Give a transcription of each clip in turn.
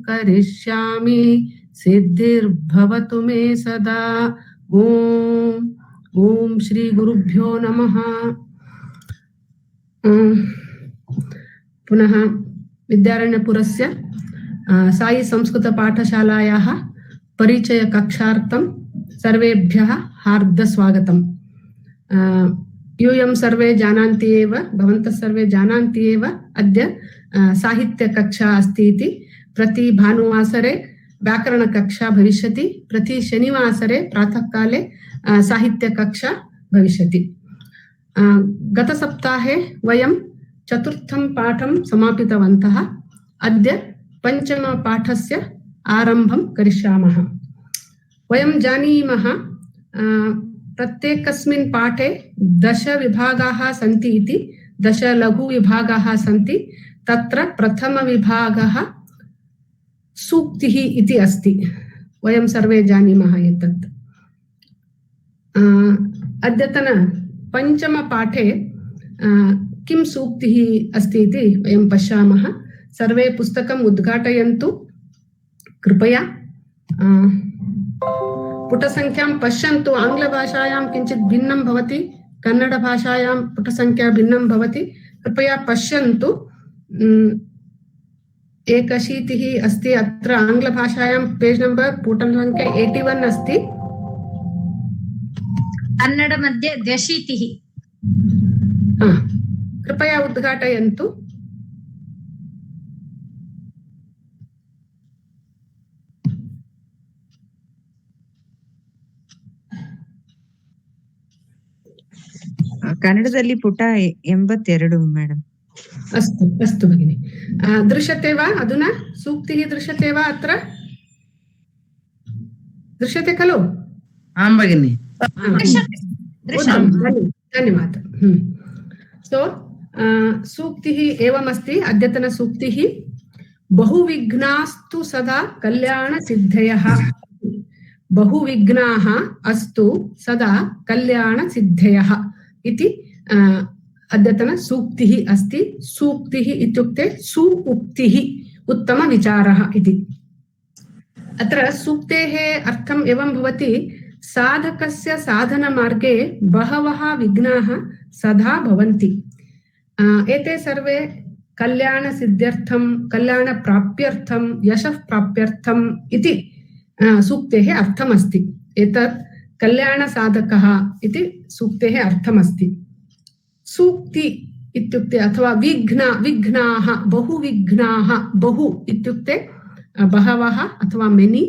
करिष्यामि सिद्धिर्भवतु मे सदा। ओम श्री गुरुभ्यो नमः। पुनः विद्यारण्यपुरस्य साई संस्कृत पाठशालायाः परिचय कक्षार्थं सर्वेभ्यः हार्दस्वागतम्। यूयं सर्वे जानन्ति एव, भवन्तः सर्वे जानन्ति एव, अद्य साहित्यकक्षा अस्ति इति। प्रति भानुवासरे व्याकरणकक्षा भविष्यति, प्रति शनिवासरे प्रातःकाले साहित्यकक्षा भविष्यति। गतसप्ताहे वयं चतुर्थं पाठं समापितवन्तः। अद्य पञ्चमपाठस्य आरम्भं करिष्यामः। वयं जानीमः प्रत्येकस्मिन् पाठे 10 विभागाः सन्ति इति, 10 लघुविभागाः सन्ति। तत्र प्रथमविभागः सूक्तिः इति अस्ति। वयं सर्वे जानीमः एतत्। अद्यतन पञ्चमपाठे किं सूक्तिः अस्ति इति वयं पश्यामः। सर्वे पुस्तकम् उद्घाटयन्तु कृपया। पुटसंख्यां पश्यन्तु। आङ्ग्लभाषायां किञ्चित् भिन्नं भवति, कन्नडभाषायां पुटसंख्या भिन्नं भवति। कृपया पश्यन्तु। 81 अस्ति अत्र आङ्ग्लभाषायां पेज् नम्बर् पुटसंख्या 81 अस्ति। कन्नड मध्ये 80। कृपया उद्घाटयन्तु। ಕನ್ನಡದಲ್ಲಿ ಪುಟ 82 ಮೇಡಮ್। अस्तु अस्तु भगिनि। दृश्यते वा अधुना? सूक्तिः दृश्यते वा अत्र? दृश्यते खलु? आं भगिनि। धन्यवादः। सो सूक्तिः एवमस्ति। अद्यतन सूक्तिः बहुविघ्नास्तु सदा कल्याणसिद्धयः। बहुविघ्नाः अस्तु सदा कल्याणसिद्धयः इति अद्यतन सूक्तिः अस्ति। सूक्तिः इत्युक्ते सुउक्तिः, उत्तमविचारः इति। अत्र सूक्तेः अर्थम् एवं भवति। साधकस्य साधनमार्गे बहवः विघ्नाः सदा भवन्ति। एते सर्वे कल्याणसिद्ध्यर्थं, कल्याणप्राप्त्यर्थं, यशः प्राप्त्यर्थम् इति सूक्तेः अर्थमस्ति। एतत् कल्याणसाधकः इति सूक्तेः अर्थमस्ति। सूक्ति इत्युक्ते अथवा विघ्नाः, बहुविघ्नाः। बहु इत्युक्ते बहवः अथवा मेनि,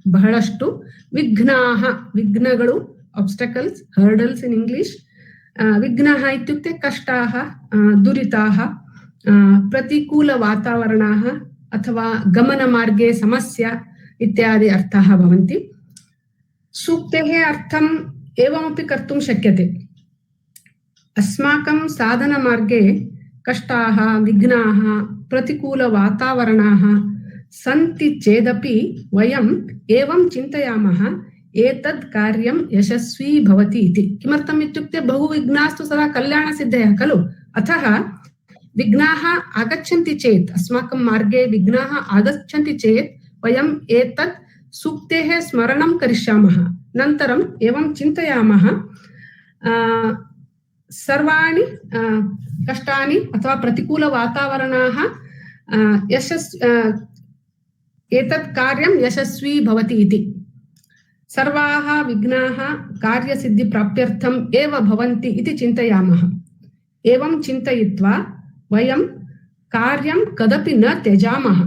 ಬಹಳಷ್ಟು. ವಿಘ್ನಾಃ, ವಿಘ್ನಗಳು, ಆಬ್ಸ್ಟಕಲ್ಸ್, ಹರ್ಡಲ್ಸ್ ಇನ್ ಇಂಗ್ಲಿಷ್. ವಿಘ್ನಾಃ ಇತ್ಯುಕ್ತೆ ಕಷ್ಟಾಃ, ದುರಿತಾಃ, ಪ್ರತಿಕೂಲ ವಾತಾವರಣಾಃ अथवा गमनमार्गे समस्या इत्यादि अर्थाः भवन्ति। सूक्तेः अर्थम् एवमपि कर्तुं शक्यते। अस्माकं साधनमार्गे कष्टाः, विघ्नाः, प्रतिकूलवातावरणाः सन्ति चेदपि वयम् एवं चिन्तयामः, एतद् कार्यं यशस्वी भवति इति। किमर्थम् इत्युक्ते बहुविघ्नास्तु सदा कल्याणसिद्धयः खलु। अतः विघ्नाः आगच्छन्ति चेत्, अस्माकं मार्गे विघ्नाः आगच्छन्ति चेत् वयम् एतत् सूक्तेः स्मरणं करिष्यामः। अनन्तरम् एवं चिन्तयामः, सर्वाणि कष्टानि अथवा प्रतिकूलवातावरणाः एतत् कार्यं यशस्वी भवति इति। सर्वाः विघ्नाः कार्यसिद्धिप्राप्त्यर्थम् एव भवन्ति इति चिन्तयामः। एवं चिन्तयित्वा वयं कार्यं कदापि न त्यजामः।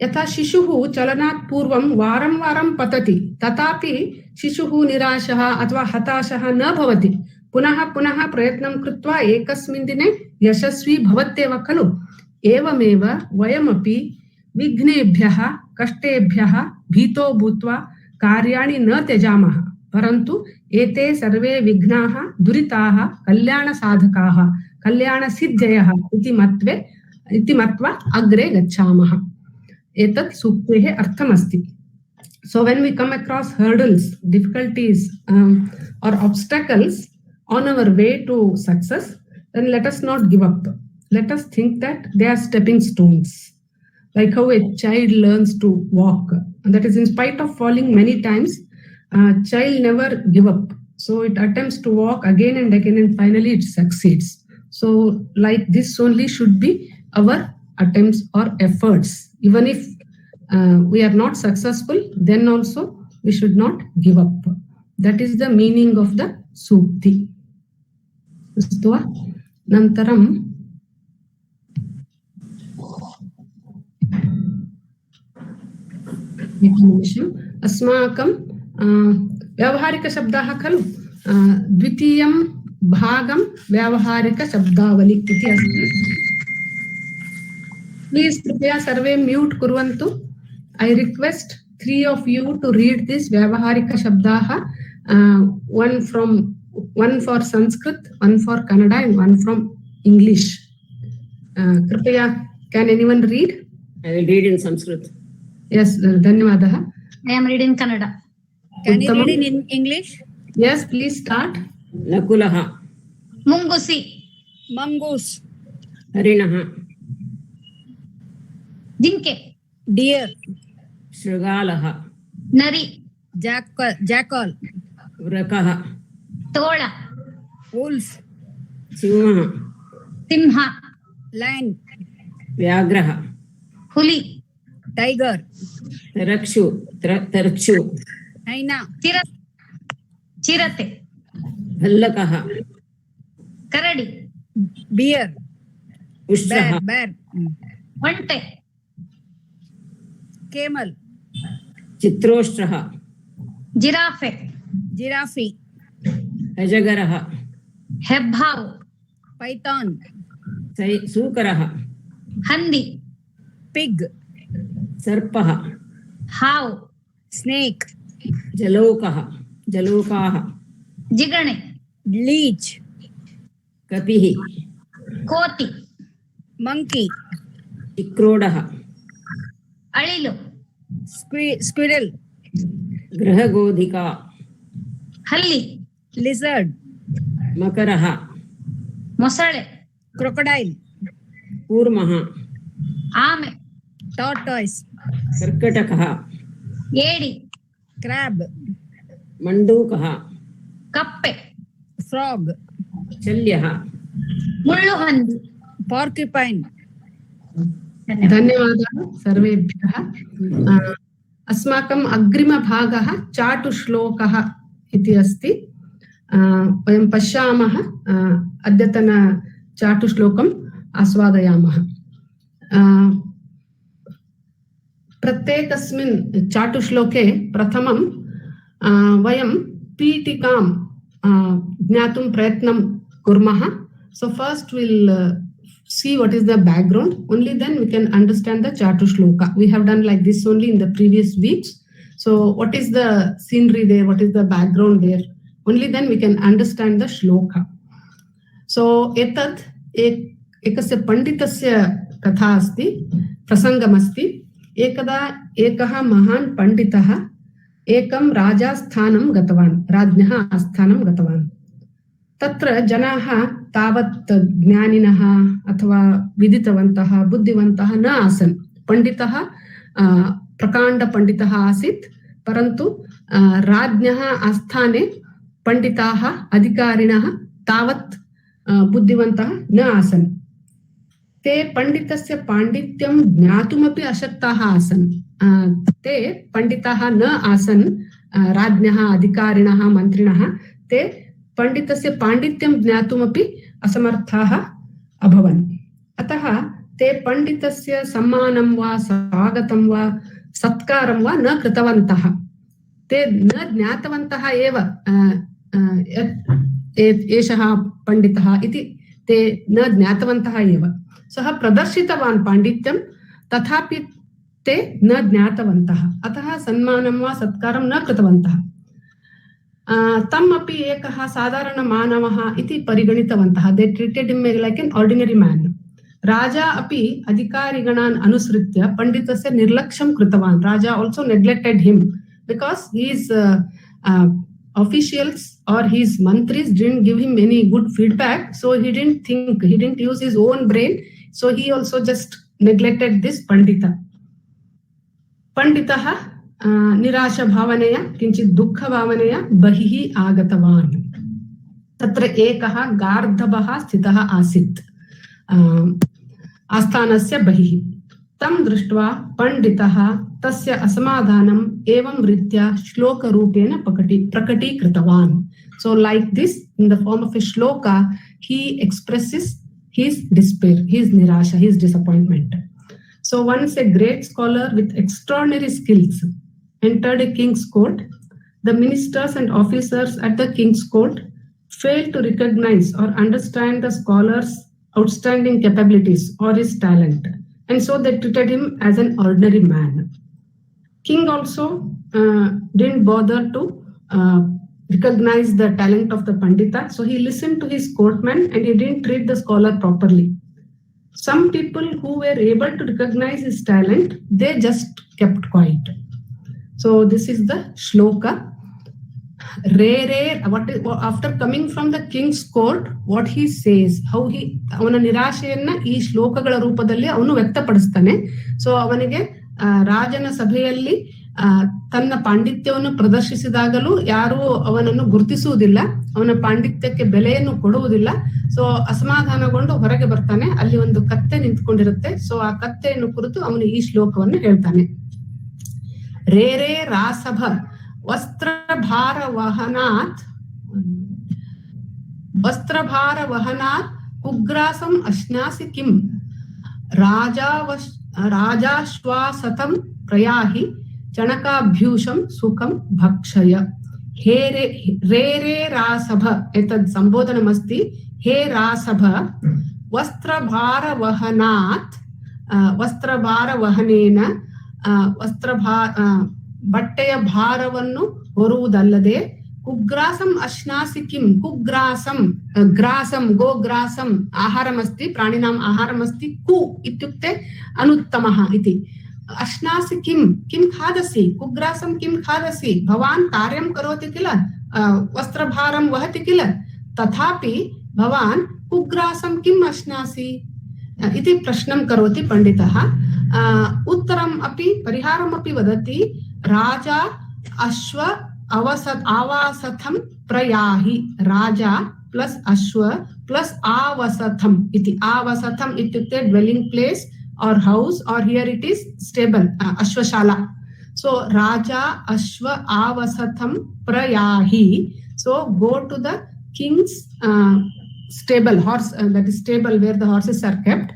यथा शिशुः चलनात् पूर्वं वारं वारं पतति, तथापि शिशुः निराशः अथवा हताशः न भवति। पुनः पुनः प्रयत्नं कृत्वा एकस्मिन् दिने यशस्वी भवत्येव खलु। एवमेव वयमपि विघ्नेभ्यः, कष्टेभ्यः भीतो भूत्वा कार्याणि न त्यजामः, परन्तु एते सर्वे विघ्नाः, दुरिताः कल्याणसाधकाः, कल्याणसिद्धयः इति मत्वा अग्रे गच्छामः। एतत् सूक्तेः अर्थमस्ति। So when we come across hurdles, difficulties or obstacles on our way to success, then let us not give up. Let us think that they are stepping stones. like how a child learns to walk. And that is in spite of falling many times, child never give up. So it attempts to walk again and again, and finally it succeeds. So like this only should be our attempts or efforts. Even if we are not successful, then also we should not give up. That is the meaning of the sukti. Nantaram अस्माकं व्यावहारिकशब्दाः खलु द्वितीयं भागं व्यावहारिकशब्दावली इति अस्ति. Please कृपया सर्वे mute कुर्वन्तु. I request 3 of you to read this व्यावहारिकशब्दाः, one for Sanskrit, one for Kannada, and one from English. कृपया, can anyone read? I will read in Sanskrit. Yes, धन्यवादः. I am reading Kannada. Can you read it in English? Yes, please start. Nakulaha. Mungusi. Mongoose. Harinaha. Jinke. Deer. Shrigalaha. Nari. Jackal. Vrakaha. Tola. Wolf. Simha. Simha. Lion. Vyagraha. Huli. Tiger. Tarakshu. Hyena. Chirate. Bhallakaha. Karadi. Bear. Ushraha. Bear. Vante. Camel. Chitroshtraha. Giraffe. Giraffe. Ajagaraha. Hebhav. Python. Sukaraha. Handi. Pig. Sarpaha. Hav. Snake. Jalokaha. Jigane. Leech. Kapihi. Koti. Monkey. Chikrodaha. Alilu. Squirrel. Grahagodhika. Halli. Lizard. Makaraha. Mosale. Crocodile. Kurmaha. Ame. Tortoise. Karkatakaha. Edi. Crab. Mandukaha. Kappe. Frog. Chalyaha. Mullu handi. Porcupine. धन्यवादः सर्वेभ्यः. अस्माकम् अग्रिमभागः चाटुश्लोकः इति अस्ति. वयं पश्यामः, अद्यतन चाटुश्लोकम् आस्वादयामः. प्रत्येकस्मिन् चाटुश्लोके प्रथमं वयं पीठिकां ज्ञातुं प्रयत्नं कुर्मः. So first we'll see what is the background. Only then we can understand the Chatushloka. We have done like this only in the previous weeks. So what is the scenery there? What is the background there? Only then we can understand the shloka. So etat ekasya panditasya katha asti, prasangam asti. Ekada ekah mahan panditah ekam raja sthanam gatavan, rajnah asthanam gatavan. तत्र जनाः तावत् ज्ञानिनः अथवा विदितवन्तः बुद्धिवन्तः न आसन्. पण्डितः प्रकाण्डपण्डितः आसीत्, परन्तु राज्ञः आस्थाने पण्डिताः अधिकारिणः तावत् बुद्धिवन्तः न आसन्. ते पण्डितस्य पाण्डित्यं ज्ञातुमपि अशक्ताः आसन्. ते पण्डिताः न आसन्. राज्ञः अधिकारिणः मन्त्रिणः ते पण्डितस्य पाण्डित्यं ज्ञातुमपि असमर्थाः अभवन्. अतः ते पण्डितस्य सम्मानं वा स्वागतं वा सत्कारं वा न कृतवन्तः. ते न ज्ञातवन्तः एव एषः पण्डितः इति ते न ज्ञातवन्तः एव. सः प्रदर्शितवान् पाण्डित्यं, तथापि ते न ज्ञातवन्तः. अतः सम्मानं वा सत्कारं न कृतवन्तः. तम् अपि एकः साधारण मानवः इति परिगणितवन्तः. They treated him like an ordinary man. राजा अपि अधिकारिगणान् अनुसृत्य पण्डितस्य निर्लक्ष्यं कृतवान्. Raja also neglected him because his officials or his mantris didn't give him any good feedback. So he didn't think, he didn't use his own brain. So he also just neglected this Pandita. Panditah Nirasha Bhavanaya Kinchit Dukha Bhavanaya Bahihi Agatavan. Tatra Ekaha Gardhabaha Sthitaha Asit Asthanasya Bahihi. Tam Drishtva Panditaha Tasya Asamadhanam Evam Ritya Shloka Rupena Prakati Kritavan. So like this, in the form of a shloka, he expresses his despair, his nirasha, his disappointment. So once a great scholar with extraordinary skills entered a king's court, the ministers and officers at the king's court failed to recognize or understand the scholar's outstanding capabilities or his talent. And so they treated him as an ordinary man. King also didn't bother to recognize the talent of the Pandita. So he listened to his courtmen and he didn't treat the scholar properly. Some people who were able to recognize his talent, they just kept quiet. So this is the shloka. After coming from the king's court, what he says, how he ಅವನ ನಿರಾಶೆಯನ್ನ ಈ ಶ್ಲೋಕಗಳ ರೂಪದಲ್ಲಿ ಅವನು ವ್ಯಕ್ತಪಡಿಸ್ತಾನೆ. So ಅವನಿಗೆ ರಾಜನ ಸಭೆಯಲ್ಲಿ ತನ್ನ ಪಾಂಡಿತ್ಯವನ್ನು ಪ್ರದರ್ಶಿಸಿದಾಗಲೂ ಯಾರು ಅವನನ್ನು ಗುರುತಿಸುವುದಿಲ್ಲ, ಅವನ ಪಾಂಡಿತ್ಯಕ್ಕೆ ಬೆಲೆಯನ್ನು ಕೊಡುವುದಿಲ್ಲ. ಸೊ ಅಸಮಾಧಾನಗೊಂಡು ಹೊರಗೆ ಬರ್ತಾನೆ. ಅಲ್ಲಿ ಒಂದು ಕತ್ತೆ ನಿಂತ್ಕೊಂಡಿರುತ್ತೆ. ಸೊ ಆ ಕತ್ತೆಯನ್ನು ಕುರಿತು ಅವನು ಈ ಶ್ಲೋಕವನ್ನು ಹೇಳ್ತಾನೆ. ರೇ ರೇ ರಾಸಭ ವಸ್ತ್ರಭಾರ ವಹನಾತ್ ಕುಗ್ರಾಸಂ ಅಶ್ನಾಸಿ ಕಿಂ ರಾಜಾಶ್ವಾಸತಂ ಪ್ರಯಾಹಿ ಚಣಕಾಭ್ಯೂಷಂ ಸುಖಂ ಭಕ್ಷಯ. ಹೇ ರೇ ರಾಸಭ एतद् ಸಂಬೋಧನಮಸ್ತಿ. ಹೇ ರಾಸಭ ವಸ್ತ್ರಭಾರವಹನಾತ್ ವಸ್ತ್ರಭಾರವಹನೇನ ಬಟ್ಟೆಯ ಭಾರವನ್ನು ಹೊರುವುದಲ್ಲದೆ ಕುಗ್ರಾಸಂ ಅಶ್ನಾಸಿ ಕಿಂ ಕುಗ್ರಾಸಂ ಗ್ರಾಸಂ ಗೋಗ್ರಾಸಂ ಆಹಾರಮಸ್ತಿ ಪ್ರಾಣಿನಾಂ ಆಹಾರಮಸ್ತಿ ಕು ಇತ್ಯುಕ್ತೆ ಅನುತ್ತಮಃ ಇತಿ. ಅಶ್ನಾಸಿ ಕಿಂ ಕಿಂ ಖಾದಸಿ ಕುಗ್ರಾಸಂ ಕಿಂ ಖಾದಸಿ ಭವಾನ್ ಕಾರ್ಯಂ ಕರೋತಿ ಕಿಲ ವಸ್ತ್ರಭಾರಂ ವಹತಿ ಕಿಲ ತಥಾಪಿ ಭವಾನ್ ಕುಗ್ರಾಸಂ ಕಿಂ ಅಶ್ನಾಸಿ इति प्रश्नं करोति पंडितः. उत्तरम् अपि परिहारम् अपि वदति. राजा अश्व आवासथं प्रयाहि. राजा प्लस अश्व प्लस आवसथम इति. आवसथम इत्युक्ते dwelling place or house, or here it is stable, ashwashala. So raja ashwa avasatham prayahi. So go to the king's stable, horse, that is stable where the horses are kept.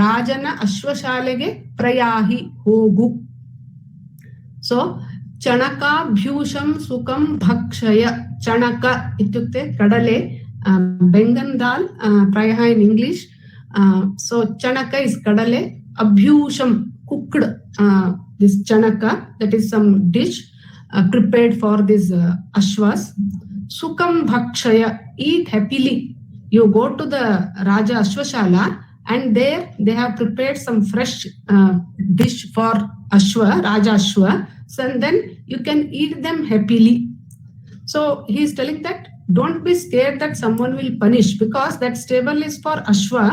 Rajana ashwashalege prayahi hogu. So chanaka bhyusham sukam bhakshaya. Chanaka ityukte kadale, bengan dal, prayaha in English. So chanaka is kadale, abhyusham cooked, this chanaka, that is some dish prepared for this ashwas. Sukam bhakshaya, eat happily. You go to the Raja Ashwashala and there they have prepared some fresh dish for Ashwa, Raja Ashwa. So then you can eat them happily. So he is telling that don't be scared that someone will punish, because that stable is for Ashwa,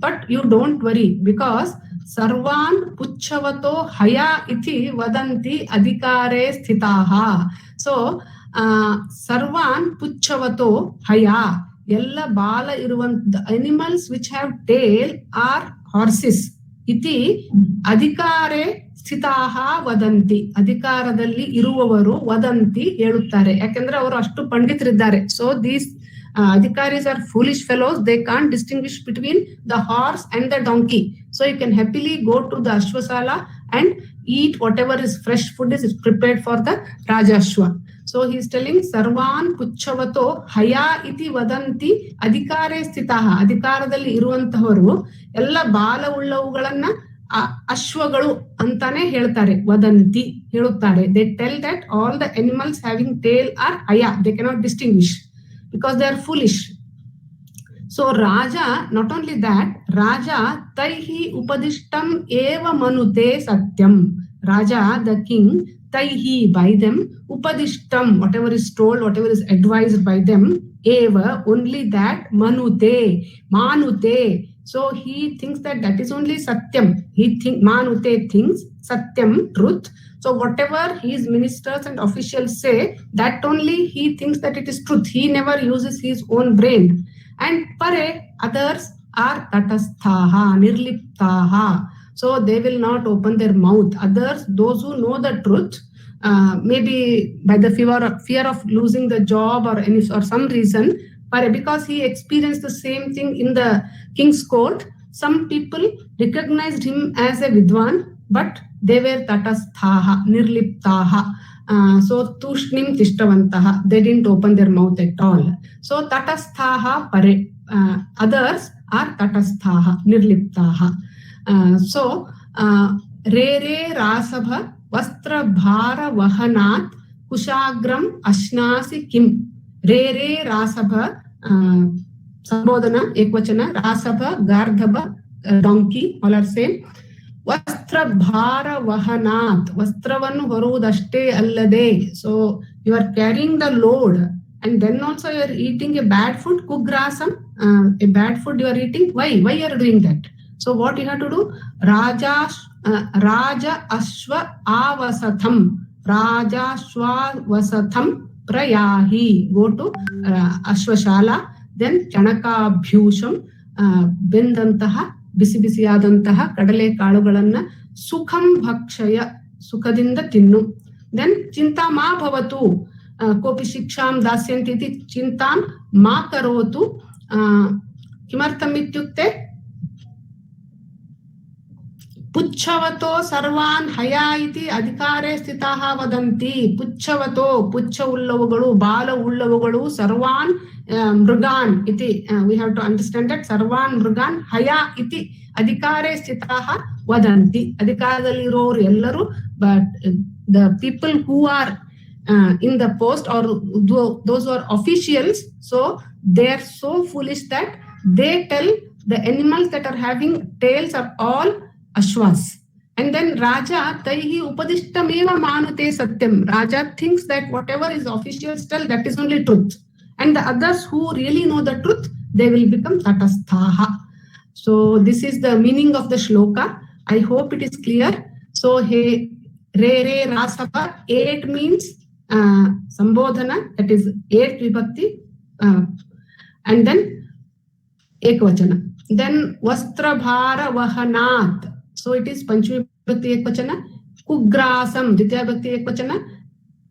but you don't worry, because Sarvan Puchavato Haya iti vadanti adhikare sthitaha. So Sarvan Puchavato Haya. ಎಲ್ಲ ಬಾಲ ಇರುವಂತ animals which have tail are horses ಇತಿ ಅಧಿಕಾರೇ ಸ್ಥಿತಾಹ ವದಂತಿ. ಅಧಿಕಾರದಲ್ಲಿ ಇರುವವರು ವದಂತಿ ಹೇಳುತ್ತಾರೆ, ಯಾಕೆಂದ್ರೆ ಅವರು ಅಷ್ಟು ಪಂಡಿತರಿದ್ದಾರೆ. So these adhikaris are foolish fellows. They can't distinguish between the horse and the donkey. So you can happily go to the ashwasala and eat whatever is fresh food is prepared for the Rajashwa. So he is telling sarvan puchavato haya iti vadanti adhikare sthitaha. ಅಧಿಕಾರದಲ್ಲಿ ಇರುವಂತಹವರು ಎಲ್ಲ ಬಾಲ ಉಳ್ಳವುಗಳನ್ನ ಅಶ್ವಗಳು ಅಂತಾನೆ ಹೇಳ್ತಾರೆ, ವದಂತಿ ಹೇಳುತ್ತಾರೆ. They tell that all the animals having tail are haya. They cannot distinguish because they are foolish. So Raja, not only that, Raja taihi upadishtam eva manute satyam. Raja, the king, taihi, by them, upadishtam, whatever is told, whatever is advised by them, eva, only that, manute, So he thinks that is only Satyam. Manute thinks Satyam, truth. So whatever his ministers and officials say, that only he thinks that it is truth. He never uses his own brain. And Pare, others are Tatasthaha, Nirliptaha. So they will not open their mouth. Others, those who know the truth, maybe by the fear of losing the job or some reason, because he experienced the same thing in the king's court, some people recognized him as a Vidwan, but they were Tatasthaha, Nirliptaha. So Tushnim Tishtavantaha, they didn't open their mouth at all. So Tatasthaha Pare, others are Tatasthaha, Nirliptaha. So Re Rasabha Vastra Bhara Vahanat Kushagram Ashnasi Kim. Re Rasabha Sambodhana Ekvachana, Rasabha, Gardhabha, donkey, all are same. Vastra Bhara Vahanat, Vastravannu Horudashte Allade. So you are carrying the load, and then also you are eating a bad food, Kugrasam, a bad food you are eating. Why you are doing that? So what you have to do? Raja Ashwa Avasatham. Raja Ashwa Vasatham Prayahi. Go to Ashwashala. Then Chanaka Bhusham, Bendantaha, Bisibisiyadantaha, Kadale Kalugalanna, Sukham Bhakshaya, Sukadinda Tinnu. Then Chinta Ma Bhavatu, Kopi Shiksham Dasyantiti, Chintam Ma Karotu, Kimartham Ityukte, Puchavato Sarvan Haya iti Adhikare Sthitaha Vadanti. Puchavato, Pucha Ullavagalu, Bala Ullavagalu, Sarvan Mrugan iti. We have to understand that Sarvan Mrugan Haya iti Adhikare Sthitaha Vadanti. Adhikaradalli iroru ellaru, but the people who are in the post or those who are officials, so they are so foolish that they tell the animals that are having tails are all Ashwas. And then Raja Taihi Upadishtameva Manute Satyam. Raja thinks that whatever is officials tell, that is only truth. And the others who really know the truth, they will become Tatasthaha. So this is the meaning of the shloka. I hope it is clear. So Re Rasapa, 8 means Sambodhana, that is 8 vibhakti, and then Ekvachana. Then Vastra Bhara Vahanat. So it is Panchami Bhakti Ekvachana. Kugrasam, Ditya Bhakti Ekvachana.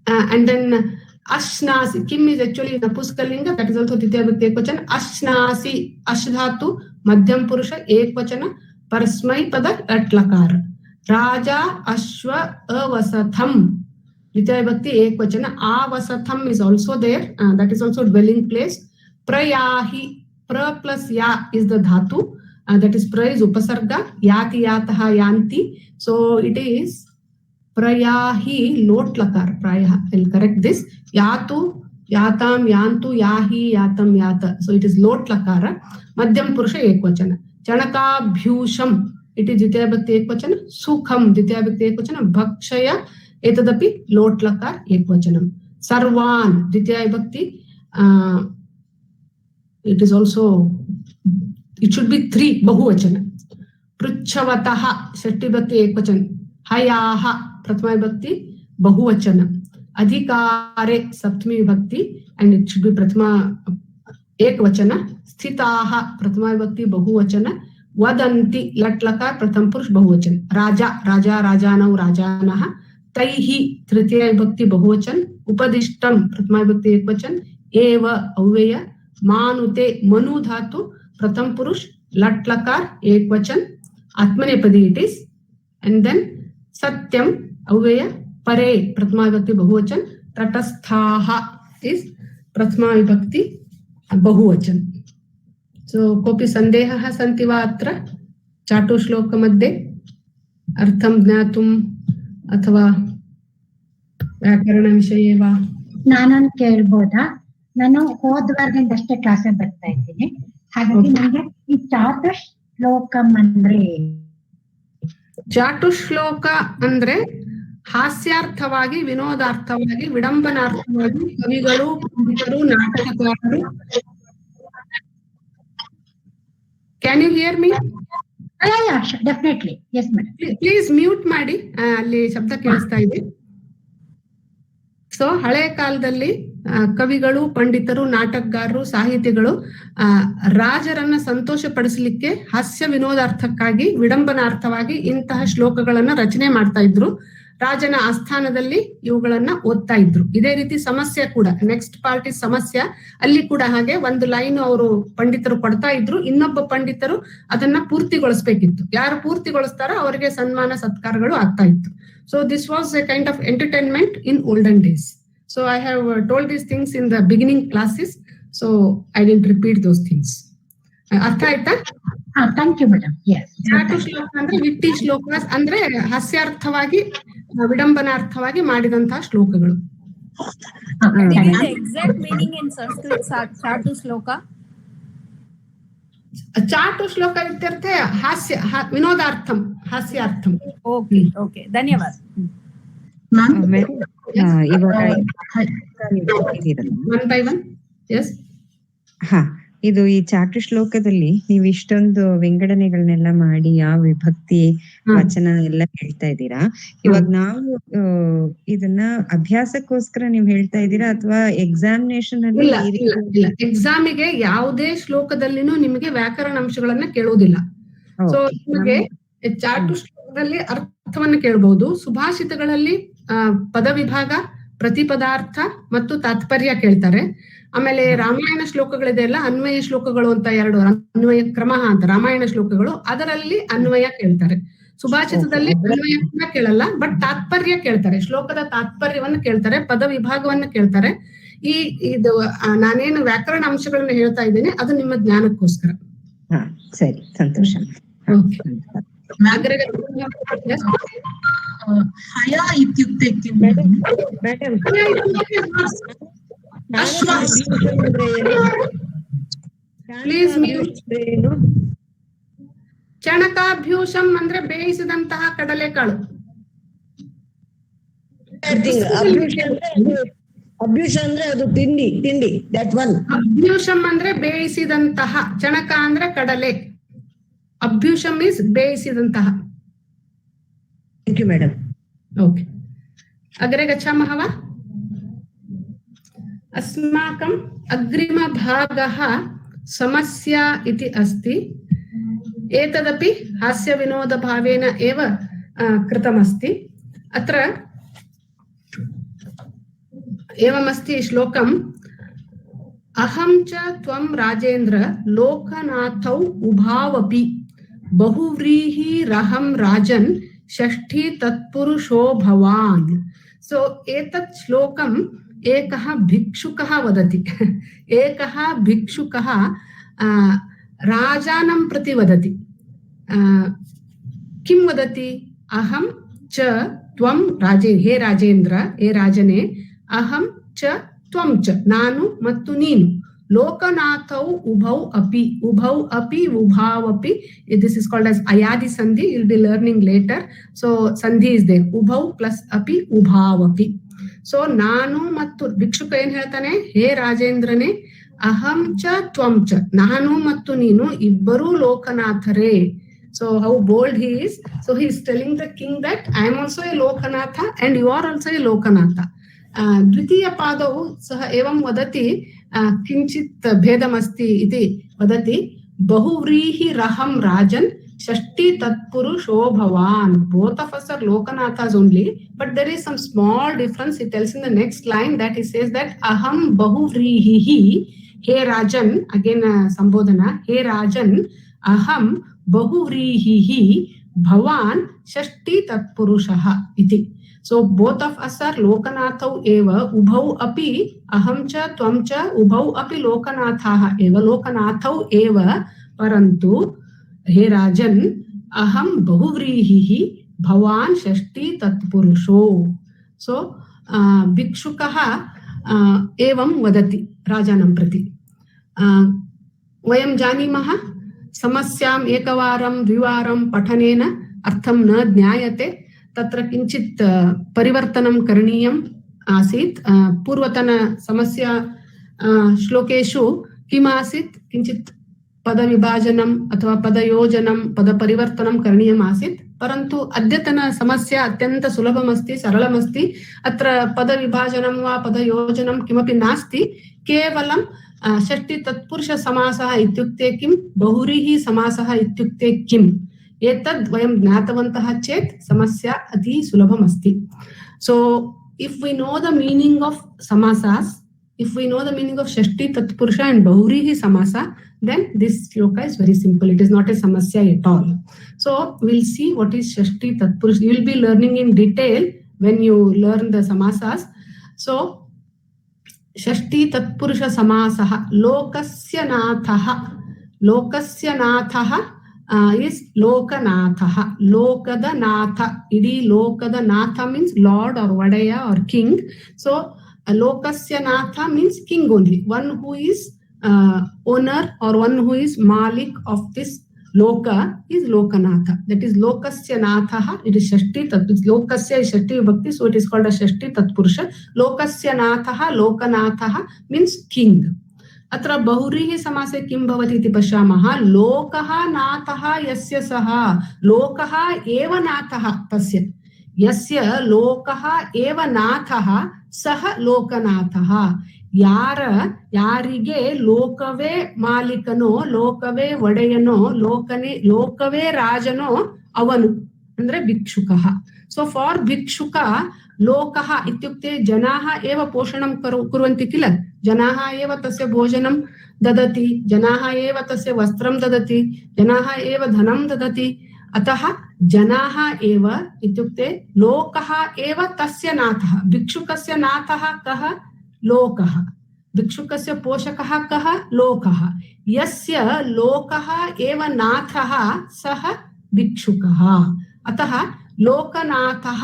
And then Ashnasi. Kim is actually Napuskalinga, that is also Ditya Bhakti Ekvachana. Ashnasi, Ashdhatu, Madhyam Purusha Ekvachana, Parasmai Pada Atlakara. Raja Ashwa Avasatham. Ditya Bhakti Ekvachana. Avasatham is also there. That is also dwelling place. Prayahi. Pra plus ya is the dhatu. That is pra is upasarga. Yati yataha yanti. So it is prayahi lot lakar. Prayaha. I'll correct this. Yatu, yatam, yantu, yahi, yatam, yata. So it is lot lakara. Madhyam purusha ekvachana. Chanaka bhusham. It is Ditya Bhakti ekvachana. Sukham Ditya Bhakti ekvachana. Bhakshaya etadapi lot lakar ekvachanam. Sarvan Ditya Bhakti. It is also, it should be 3 Bahuvachana. Pruchavataha Shatti Bhakti Ekvachana. Hayaha Prathama Bhakti Bahuvachana. Adhikare Saptami Bhakti, and it should be Prathama Ekvachana. Sthitaha Prathama Bhakti Bahuvachana. Vadanti Latlaka Pratham Purush Bahuvachana. Raja Rajanau Rajanaha. Taihi Tritiya Bhakti Bahuvachana. Upadishtam Prathama Bhakti Ekvachana. Eva Avveya. Manute Manu Dhatu, Pratham Purush, Latlakar, Ekvachan, Atmanepadi it is. And then Satyam, Avveya, Pare, Prathama Vibhakti Bahuvachan, Tatasthaha is Prathama Vibhakti Bahuvachan. So, Kopi Sandehaha Santiva Atra, Chatu Shloka Madde, Artham Jnatum, Athava Vyakarana Vishayeva. ನಾನು ಕೇಳ್ಬೋದಾ? ನಾನು ಹೋದ್ವಾರದಿಂದ ಅಷ್ಟೇ ಕ್ಲಾಸಿಗೆ ಬರ್ತಾ ಇದ್ದೀನಿ, ಹಾಗಾಗಿ ನನಗೆ ಈ ಚಾತುಶ್ಲೋಕಂ ಅಂದ್ರೆ ಚಾತುಶ್ಲೋಕ ಅಂದ್ರೆ ಹಾಸ್ಯಾರ್ಥವಾಗಿ, ವಿನೋದಾರ್ಥವಾಗಿ, ವಿಡಂಬನಾರ್ಥವಾಗಿ ಕವಿಗಳು, ಪಂಡಿತರು, ನಾಟಕಕಾರರು can you hear me? Definitely yes madam. Please mute ಮಾಡಿ, ಅಲ್ಲಿ ಶಬ್ದ ಕೇಳಿಸ್ತಾ ಇದೆ. ಸೊ ಹಳೆ ಕಾಲದಲ್ಲಿ ಕವಿಗಳು, ಪಂಡಿತರು, ನಾಟಕಗಾರರು, ಸಾಹಿತಿಗಳು ರಾಜರನ್ನ ಸಂತೋಷ ಪಡಿಸಲಿಕ್ಕೆ ಹಾಸ್ಯ ವಿನೋದಾರ್ಥಕ್ಕಾಗಿ, ವಿಡಂಬನಾರ್ಥವಾಗಿ ಇಂತಹ ಶ್ಲೋಕಗಳನ್ನ ರಚನೆ ಮಾಡ್ತಾ ಇದ್ರು. ರಾಜನ ಆಸ್ಥಾನದಲ್ಲಿ ಇವುಗಳನ್ನ ಓದ್ತಾ ಇದ್ರು. ಇದೇ ರೀತಿ ಸಮಸ್ಯೆ ಕೂಡ, ನೆಕ್ಸ್ಟ್ ಪಾರ್ಟ್ ಇಸ್ ಸಮಸ್ಯೆ, ಅಲ್ಲಿ ಕೂಡ ಹಾಗೆ ಒಂದು ಲೈನ್ ಅವರು ಪಂಡಿತರು ಕೊಡ್ತಾ ಇದ್ರು, ಇನ್ನೊಬ್ಬ ಪಂಡಿತರು ಅದನ್ನ ಪೂರ್ತಿಗೊಳಿಸ್ಬೇಕಿತ್ತು. ಯಾರು ಪೂರ್ತಿಗೊಳಿಸ್ತಾರೋ ಅವರಿಗೆ ಸನ್ಮಾನ ಸತ್ಕಾರಗಳು ಆಗ್ತಾ ಇತ್ತು. So this was A kind of entertainment in olden days. So I have told these things in the beginning classes, so I didn't repeat those things. ಅರ್ಥ ಆಯ್ತಾ? Thank you madam. ಚಾಟು ಶ್ಲೋಕ ಅಂದ್ರೆ ವಿಟ್ಟಿ ಶ್ಲೋಕ ಅಂದ್ರೆ ಹಾಸ್ಯಾರ್ಥವಾಗಿ, ವಿಡಂಬನಾರ್ಥವಾಗಿ ಮಾಡಿದಂತಹ ಶ್ಲೋಕಗಳು. Exact meaning in Sanskrit chatu sloka. Chat ಶ್ಲೋಕ ಇತ್ಯರ್ಥ ಹಾಸ್ಯ, ವಿನೋದಾರ್ಥಂ, ಹಾಸ್ಯಾರ್ಥಂ. Okay, ಧನ್ಯವಾದ. One by one. Yes. ಇದು ಈ ಚಾಟು ಶ್ಲೋಕದಲ್ಲಿ ನೀವು ಇಷ್ಟೊಂದು ವಿಂಗಡಣೆಗಳನ್ನೆಲ್ಲ ಮಾಡಿ ಯಾವ ವಿಭಕ್ತಿ ವಚನ ಎಲ್ಲ ಹೇಳ್ತಾ ಇದ್ದೀರಾ. ಇವಾಗ ನಾವು ಇದನ್ನ ಅಭ್ಯಾಸಕ್ಕೋಸ್ಕರ ನೀವು ಹೇಳ್ತಾ ಇದ್ದೀರಾ ಅಥವಾ ಎಕ್ಸಾಮಿನೇಷನ್ ಅಲ್ಲಿ? ಇಲ್ಲ, ಎಕ್ಸಾಮಿಗೆ ಯಾವುದೇ ಶ್ಲೋಕದಲ್ಲಿನೂ ನಿಮಗೆ ವ್ಯಾಕರಣ ಅಂಶಗಳನ್ನ ಕೇಳುವುದಿಲ್ಲ. ಸೊ ನಿಮಗೆ ಚಾಟು ಶ್ಲೋಕದಲ್ಲಿ ಅರ್ಥವನ್ನ ಕೇಳಬಹುದು. ಸುಭಾಷಿತಗಳಲ್ಲಿ ಪದ ವಿಭಾಗ, ಪ್ರತಿಪದಾರ್ಥ ಮತ್ತು ತಾತ್ಪರ್ಯ ಕೇಳ್ತಾರೆ. ಆಮೇಲೆ ರಾಮಾಯಣ ಶ್ಲೋಕಗಳಿದೆ ಅಲ್ಲ, ಅನ್ವಯ ಶ್ಲೋಕಗಳು ಅಂತ ಎರಡು, ಅನ್ವಯ ಕ್ರಮ ಅಂತ ರಾಮಾಯಣ ಶ್ಲೋಕಗಳು, ಅದರಲ್ಲಿ ಅನ್ವಯ ಕೇಳ್ತಾರೆ. ಸುಭಾಷಿತದಲ್ಲಿ ಅನ್ವಯ ಕೂಡ ಕೇಳಲ್ಲ, ಬಟ್ ತಾತ್ಪರ್ಯ ಕೇಳ್ತಾರೆ. ಶ್ಲೋಕದ ತಾತ್ಪರ್ಯವನ್ನ ಕೇಳ್ತಾರೆ, ಪದ ವಿಭಾಗವನ್ನ ಕೇಳ್ತಾರೆ. ಇದು ನಾನೇನು ವ್ಯಾಕರಣ ಅಂಶಗಳನ್ನ ಹೇಳ್ತಾ ಇದ್ದೇನೆ ಅದು ನಿಮ್ಮ ಜ್ಞಾನಕ್ಕೋಸ್ಕರ. ಸರಿ, ಸಂತೋಷ. ಹಯ ಇತ್ಯುಕ್ತೆ ಪ್ಲೀಸ್ ಚಣಕಾಭ್ಯೂಷಂ ಅಂದ್ರೆ ಬೇಯಿಸಿದಂತಹ ಕಡಲೆಕಾಳು. ಅಭ್ಯೂಷ ಅಂದ್ರೆ ಅದು ತಿಂಡಿ ದಟ್ ಒನ್. ಅಭ್ಯೂಷಂ ಅಂದ್ರೆ ಬೇಯಿಸಿದಂತಹ, ಚಣಕ ಅಂದ್ರೆ ಕಡಲೆ, ಅಭ್ಯೂಷಂ ಇಸ್ ಬೇಯಿಸಿದಂತಹ. Thank you madam. ಓಕೆ, ಅಗ್ರೆ ಗಚ್ಚಾಮಃ ವಾ? अस्माकम् अग्रिमभागः समस्या इति अस्ति. एतदपि हास्यविनोदभावेन एव कृतमस्ति. अत्र एवमस्ति श्लोकम्: अहं च त्वं राजेन्द्र लोकनाथौ उभावपि बहुव्रीहिरहं राजन् षष्ठी तत्पुरुषो भवान्. सो एतत् श्लोकम् एकः भिक्षुकः वदति. एकः भिक्षुकः राजानं प्रति वदति. किं वदति? अहं च त्वं राजे, हे राजेन्द्र, हे राजने, अहं च त्वं च, नानु मत्तु नीनु, लोकनाथौ उभौ अपि, उभौ अपि, उभावपि. This is called as ayadi sandhi. You'll be learning later. So sandhi is there. Ubhau plus api, ubhavapi. So ನಾನು ಮತ್ತು ಭಿಕ್ಷುಕ ಏನ್ ಹೇಳ್ತಾನೆ? ಹೇ ರಾಜೇಂದ್ರನೇ, ಅಹಂ ಚ ತ್ವಂ ಚ, ನಾನು ಮತ್ತು ನೀನು ಇಬ್ಬರೂ ಲೋಕನಾಥರೇ. So how bold he is. So he is telling the king that I am also a ಲೋಕನಾಥ and you are also a ಲೋಕನಾಥ. ದ್ವಿತೀಯ ಪಾದವು ಸಹ ಏವಂ ವದತಿ, ಕಿಂಚಿತ್ ಭೇದಮಸ್ತಿ ಇತಿ ವದತಿ. ಬಹುವ್ರೀಹಿರಹಂ ರಾಜನ್ ಷಷ್ಠಿ ತತ್ಪುರುಷೋ ಭವಾನ್. Both of us are Lokanathas only, but there is some small difference. He tells in the next line that he says that aham bahuvrihihi, he rajan, again sambodhana, he rajan, aham bahuvrihihi, bhavan Shashthi तत्पुरुषः iti. So both of us are Lokanathau eva, ubhau api, aham cha tvam cha, ubhau api Lokanathaah eva, Lokanathau eva, parantu हे राजन अहम बहुव्रीहिः भवान षष्ठी तत्पुरुषो. सो भिक्षुकः एवं वदति राजानं प्रति. वयं जानीमः समस्याम् एकवारं द्विवारं पठनेन अर्थं न ज्ञायते. तत्र किञ्चित् परिवर्तनं करणीयम् आसीत्. पूर्वतन समस्या श्लोकेषु किम् आसीत्? किञ्चित् पदविभाजनम् अथवा पदयोजनं पदपरिवर्तनं करणीयम् आसीत् परन्तु अद्यतन समस्या अत्यन्त सुलभमस्ति सरलमस्ति अत्र पदविभाजनं वा पदयोजनं किमपि नास्ति केवलं षष्ठी तत्पुरुष समासः इत्युक्ते किं बहुव्रीहि समासः इत्युक्ते किम् एतद् वयं ज्ञातवन्तः चेत् समस्या अति सुलभमस्ति सो if we know the meaning of samasas if we know the meaning of shashti tatpurusha and bahurihi samasa then this shloka is very simple it is not a samasya at all so we'll see what is shashti tatpurusha you will be learning in detail when you learn the samasas so shashti tatpurusha samasah lokasya nathah is Lokanathah. Lokada Natha. Idi Lokada Natha means Lord or Vadaya or King. So Lokasya Natha means King only. One who is owner or one who is Malik of this Loka is Lokanatha. That is Lokasya Natha. It is Shashti Tatpurusha. Lokasya is Shashti Vibhakti, so it is called as Shashti Tatpurusha. Lokasya Natha, Lokanatha means King. अत्र बहुव्रीहि समासे किं भवति इति पश्यामः लोकः नाथः यस्य सः लोकः एव नाथः तस्य यस्य लोकः एव नाथः सः लोकनाथः ಯಾರಿಗೆ ಲೋಕವೇ ಮಾಲೀಕನೋ ಲೋಕವೇ ಒಡೆಯನೋ ಲೋಕವೇ ರಾಜನೋ ಅವನು ಅಂದ್ರೆ ಭಿಕ್ಷುಕಃ ಸೊ ಫಾರ್ ಭಿಕ್ಷುಕ लोकः इत्युक्ते जनाः एव पोषणं कुर्वन्ति किल जनाः एव तस्य भोजनं ददति जनाः एव तस्य वस्त्रं ददति जनाः एव धनं ददति अतः जनाः एव इत्युक्ते लोकः एव तस्य नाथः भिक्षुकस्य नाथः कः लोकः भिक्षुकस्य पोषकः कः लोकः यस्य लोकः एव नाथः सः भिक्षुकः अतः लोकनाथः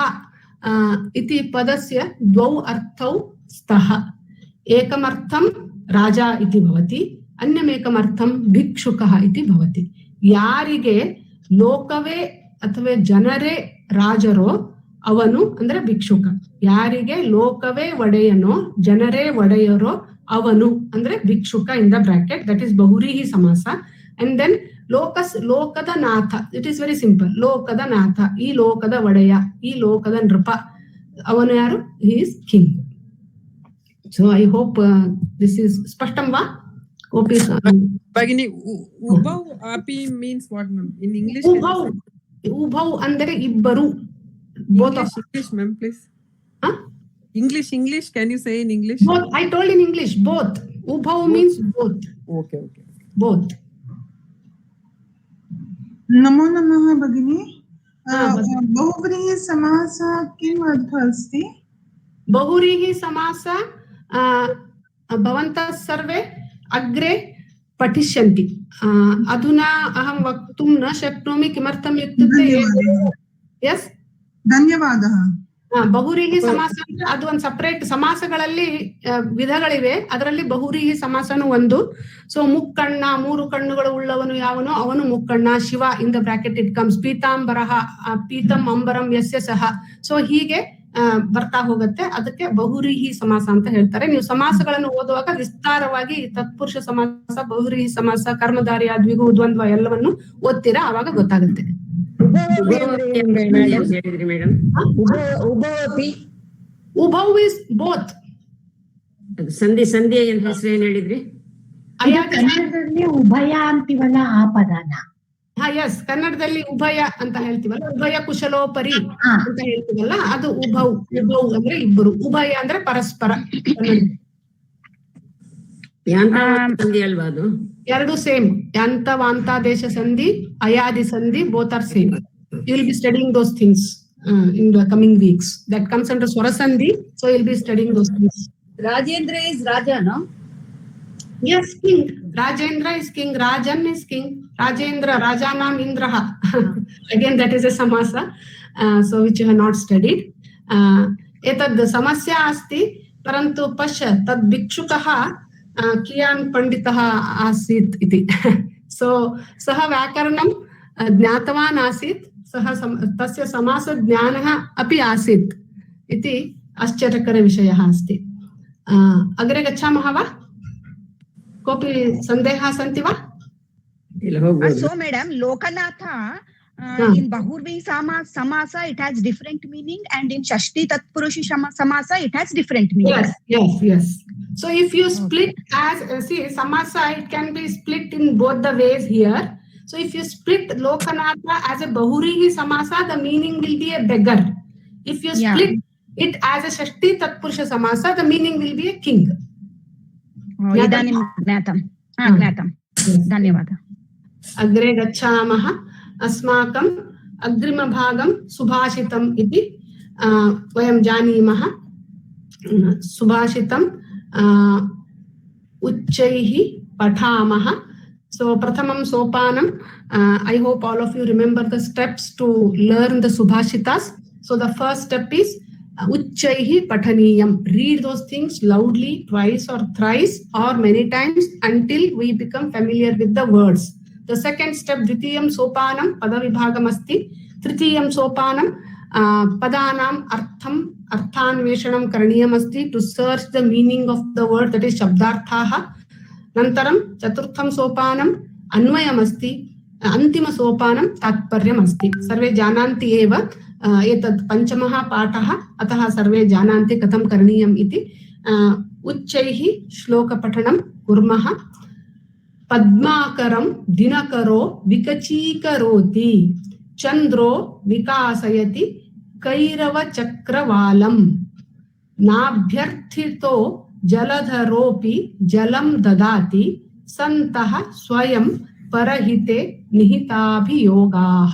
इति पदस्य द्वौ अर्थौ स्तः एकमर्थं राजा इति भवति अन्यमेकमर्थं भिक्षुकः इति भवति यारिगे लोकवे अथवा जनरे राजरो ಅವನು ಅಂದ್ರೆ ಭಿಕ್ಷುಕ ಯಾರಿಗೆ ಲೋಕವೇ ಒಡೆಯನೋ ಜನರೇ ಒಡೆಯರೋ ಅವನು ಅಂದ್ರೆ ಭಿಕ್ಷುಕ in the bracket that is ಬಹುವ್ರೀಹಿ ಸಮಾಸ ಅಂಡ್ ದೆನ್ ಲೋಕದ ನಾಥ ಇಟ್ ಈಸ್ ವೆರಿ ಸಿಂಪಲ್ ಲೋಕದ ನಾಥ ಈ ಲೋಕದ ಒಡೆಯ ಈ ಲೋಕದ ನೃಪ ಅವನು ಯಾರು he is king so I hope this is ಸ್ಪಷ್ಟಂ ವಾ ಕೋಪಿ ಭಗಿನಿ ಉಭೌ ಅಪಿ means what ma'am in English ಉಭೌ ಅಂದರೆ ಇಬ್ಬರು both English ma'am please English can you say in English both I told in English both ubhau means both okay both नमो नमः भगिनी बहुव्रीहि समास किम् अर्थः अस्ति बहुव्रीहि समास भवन्तः सर्वे अग्रे पठिष्यन्ति अधुना अहं वक्तुं न शक्नोमि किमर्थम् इत्युक्ते यस् ಧನ್ಯವಾದः ಬಹುವ್ರೀಹಿ ಸಮಾಸ ಅಂದ್ರೆ ಅದು ಒಂದು ಸಪರೇಟ್ ಸಮಾಸಗಳಲ್ಲಿ ವಿಧಗಳಿವೆ ಅದರಲ್ಲಿ ಬಹುವ್ರೀಹಿ ಸಮಾಸನು ಒಂದು ಸೊ ಮುಕ್ಕಣ್ಣ ಮೂರು ಕಣ್ಣುಗಳು ಉಳ್ಳವನು ಯಾವನು ಅವನು ಮುಕ್ಕಣ್ಣ Shiva in the bracket it comes ಪೀತಾಂಬರಃ ಪೀತಂ ಅಂಬರಂ ಯಸ್ಯ ಸಹ ಸೊ ಹೀಗೆ ಬರ್ತಾ ಹೋಗುತ್ತೆ ಅದಕ್ಕೆ ಬಹುವ್ರೀಹಿ ಸಮಾಸ ಅಂತ ಹೇಳ್ತಾರೆ ನೀವು ಸಮಾಸಗಳನ್ನು ಓದುವಾಗ ವಿಸ್ತಾರವಾಗಿ ತತ್ಪುರುಷ ಸಮಾಸ ಬಹುವ್ರೀಹಿ ಸಮಾಸ ಕರ್ಮಧಾರಯ ದ್ವಿಗು ದ್ವಂದ್ವ ಎಲ್ಲವನ್ನು ಓದ್ತೀರಾ ಆವಾಗ ಗೊತ್ತಾಗುತ್ತೆ ಉಭೌ ಇಸ್ ಬೋತ್ ಸಂಧಿ ಹೆಸರು ಏನ್ ಹೇಳಿದ್ರಿ ಕನ್ನಡದಲ್ಲಿ ಉಭಯ ಅಂತೀವಲ್ಲ ಆ ಪದನ ಎಸ್ ಕನ್ನಡದಲ್ಲಿ ಉಭಯ ಅಂತ ಹೇಳ್ತೀವಲ್ಲ ಉಭಯ ಕುಶಲೋಪರಿ ಅಂತ ಹೇಳ್ತೀವಲ್ಲ ಅದು ಉಭೌ ಅಂದ್ರೆ ಇಬ್ಬರು ಉಭಯ ಅಂದ್ರೆ ಪರಸ್ಪರ ಸಂಧಿ ಅಲ್ವಾ ಅದು ಎರಡು ಸೇಮ್ ಯಾಂತ ವಾಂತಾದೇಶ ಸಂಧಿ ಅಯಾದಿ ಸಂಧಿ both are same you will be studying those things in the coming weeks that comes under ಸ್ವರ ಸಂಧಿ so you will be studying those things Rajendra is Raja, no? Yes, king. Rajendra is king. Rajan is king. Rajendra, Rajanam Indraha. Again, that is a samasa, so which you have not studied. Etad samasya asti, parantu pasha tad bhikshukah kiyan panditah asit iti. So saha vyakaranam ज्ञातवान् आसीत् सः तस्य समास ज्ञानः अपि आसीत् इति आश्चर्यकरविषयः अस्ति अग्रे गच्छामः वा कोऽपि सन्देहाः सन्ति वा ಇಲ್ಲ ಹೋಗ್ಬೋದು. So, madam, Lokanatha, in Bahurvi Samasa, it has different meaning, and in Shashti Tatpurushi Samasa, it has different meaning. Yes. So if you split as, see, samasa, it can be split in both the ways here. So if you split Lokanatha as a Bahurihi Samasa, the meaning will be a beggar. If you split it as a Shashti Tatpurusha Samasa, the meaning will be a king. Idanim Gnatam. Gnatam. Dhanyavada. Agre gacchamaha अस्माकम् अग्रिमभागं सुभाषितम् इति वयं जानीमः. सुभाषितम् उच्चैः पठामः. So pratamam sopanam, I hope all of you remember the steps to learn the subhashitas. So the first step is uccaihi pathaniyam. Read those things loudly twice or thrice or many times until we become familiar with the words. The second step, dvitiyam sopanam padavibhagam asti. Tritiyam sopanam padanam arthanveshanam karaniyam asti, to search the meaning of the word, that is shabdarthaha. Nantaram chaturtham sopanam अन्वयम् अस्ति. अन्तिम सोपानं तात्पर्यम् अस्ति. सर्वे जानन्ति एव एतत् पञ्चमः पाठः, अतः सर्वे जानन्ति कथं करणीयम् इति. उच्चैः श्लोकपठनं कुर्मः. पद्माकरं दिनकरो विकचीकरोति, चन्द्रो विकासयति कैरवचक्रवालं, नाभ्यर्थितो जलधरोऽपि जलं ददाति, सन्तः स्वयं परहिते निहिताभियोगाः.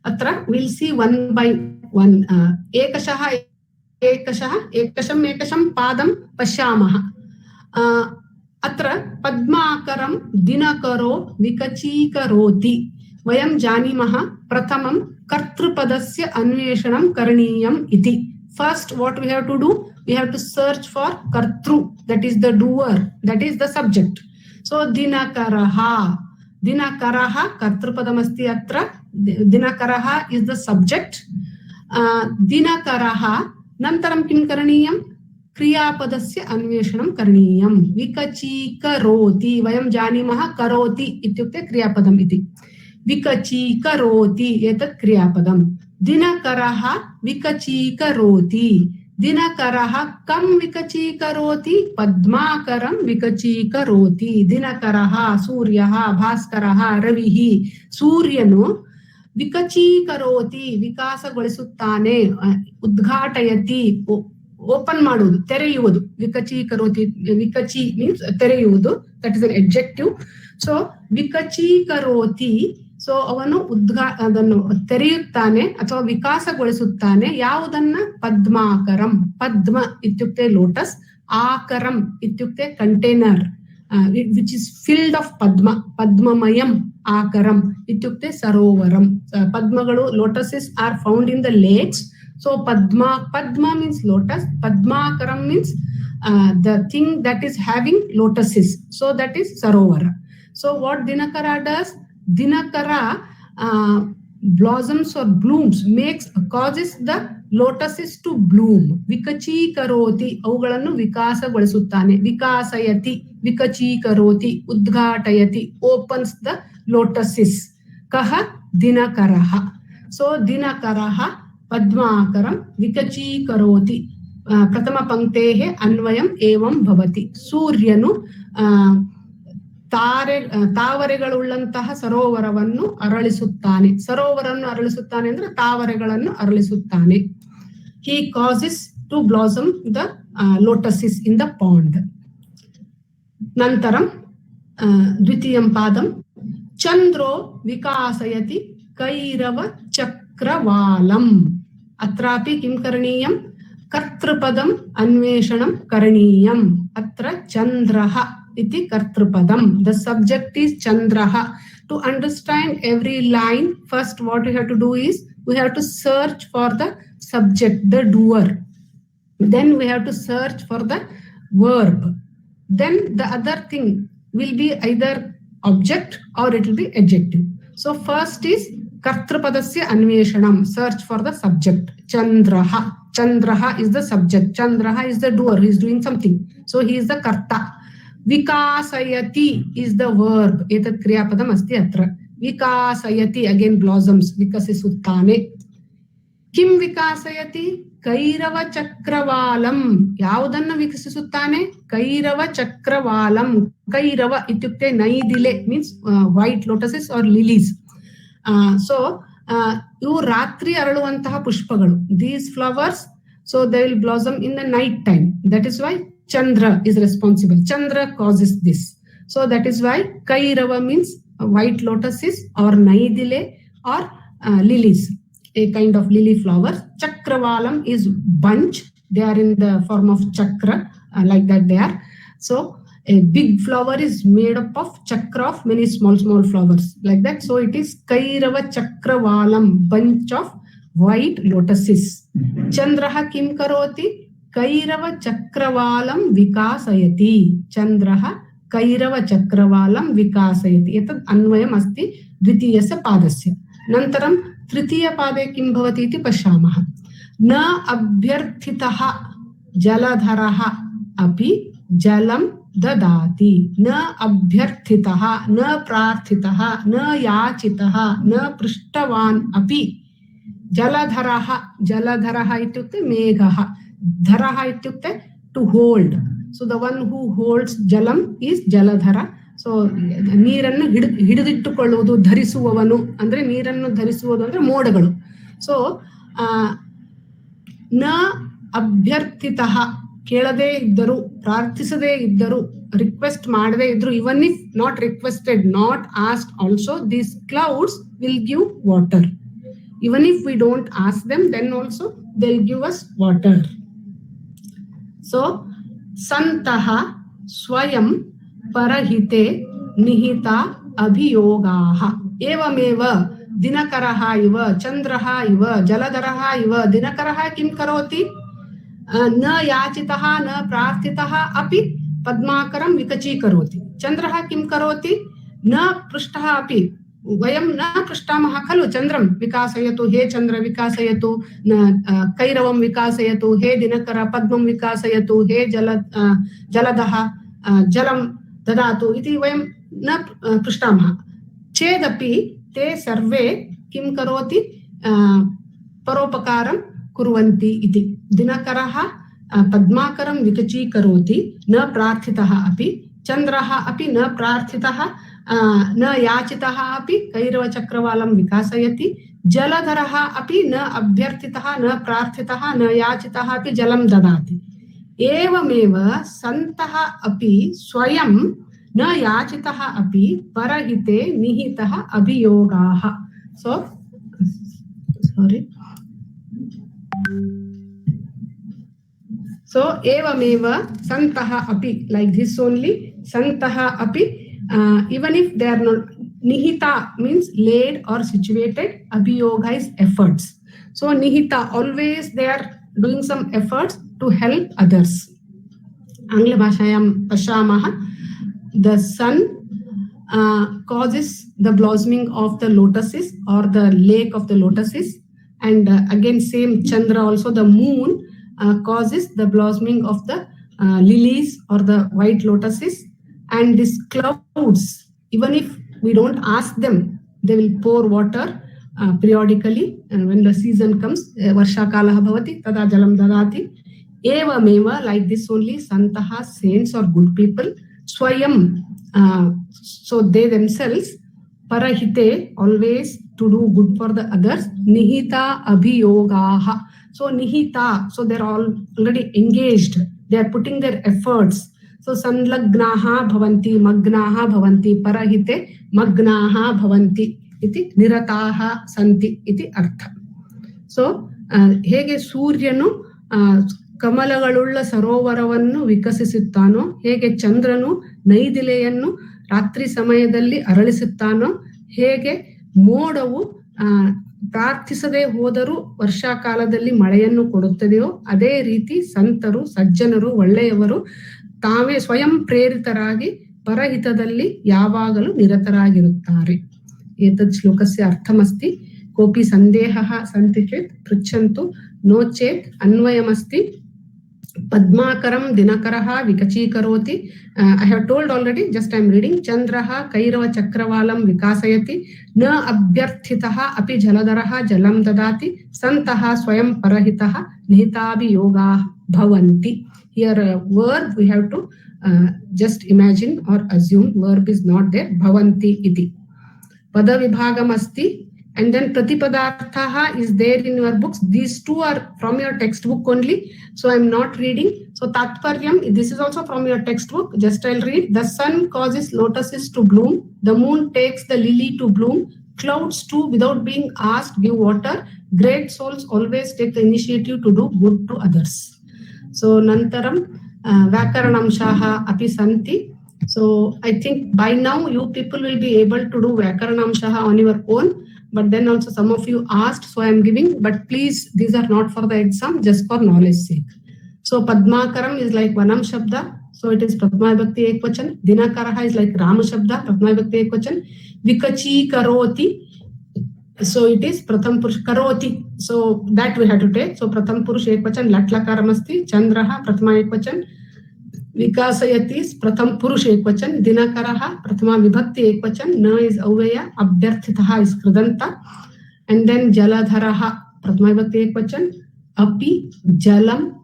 अत्र will see one by one. एकशं पादं पश्यामः. अत्र पद्माकरं दिनकरो विकचीकरोति. वयं जानीमः प्रथमं कर्तृपदस्य अन्वेषणं करणीयम् इति. First, what we have to do? We have to search for kartru, that is the doer, that is the subject. So dinakaraha kartrupadamasti atra. Dinakaraha is the subject. Dinakaraha nantaram kim karaniyam? क्रियापदस्य अन्वेषणं करणीयम्. विकचीकरोति, वयं जानीमः करोति इत्युक्ते क्रियापदम् इति. विकचीकरोति एतत् क्रियापदम्. दिनकरः विकचीकरोति. दिनकरः कं विकचीकरोति? पद्माकरं विकचीकरोति. दिनकरः सूर्यः, भास्करः, रविः. सूर्यनु ವಿಕಚೀಕರೋತಿ, ವಿಕಾಸಗೊಳಿಸುತ್ತಾನೆ. ಉದ್ಘಾಟಯತಿ, ಓಪನ್ ಮಾಡುವುದು, ತೆರೆಯುವುದು. ವಿಕಚೀಕರೋತಿ, ವಿಕಚಿ ಮೀನ್ಸ್ ತೆರೆಯುವುದು, that is an adjective. So ವಿಕಚೀಕರೋತಿ, ಸೊ ಅವನು ಅದನ್ನು ತೆರೆಯುತ್ತಾನೆ ಅಥವಾ ವಿಕಾಸಗೊಳಿಸುತ್ತಾನೆ. ಯಾವುದನ್ನ? ಪದ್ಮಾಕರಂ. ಪದ್ಮ ಇತ್ಯುಕ್ತೆ ಲೋಟಸ್, ಆಕರಂ ಇತ್ಯುಕ್ತೆ container which is filled of ಪದ್ಮ. ಪದ್ಮಮಯಂ ಆಕರಂ ಇತ್ಯುಕ್ತೆ ಸರೋವರಂ. ಪದ್ಮಗಳು, lotuses are found in the lakes. So Padma means lotus. Padmakaram means the thing that is having lotuses. So that is Sarovara. So what Dinakara does? Dinakara blossoms or blooms, causes the lotuses to bloom. Vikachīkaroti, avugalannu vikasagoliಸುತ್ತಾನೆ. Vikasayati, Vikachīkaroti, Udghatayati, opens the lotuses. Kaha Dinakaraha. So Dinakaraha पद्माकरं विकचीकरोति. प्रथम पंक्तेः अन्वयम् एवं भवति. सूर्यनु ತಾವರೆಗಳುಳ್ಳಂತಹ ಸರೋವರವನ್ನು ಅರಳಿಸುತ್ತಾನೆ. ಸರೋವರವನ್ನು ಅರಳಿಸುತ್ತಾನೆ ಅಂದ್ರೆ ತಾವರೆಗಳನ್ನು ಅರಳಿಸುತ್ತಾನೆ. He causes to blossom the lotuses in the pond. ನಂತರಂ ದ್ವಿತೀಯಂ ಪಾದಂ ಚಂದ್ರೋ ವಿಕಾಸಯತಿ ಕೈರವ ಚಕ್ರವಾಲಂ. ಅತ್ರಾಪಿ ಕಿಂ ಕರಣೀಯಂ? ಕರ್ತೃಪದಂ ಅನ್ವೇಷಣಂ ಕರಣೀಯಂ. ಅತ್ರ ಚಂದ್ರಃ iti kartrupadam. The subject is chandraha. To understand every line, first what we have to do is we have to search for the subject, the doer. Then we have to search for the verb. Then the other thing will be either object or it will be adjective. So first is kartrupadasya anveshanam, search for the subject. Chandraha. Chandraha is the subject. Chandraha is the doer. He is doing something. So he is the karta. विकासयति is the verb. एतत् क्रियापदम् अस्ति अत्र. विकासयति again blossoms, विकसिसुत्ताने. किं विकासयति? कैरव चक्रवालಂ. ಯಾವುದನ್ನು ವಿಕಸಿಸುತ್ತಾನೆ? ಕೈರವ ಚಕ್ರವಾಲಂ. ಕೈರವ ಇತ್ಯುಕ್ತೆ ನೈದಿಲೆ means white lotuses or lilies. So ಇವು ರಾತ್ರಿ ಅರಳುವಂತಹ ಪುಷ್ಪಗಳು. These flowers, so they will blossom in the night time. That is why Chandra is responsible. Chandra causes this. So that is why Kairava means white lotuses or naidile or lilies, a kind of lily flower. Chakravalam is bunch. They are in the form of chakra, like that they are. So a big flower is made up of chakra of many small flowers, like that. So it is Kairava Chakravalam, bunch of white lotuses. Chandraha kim karoti? Kairava Chakravalam vikasayati. Chandraha Kairava Chakravalam vikasayati. Etat अन्वयम् अस्ति द्वितीयस्य पादस्य. नन्तरं तृतीयपादे किं भवति इति पश्यामः. न अभ्यर्थितः जलधरः अपि जलं ददाति. न अभ्यर्थितः, न प्रार्थितः, न याचितः, न पृष्टवान् अपि. जलधरः, जलधरः इत्युक्ते मेघः. धरः इत्युक्ते to hold. So the one who holds jalam is jaladhara. So ನೀರನ್ನು ಹಿಡಿದಿಟ್ಟುಕೊಳ್ಳುವುದು, ಧರಿಸುವವನು ಅಂದ್ರೆ ನೀರನ್ನು ಧರಿಸುವುದು ಅಂದ್ರೆ ಮೋಡಗಳು. ಸೊ ನ ಅಭ್ಯರ್ಥಿತಃ, ಕೇಳದೇ ಇದ್ದರು, ಪ್ರಾರ್ಥಿಸದೇ ಇದ್ದರು, ರಿಕ್ವೆಸ್ಟ್ ಮಾಡದೇ ಇದ್ರು, even if not requested, not asked also, these clouds will give water. Even if we don't ask them, then also they'll give us water. So santaha swayam parahite nihita abhiyogaha. Evameva dinakaraha iva chandraha iva jaladaraha iva. Dinakaraha kim karoti? Na yachitaha na prarthitaha api padmakaram vikachi karoti. Chandraha kim karoti? Na prishtaha api. वयं न पृष्टामः खलु चन्द्रं विकासयतु, हे चन्द्र विकासयतु, कैरवं विकासयतु, हे दिनकर पद्मं विकासयतु, हे जलदः जलं ददातु इति वयं न पृष्टामः. चेदपि ते सर्वे किं करोति? परोपकारं कुर्वन्ति इति. दिनकरः पद्माकरं विकचीकरोति, न प्रार्थितः अपि. चन्द्रः अपि न प्रार्थितः न याचितः अपि कैरव चक्रवालं विकासयति. जलधरः अपि न अभ्यर्थितः, न प्रार्थितः, न याचितः अपि जलं ददाति. एवमेव सन्तः अपि स्वयं न याचितः अपि परहिते निहितः अभियोगाः. So sorry. So evameva santaha api, like this only. Santaha api, even if they are not, nihita means laid or situated, abhiyoga is efforts. So nihita, always they are doing some efforts to help others. Angla bhashayam pashyamaha, the sun causes the blossoming of the lotuses or the lake of the lotuses, and again same Chandra also, the moon causes the blossoming of the lilies or the white lotuses. And these clouds, even if we don't ask them, they will pour water periodically, and when the season comes, varsha kalaha bhavati tada jalam dadati. Evameva, like this only, santaha, saints or good people, swayam, so they themselves, parahite, always to do good for the others, nihita abhiyogaha. So nihita, so they're all already engaged, they are putting their efforts. So sanlagnaha bhavanti, magnaha bhavanti, parahite magnaha bhavanti iti nirataha santi iti artha. So ಹೇಗೆ ಸೂರ್ಯನು ಕಮಲಗಳುಳ್ಳ ಸರೋವರವನ್ನು ವಿಕಸಿಸುತ್ತಾನೋ, ಹೇಗೆ ಚಂದ್ರನು ನೈದಿಲೆಯನ್ನು ರಾತ್ರಿ ಸಮಯದಲ್ಲಿ ಅರಳಿಸುತ್ತಾನೋ, ಹೇಗೆ ಮೋಡವು ಪ್ರಾರ್ಥಿಸದೆ ಹೋದರೂ ವರ್ಷಾಕಾಲದಲ್ಲಿ ಮಳೆಯನ್ನು ಕೊಡುತ್ತದೆಯೋ, ಅದೇ ರೀತಿ ಸಂತರು, ಸಜ್ಜನರು, ಒಳ್ಳೆಯವರು ತಾವೇ ಸ್ವಯಂ ಪ್ರೇರಿತರಾಗಿ ಪರಹಿತದಲ್ಲಿ ಯಾವಾಗಲೂ ನಿರತರಾಗಿರುತ್ತಾರೆ. ಏತದ್ ಶ್ಲೋಕಸ್ಯ ಅರ್ಥಮಸ್ತಿ. ಕೋಪಿ ಸಂದೇಹಃ ಸಂತಿ ಚೇತ್ ಪೃಚ್ಛಂತು, no ಚೇತ್ ಅನ್ವಯಮಸ್ತಿ. Padmakaram Dinakaraha Vikachikarothi. I have told already, just I am reading. Chandraha Kairava Chakravalam Vikasayati. Na Abhyarthitaha Api Jaladaraha Jalam Dadati. Santaha Swayam Parahitaha Nihitabi Yoga Bhavanti. Here verb we have to just imagine or assume. Verb is not there. Bhavanti iti. Pada Vibhagam asti. And then Pratipadarthaha is there in your books. These two are from your textbook only. So I'm not reading. So Tatparyam, this is also from your textbook. Just I'll read. The sun causes lotuses to bloom. The moon takes the lily to bloom. Clouds too, without being asked, give water. Great souls always take the initiative to do good to others. So Nantaram, Vakaranamshaha api santi. So I think by now you people will be able to do Vakaranamshaha on your own. But then also some of you asked, so I am giving. But please, these are not for the exam, just for knowledge sake. So Padmakaram is like Vanam Shabda. So it is Prathama Vibhakti Ekvachan. Dinakaraha is like Rama Shabda, Prathama Vibhakti Ekvachan. Vikachi Karoti. So it is Pratham Purush Karoti. So that we have to take. So Pratham Purush Ekvachan, Latlakaramasti, Chandraha, Prathama Ekvachan. Vikasayati is Pratham Purush Ekvachan. Dinakaraha, Prathama Vibhakti Ekvachan. Na is Avaya. Abhyarthitaha is Kridanta. And then Jaladharaha, Prathama Vibhakti Ekvachan. Api, Jalam.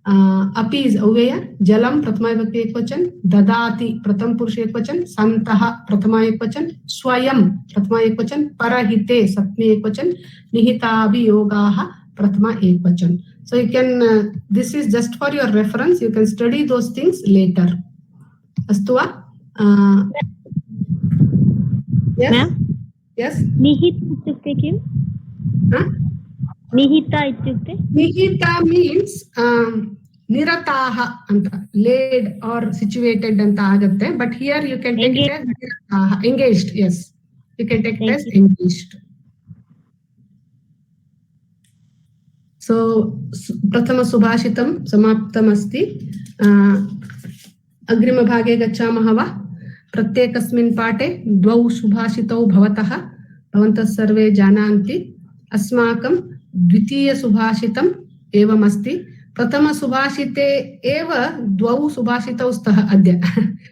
Api is Avaya. Jalam, Prathama Vibhakti Ekvachan. Dadati, Pratham Purush Ekvachan. Santaha, Prathama Ekvachan. Swayam, Prathama Ekvachan. Parahite, Sapni Ekvachan. Nihitavi Yogaha, Prathama Ekvachan. So you can, this is just for your reference. You can study those things later. Astuva? Yes? Ma'am? Yes? Nihita ityukte kim? Nihita ityukte? Nihita means nirataha anta, laid or situated anta agatte. But here you can take it as nirataha, engaged. Yes. You can take it as engaged. So Prathama Subhashitam Samaptam asti. Agrima Bhage Gachamah va. Pratyekasmin Pate Dvau Subhashitau Bhavataha. Bhavantas Sarve Jananti. Asmakam Dvitiya Subhashitam Evam asti. Prathama Subhashite Eva Dvau Subhashitau Staha Adya.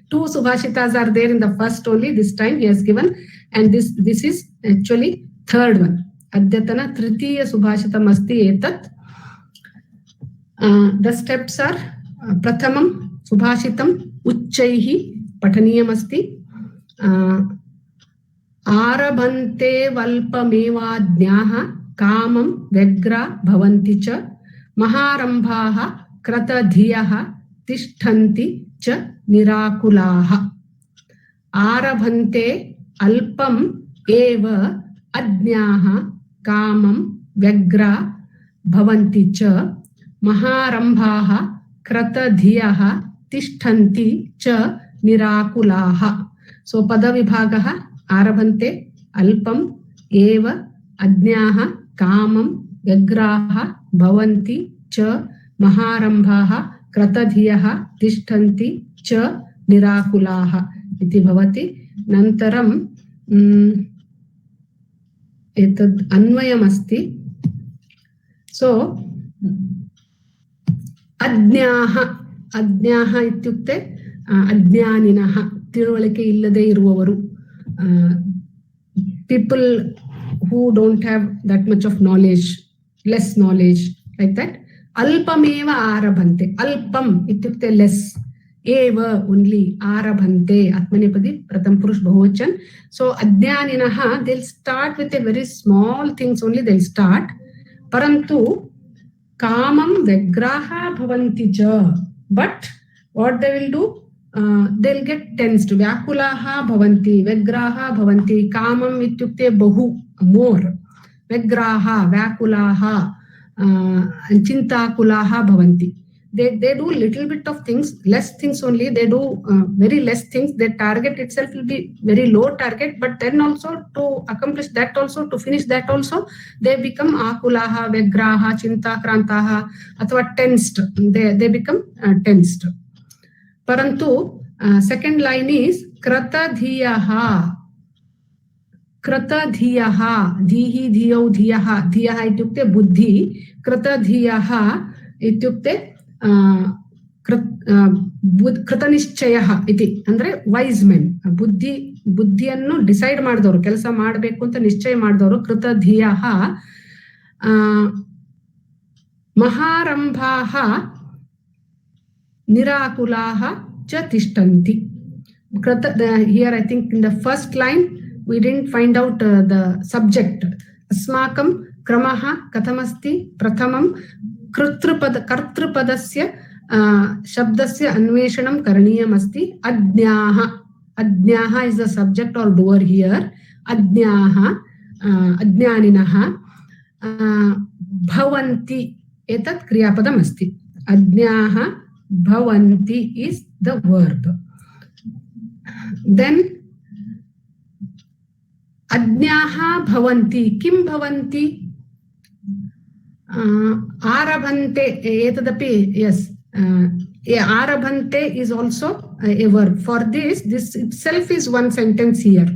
Two Subhashitas are there in the first only. This time he has given. And this is actually third one. Adyatana Tritiya Subhashitam asti etat. The steps are Prathamam Subhashitam Uchchaihi Pataniyam asti. Arabhante Valpamevadnyaha Kamam Vegra Bhavanti cha. Maharambhaha Kratadhiyaha Tishtanti cha Nirakulaha. Arabhante Alpam Eva Adnyaha Kamam Vegra Bhavanti cha. Maharambhaha Kratadhiyaha Tishtanti cha Nirakulaha. So Padavibhagaha Arabhante Alpam Eva Adnyaha Kamam Vegraha Bhavanti cha. Maharambhaha Kratadhiyaha Tishtanti cha Nirakulaha. Iti bhavati. Nantaram etad anvayam asti. So Adnyaha ityukte Adnyaninaha, ತಿಳುವಳಿಕೆ ಇಲ್ಲದೆ ಇರುವವರು. People who don't have that much of knowledge, less knowledge, like that. Alpameva arabhante. Alpam ityukte less. Eva only. Arabhante. Atmanepadi Pratham Purush Bahuvachan. So Adnyaninaha, they'll start with a very small things only they'll start. Parantu Kamam Vegraha Bhavanti cha. But what they will do? They'll get tensed. Vyakulaha Bhavanti, Vegraha Bhavanti. Kamam ityukte Bahu, more. Vegraha, Vyakulaha, Chintakulaha Bhavanti. They do little bit of things, less things only. They do very less things. Their target itself will be very low target, but then also to accomplish that also, to finish that also, they become akulaha, vegraha, chintakrantaha, athva tensed. They become tensed. Parantu second line is kratadhiyaha. Kratadhiyaha, dhihi dhiyau dhiyaha. Dhiyaha ityukte buddhi. Kratadhiyaha ityukte ಕೃತನಿಶ್ಚಯ ಇತಿ ಅಂದ್ರೆ wise men, ಬುದ್ಧಿಯನ್ನು decide ಮಾಡಿದವರು, ಕೆಲಸ ಮಾಡಬೇಕು ಅಂತ ನಿಶ್ಚಯ ಮಾಡಿದವರು. ಕೃತಧಿಯ ಮಹಾರಂಭಾಃ ನಿರಾಕುಲಾಃ ಚ ತಿಷ್ಠಂತಿ. Here I think in the first line we didn't find out the subject. Asmakam kramaha katamasti pratamam कर्तृपदस्य शब्दस्य अन्वेषणं करणीयमस्ति. अज्ञाः, अज्ञाः is the subject or doer here. अज्ञाः अज्ञानिनः भवन्ति एतत् क्रियापदम् अस्ति. अज्ञाः भवन्ति is the verb. Then अज्ञाः भवन्ति, किं भवन्ति? आरभन्ते एतदपि yes, आरभन्ते is also a verb. For this itself is one sentence here.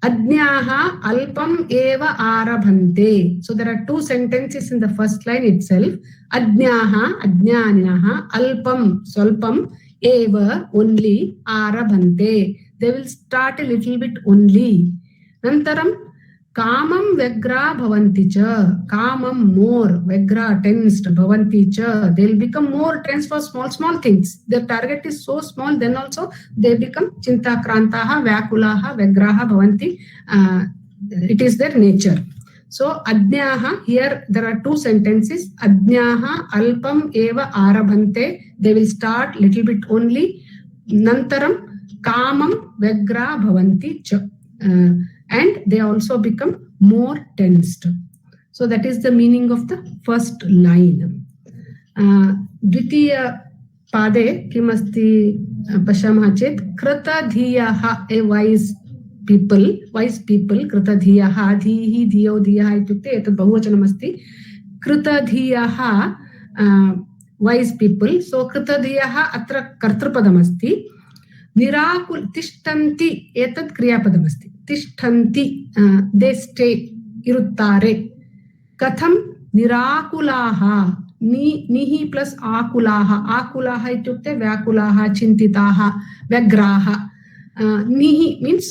अज्ञाः अल्पम् एव आरभन्ते. So there are two sentences in the first line itself. अज्ञाः अज्ञानिनः अल्पम् स्वल्पम् एव only आरभन्ते. They will start a little bit only. Nantaram कामं व्यग्रा भवन्ति च. कामं more, व्यग्रा tensed, भवन्ति च. They will become more tense for small things. Their target is so small, then also they become चिंताक्रांताः, व्याकुलाः, व्यग्राः भवन्ति. It is their nature. So अज्ञाः, here there are two sentences. अज्ञाः अल्पम् एव आरभन्ते. They will start little bit only. नन्तरं कामं व्यग्रा भवन्ति च. And they also become more tensed. So that is the meaning of the first line. द्वितीय पादे किम् अस्ति पश्यामः चेत् कृतधियः, a wise people, कृतधियः, धीः धियो धियः इत्युक्ते एतत् बहुवचनम् अस्ति. कृतधियः wise people. So कृतधियः अत्र कर्तृपदम् अस्ति. निराकुल तिष्ठन्ति एतत् क्रियापदमस्ति. तिष्ठन्ति they stay, इरुत्तारे. कथं? निराकुलाः, निहि प्लस आकुलाः. आकुलाः इत्युक्ते व्याकुलाः, चिन्तिताः, व्यग्राः. निहि means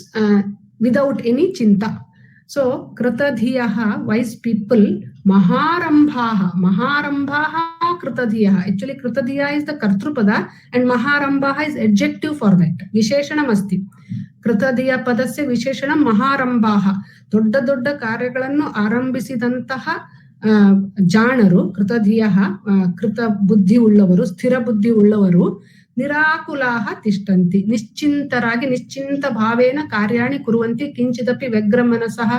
without any चिन्ता. So कृतधियः wise people. महारंभाः, महारंभाः कृतधियः. Actually कृतधियः is the कर्तृपद and महारंभाः is adjective for that. विशेषणम् अस्ति. कृतधिय ಪದस्य ವಿಶೇಷಣ ಮಹಾರಂಭಾಹ. ದೊಡ್ಡ ದೊಡ್ಡ ಕಾರ್ಯಗಳನ್ನು ಆರಂಭಿಸಿದಂತಹ ಜಾಣರು ಕೃತಧಿಯ, ಕೃತ ಬುದ್ಧಿ ಉಳ್ಳವರು, ಸ್ಥಿರ ಬುದ್ಧಿ ಉಳ್ಳವರು. ನಿರಾಕುಲಾಹ ತಿಷ್ಠಂತಿ, ನಿಶ್ಚಿಂತರಾಗಿ ನಿಶ್ಚಿಂತ ಭಾವೇನ ಕಾರ್ಯಾಣಿ ಕುರುವಂತಿ. ಕಿಂಚಿದಪಿ ವ್ಯಗ್ರ ಮನಸಃ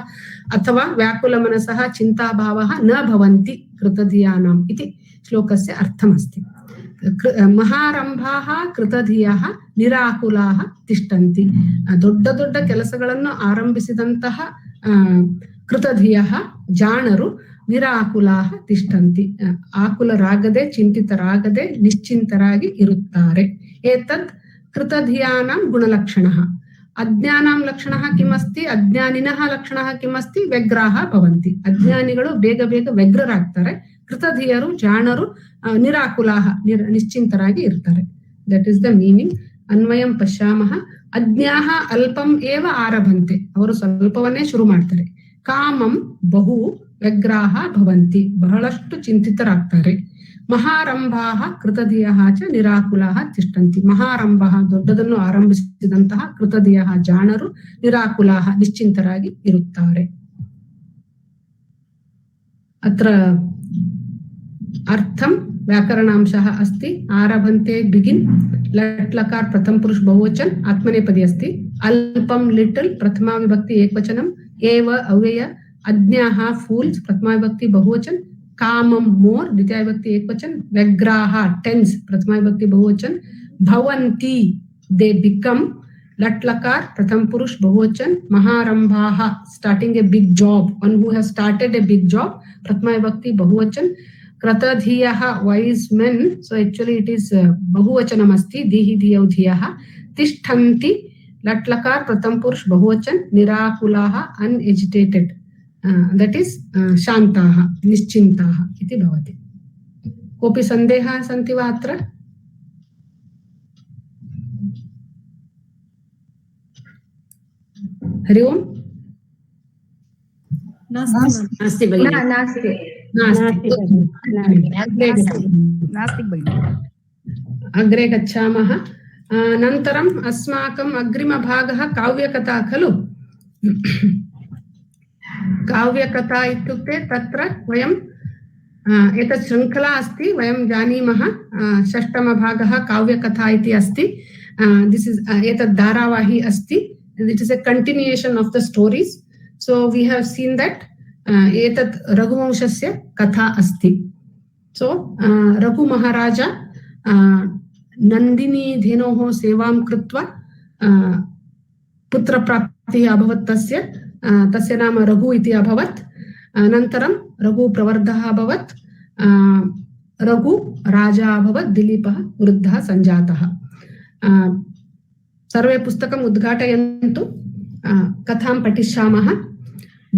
ಅಥವಾ ವ್ಯಾಕುಲ ಮನಸಃ ಚಿಂತಾಭಾವಃ ನ ಭವಂತಿ ಕೃತಧಿಯಾನಾಂ ಇತಿ ಶ್ಲೋಕಸ್ಯ ಅರ್ಥಮಸ್ತಿ. ಮಹಾರಂಭಾಃ ಕೃತಧಿಯಃ ನಿರಾಕುಲಾಃ ತಿಷ್ಠಂತಿ. ದೊಡ್ಡ ದೊಡ್ಡ ಕೆಲಸಗಳನ್ನು ಆರಂಭಿಸಿದಂತಹ ಕೃತಧಿಯಃ ಜಾಣರು ನಿರಾಕುಲಾಃ ತಿಷ್ಠಂತಿ, ಆಕುಲರಾಗದೆ ಚಿಂತಿತರಾಗದೆ ನಿಶ್ಚಿಂತರಾಗಿ ಇರುತ್ತಾರೆ. ಏತದ್ ಕೃತಧಿಯಾನಾಂ ಗುಣಲಕ್ಷಣಃ. ಅಜ್ಞಾನಾಂ ಲಕ್ಷಣಃ ಕಿಮಸ್ತಿ? ಅಜ್ಞಾನಿನಃ ಲಕ್ಷಣಃ ಕಿಮಸ್ತಿ? ವ್ಯಗ್ರಾಹ ಭವಂತಿ. ಅಜ್ಞಾನಿಗಳು ಬೇಗ ಬೇಗ ವ್ಯಗ್ರರಾಗ್ತಾರೆ. ಕೃತಧಿಯರು ಜಾಣರು ನಿರಾಕುಲಾಹ ನಿಶ್ಚಿಂತರಾಗಿ ಇರ್ತಾರೆ. That is the meaning. ಅನ್ವಯಂ ಪಶ್ಯಾಮಃ. ಅಜ್ಞಾಹ ಅಲ್ಪಂ ಏವ ಆರಭಂತೆ. ಅವರು ಸ್ವಲ್ಪವನ್ನೇ ಶುರು ಮಾಡ್ತಾರೆ. ಕಾಮಂ ಬಹು ವ್ಯಗ್ರಾಹ ಭವಂತಿ. ಬಹಳಷ್ಟು ಚಿಂತಿತರಾಗ್ತಾರೆ. ಮಹಾರಂಭಾಹ ಕೃತಧಿಯಃ ಚ ನಿರಾಕುಲಾಹ ತಿಷ್ಠಂತಿ. ಮಹಾರಂಭ ದೊಡ್ಡದನ್ನು ಆರಂಭಿಸಿದಂತಹ ಕೃತಧಿಯಃ ಜಾಣರು ನಿರಾಕುಲಾಹ ನಿಶ್ಚಿಂತರಾಗಿ ಇರುತ್ತಾರೆ. ಅತ್ರ ಅರ್ಥಂ व्याकरणांशः अस्ति. आरभन्ते बिगिन, लट् लकार प्रथम पुरुष बहुवचन आत्मनेपदी अस्ति. अल्पम लिटिल प्रथमा विभक्ति एकवचनम. एव अव्यय. अज्ञाः फूल्स प्रथमा विभक्ति बहुवचन. कामम मोर द्वितीय विभक्ति एकवचन. व्यग्राः टेंस प्रथमा विभक्ति बहुवचन. भवन्ति दे बिकम. लट् लकार प्रथम पुरुष बहुवचन. महारंभाः starting a big job, one who has started a big job प्रथमा विभक्ति बहुवचन. कृतधियः wise men, so actually it is बहुवचनम् अस्ति. दीहि धियौ धियः. तिष्ठन्ति लट् लकार प्रथम पुरुष बहुवचन. निराकुलाः uneducated, that is शान्ताः निश्चिन्ताः इति भवति. कोऽपि सन्देहाः सन्ति वा अत्र? हरि ओम्। नास्ति भगिनि। नास्ति भगिनि। अग्रे गच्छामः। अनन्तरम् अस्माकम् अग्रिमभागः काव्यकथा खलु? काव्यकथा इत्युक्ते तत्र वयं एतत् शृङ्खला अस्ति, वयं जानीमः। षष्ठमभागः काव्यकथा इति अस्ति। दिस् इस् एतत् धारावाही अस्ति. It is a continuation of the stories. So we have seen that एतत् रघुवंशस्य कथा अस्ति. सो रघुमहाराज नन्दिनी धेनोः सेवां कृत्वा पुत्रप्राप्तिः अभवत्। तस्य नाम रघु इति अभवत्। अनन्तरं रघु प्रवर्धः अभवत्। रघु राजा अभवत्। दिलीपः वृद्धः सञ्जातः। सर्वे पुस्तकम् उद्घाटयन्तु, कथां पठिष्यामः।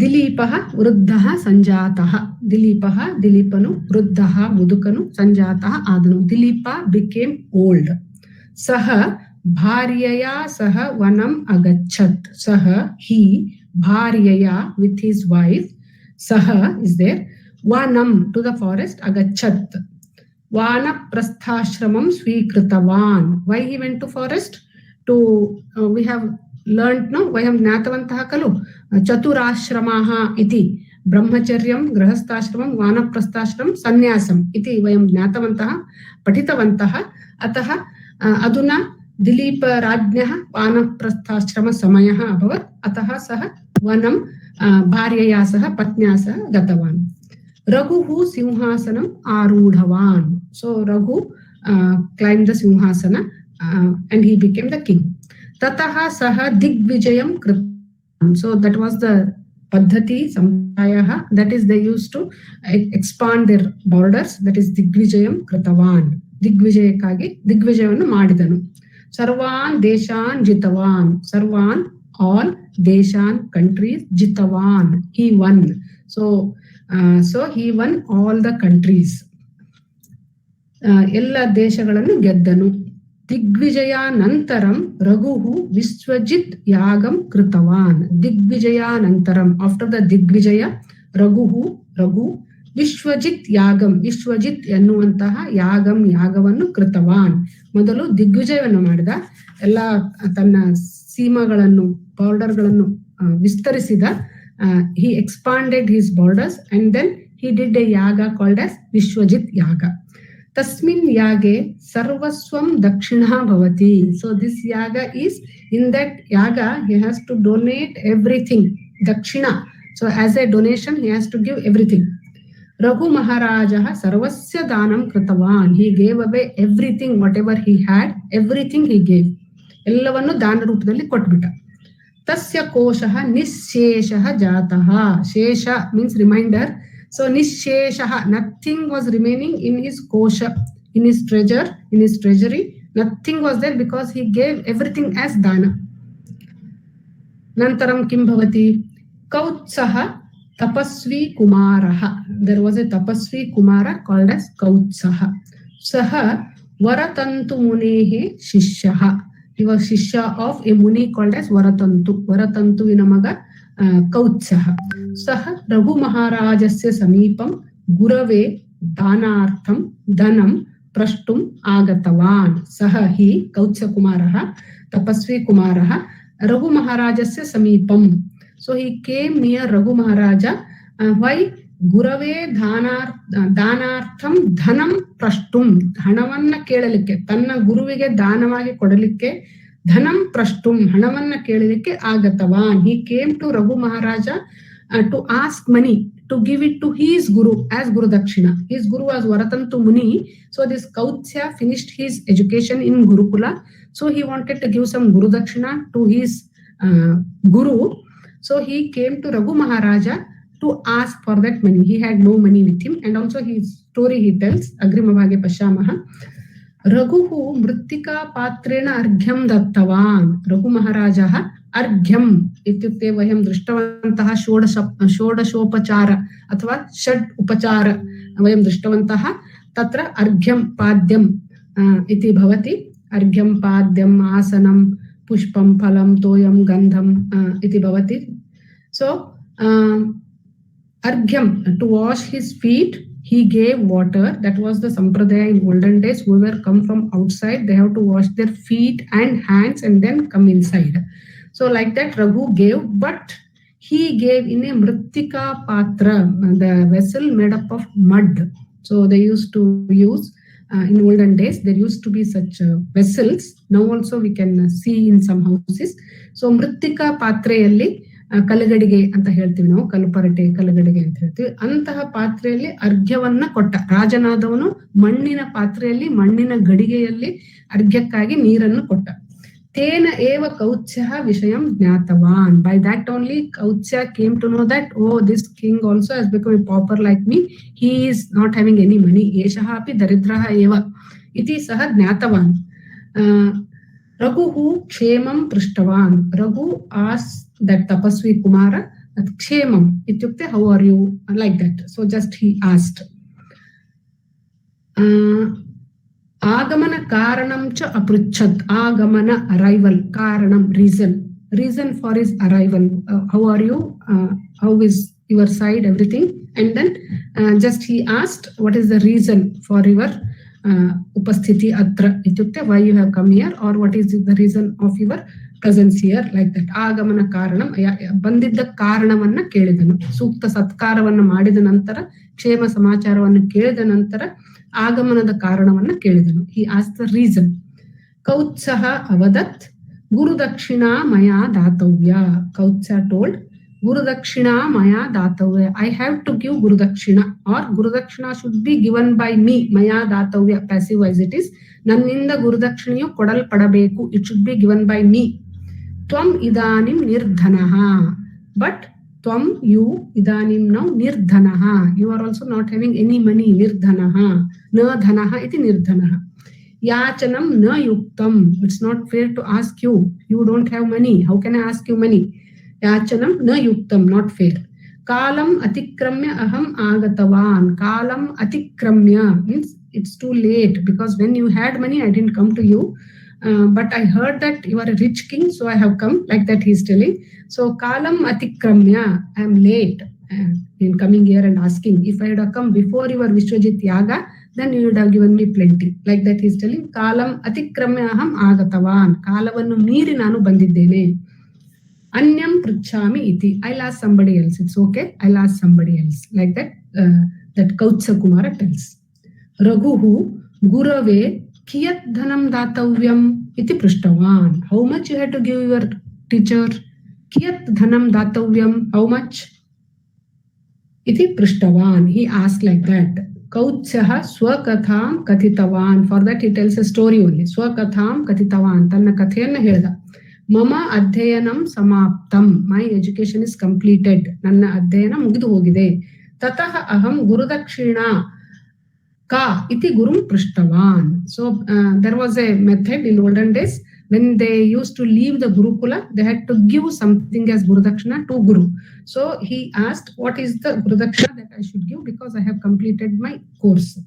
दिलीपः वृद्धः सञ्जातः। दिलीपः दिलीपनु, वृद्धः मुदुकनु, सञ्जातः आदनु। Dilip became old. सः भार्यया सह वनम् अगच्छत्. सः he भार्यया with his wife. सः is there. वनम् to the forest. अगच्छत् वानप्रस्थाश्रमं स्वीकृतवान्. Why he went to forest? To we have learned, no, वयं ज्ञातवन्तः खलु चतुराश्रमाः इति. ब्रह्मचर्यं, गृहस्थाश्रमं, वानप्रस्थाश्रमं, सन्यासम् इति वयं ज्ञातवन्तः, पठितवन्तः। अतः अधुना दिलीपराज्ञः वानप्रस्थाश्रमसमयः अभवत्। अतः सः वनं भार्यया सह पत्न्या सह गतवान्। रघुः सिंहासनम् आरूढवान्. सो रघु climbed the सिंहासन and he became the king. ततः सः दिग्विजयं कृतवान्. So that was the paddhati sampradayah, that is they used to expand their borders. That is ದಿಗ್ವಿಜಯಂ ಕೃತವಾನ್. ದಿಗ್ವಿಜಯಕ್ಕಾಗಿ ದಿಗ್ವಿಜಯವನ್ನು ಮಾಡಿದನು. ಸರ್ವಾನ್ ದೇಶಾನ್ ಜಿತವಾನ್. ಸರ್ವಾನ್ all deshan countries jitavan. He won. So he won all the countries. ಎಲ್ಲ ದೇಶಗಳನ್ನು ಗೆದ್ದನು. ದಿಗ್ವಿಜಯಾನಂತರಂ ರಘುಃ Vishwajit ಯಾಗಂ ಕೃತವಾನ್. ದಿಗ್ವಿಜಯಾನಂತರಂ, after the ದಿಗ್ವಿಜಯ, ರಘು ವಿಶ್ವಜಿತ್ ಯಾಗಂ, ವಿಶ್ವಜಿತ್ ಎನ್ನುವಂತಹ ಯಾಗವನ್ನು ಕೃತವಾನ್. ಮೊದಲು ದಿಗ್ವಿಜಯವನ್ನು ಮಾಡಿದ, ಎಲ್ಲ ತನ್ನ ಸೀಮಾಗಳನ್ನು, ಬಾರ್ಡರ್ಗಳನ್ನು ವಿಸ್ತರಿಸಿದ. He expanded his borders and then he did a yaga called as Vishwajit yaga. Tasmin yage sarvaswam dakshina bhavati. So this yaga is, in that yaga he has to donate everything, dakshina. So as a donation he has to give everything. Raghu Maharajah sarvasya danam kritavan. He gave away everything, whatever he had, everything he gave. ಎಲ್ಲವನ್ನು ದಾನ ರೂಪದಲ್ಲಿ ಕೊಟ್ಬಿಟ್ಟ. ತಸ್ಯ ಕೋಶಃ ನಿಶೇಷಃ ಜಾತಃ. ಶೇಷ means reminder. So ನಿಶೇಷಃ, nothing was remaining in his kosha, in his treasure, in his treasury. Nothing was there because he gave everything as dana. Nantaram kim bhavati? Kautsah tapasvi kumarah. There was a tapasvi kumara called as Kautsah. Saha varatantu munehe shishyaha. He was shishya of a muni called as Varatantu. Varatantu inamaga Kautsaha. Saha Raghu Maharajasya samipam gurave danartham dhanam prashtum agatavan. Saha he Kautsa Kumaraha, Tapasvi Kumaraha, Raghu Maharajasya samipam. So he came near Raghu Maharaja. Why? Gurave ದಾನಾರ್ಥಂ ಧನಂ ಪ್ರಷ್ಟುಂ. ಹಣವನ್ನ ಕೇಳಲಿಕ್ಕೆ, ತನ್ನ ಗುರುವಿಗೆ ದಾನವಾಗಿ ಕೊಡಲಿಕ್ಕೆ, ಧನಂ ಪ್ರಷ್ಟುಂ, ಹಣವನ್ನ ಕೇಳಲಿಕ್ಕೆ ಆಗತವಾನ್. He came to Raghu Maharaja to ask money, to give it to his guru as Guru Dakshina. His guru was Varatantu Muni. So this Kautsya finished his education in Gurukula. So he wanted to give some Guru Dakshina to his guru. So he came to Raghu Maharaja to ask for that money. He had no money with him. And also his story he tells, Agrimabhage Pashyamaha. Raghuhu mrittika patrena arghyam dattavan. Raghu Maharaja arghyam ityukte vayam drishtavantaha षोडशोपचार अथवा षड् उपचार वयं दृष्टवन्तः. तत्र अर्घ्यं पाद्यम् इति भवति. अर्घ्यं पाद्यम् आसनं पुष्पं फलं तोयं गन्धम् इति भवति. So argyam, to wash his feet, he gave water. That was the sampradaya in olden days. Whoever come from outside, they have to wash their feet and hands and then come inside. So like that Raghu gave, but he gave in a mrittika patra, the vessel made up of mud. So they used to use in olden days, there used to be such vessels. Now also we can see in some houses. So mrittika patreyalli ಕಲಗಡಿಗೆ ಅಂತ ಹೇಳ್ತೀವಿ ನಾವು, ಕಲ್ಪರಟೆ ಕಲಗಡಿಗೆ ಅಂತ ಹೇಳ್ತೀವಿ. ಅಂತಹ ಪಾತ್ರೆಯಲ್ಲಿ ಅರ್ಘ್ಯವನ್ನ ಕೊಟ್ಟ ರಾಜನಾದವನು ಮಣ್ಣಿನ ಪಾತ್ರೆಯಲ್ಲಿ ಮಣ್ಣಿನ ಗಡಿಗೆಯಲ್ಲಿ ಅರ್ಘ್ಯಕ್ಕಾಗಿ ನೀರನ್ನು ಕೊಟ್ಟ. ತೇನ ಏವ ಕೌತ್ಸ್ಯ ವಿಷಯಂ ಜ್ಞಾತವಾನ್. By that only Kautsa came to know that this king also has become a pauper like me, he is not having any money, ಏಷಃ ಅಪಿ ದರಿದ್ರಃ ಏವ ಇತಿ ಸಹ ಜ್ಞಾತವಾನ್. ರಘುಃ ಕ್ಷೇಮಂ ಪೃಷ್ಟವಾನ್. Raghu as that tapasvi kumara at kshemam ityukte how are you, like that. So just he asked. Agamana karanam cha apruchat. Agamana arrival, karanam reason for his arrival. How are you, how is your side, everything. And then just he asked what is the reason for your upasthiti atra ityukte, why you have come here, or what is the reason of your presence here, like that. ಆಗಮನ ಕಾರಣಂ, ಬಂದಿದ್ದ ಕಾರಣವನ್ನ ಕೇಳಿದನು. ಸೂಕ್ತ ಸತ್ಕಾರವನ್ನ ಮಾಡಿದ ನಂತರ, ಕ್ಷೇಮ ಸಮಾಚಾರವನ್ನು ಕೇಳಿದ ನಂತರ ಆಗಮನದ ಕಾರಣವನ್ನ ಕೇಳಿದನು. He asked the reason. ಕೌತ್ಸಃ ಅವದತ್ ಗುರುದಕ್ಷಿಣಾ ಮಯಾ ದಾತವ್ಯ. ಕೌತ್ಸ ಟೋಲ್ಡ್ ಗುರುದಕ್ಷಿಣಾ ಮಯಾ ದಾತವ್ಯ. I have to give gurudakshina, or gurudakshina should be given by me. ಮಯಾ ದಾತವ್ಯ ಪ್ಯಾಸಿವ್ ವೈಸ್ ಇಟ್ ಈಸ್. ನನ್ನಿಂದ ಗುರುದಕ್ಷಿಣೆಯು ಕೊಡಲ್ಪಡಬೇಕು. It should be given by me. ತ್ವಂ ಇದಾನಿಂ ನಿರ್ಧನಃ. ಬಟ್ ತ್ವಂ ಯು ಇದಾನಿಂ ನೌ ನಿರ್ಧನಃ. You are also not having any money. ನಿರ್ಧನಃ ನ ಧನಃ ಇತಿ ನಿರ್ಧನಃ. ಯಾಚನಂ ನ ಯುಕ್ತಂ. It's not fair to ask you. You don't have money. How can I ask you money? ಯಾಚನಂ ನ ಯುಕ್ತಂ, ನಾಟ್ ಫೇರ್. ಕಾಲಂ ಅತಿಕ್ರಮ್ಯ ಅಹಂ ಆಗತವಾನ್. ಕಾಲಂ ಅತಿಕ್ರಮ್ಯ means it's too late, because when you had money I didn't come to you, but I heard that you are a rich king, so I have come, like that he is telling. So kalam atikramya, I am late in coming here and asking. If I had come before your Vishwajit yaga, then you would have given me plenty, like that he is telling. Kalam atikramya aham agatavan. Kalavannu meeri nanu bandiddene. Anyam pruchami iti. I'll ask somebody else. It's okay, I'll ask somebody else, like that. That Kautsa Kumara tells. Raghuhu gurave kiyat dhanam datavyam iti prishtavan. How much you had to give your teacher? Kiyat dhanam datavyam, how much? Iti prishtavan. He asked like that. Kautsaha swakatham katitavan. For that he tells a story only. Swakatham katitavan. Tanna kathayanna helda. Mama adhyayanam samaptam. My education is completed. Nanna adhyayana mugidu hogide. Tatah aham gurudakshina ka iti gurum prishtavan. So there was a method in olden days when they used to leave the gurukula, they had to give something as gurudakshina to guru. So he asked, what is the gurudakshina that I should give, because I have completed my course.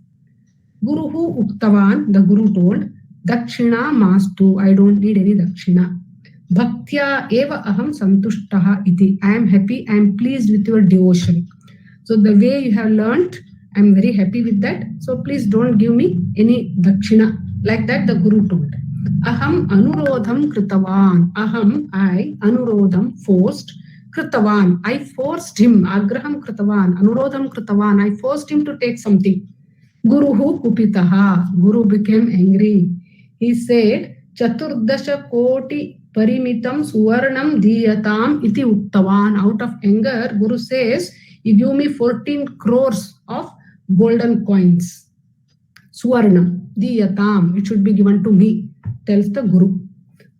Guruhu uktavan, the guru told, dakshina mastu, I don't need any dakshina. Bhaktya eva aham santushtaha iti. I am happy, I am pleased with your devotion. So the way you have learnt, I am very happy with that. So please don't give me any dakshina. Like that the guru told. Aham anurodham kritavan. Aham, I, anurodham, forced. Kritavan, I forced him. Agraham kritavan. Anurodham kritavan, I forced him to take something. Guruhu kupitaha. Guru became angry. He said, Chaturdasha koti parimitam suvarnam diyatam iti uktavan. Out of anger, Guru says, you give me 14 crores of golden coins. Suvarnam diyatam, it should be given to me, tells the Guru.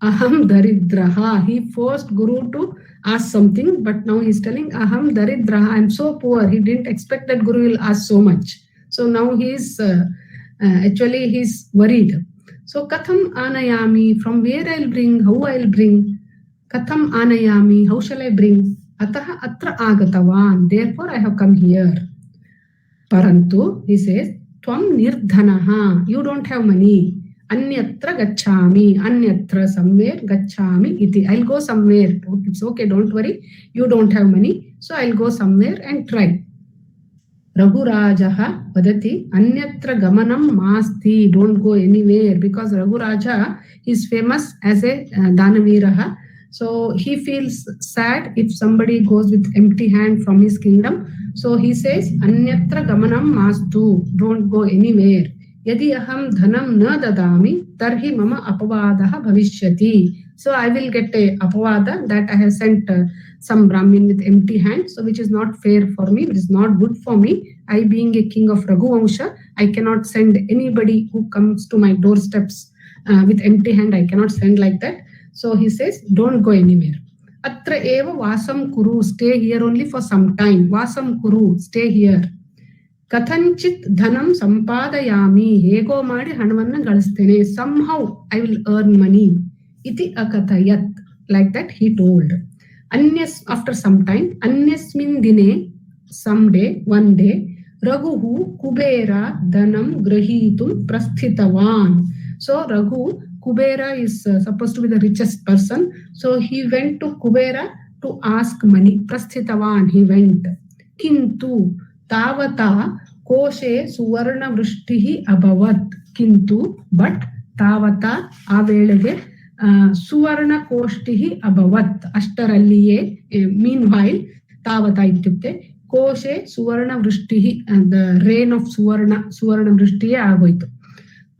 Aham daridraha. He forced Guru to ask something, but now he is telling aham daridraha. I am so poor. He didn't expect that Guru will ask so much. So now he is actually he is worried. So katham anayami, from where I will bring, how I will bring. Katham anayami, how shall I bring? Ataha atra agatavan, therefore I have come here. Parantu, he says, Tvam nirdhanaha. You don't have money. Anyatra gachami. Anyatra somewhere gachami iti. I'll go somewhere. It's okay, don't worry. You don't have money. So I'll go somewhere and try. Raghurajaha vadati anyatra gamanam masti. Don't go anywhere, because Raghuraja is famous as a Danaviraha. So he feels sad if somebody goes with empty hand from his kingdom. So he says anyatra gamanam mastu. Don't go anywhere. Yadi aham dhanam na dadami tarhi mama apavadaha bhavishyati. So I will get a apavada that I have sent some Brahmin with empty hand, so which is not fair for me, which is not good for me. I, being a king of Raghuvamsha, I cannot send anybody who comes to my doorsteps with empty hand. I cannot send like that. So he says, don't go anywhere. Atra eva vasam kuru. Stay here only for some time. Vasam kuru. Stay here. Kathanchit dhanam sampadayami. Hego maadi hanavanna galistene. Somehow I will earn money. Iti akathayat. Like that he told. Anyas, after some time, anyasmin dine, someday, one day, Raghuhu Kubera dhanam grahitum prasthitavan. So Raghu, Kubera is supposed to be the richest person. So he went to Kubera to ask money. Prasthitavan, he went. Kintu tavata koshe suvarna vrishtihi abhavat. Kintu, but tavata avelege ಸುವರ್ಣ ಕೋಷ್ಟಿ ಅಭವತ್. ಅಷ್ಟರಲ್ಲಿಯೇ, meanwhile ತಾವತ ಇತ್ಯುಕ್ತೆ ಕೋಶೆ ಸುವರ್ಣ ವೃಷ್ಟಿ, the rain of ಸುವರ್ಣ ವೃಷ್ಟಿಯೇ ಆಗೋಯ್ತು.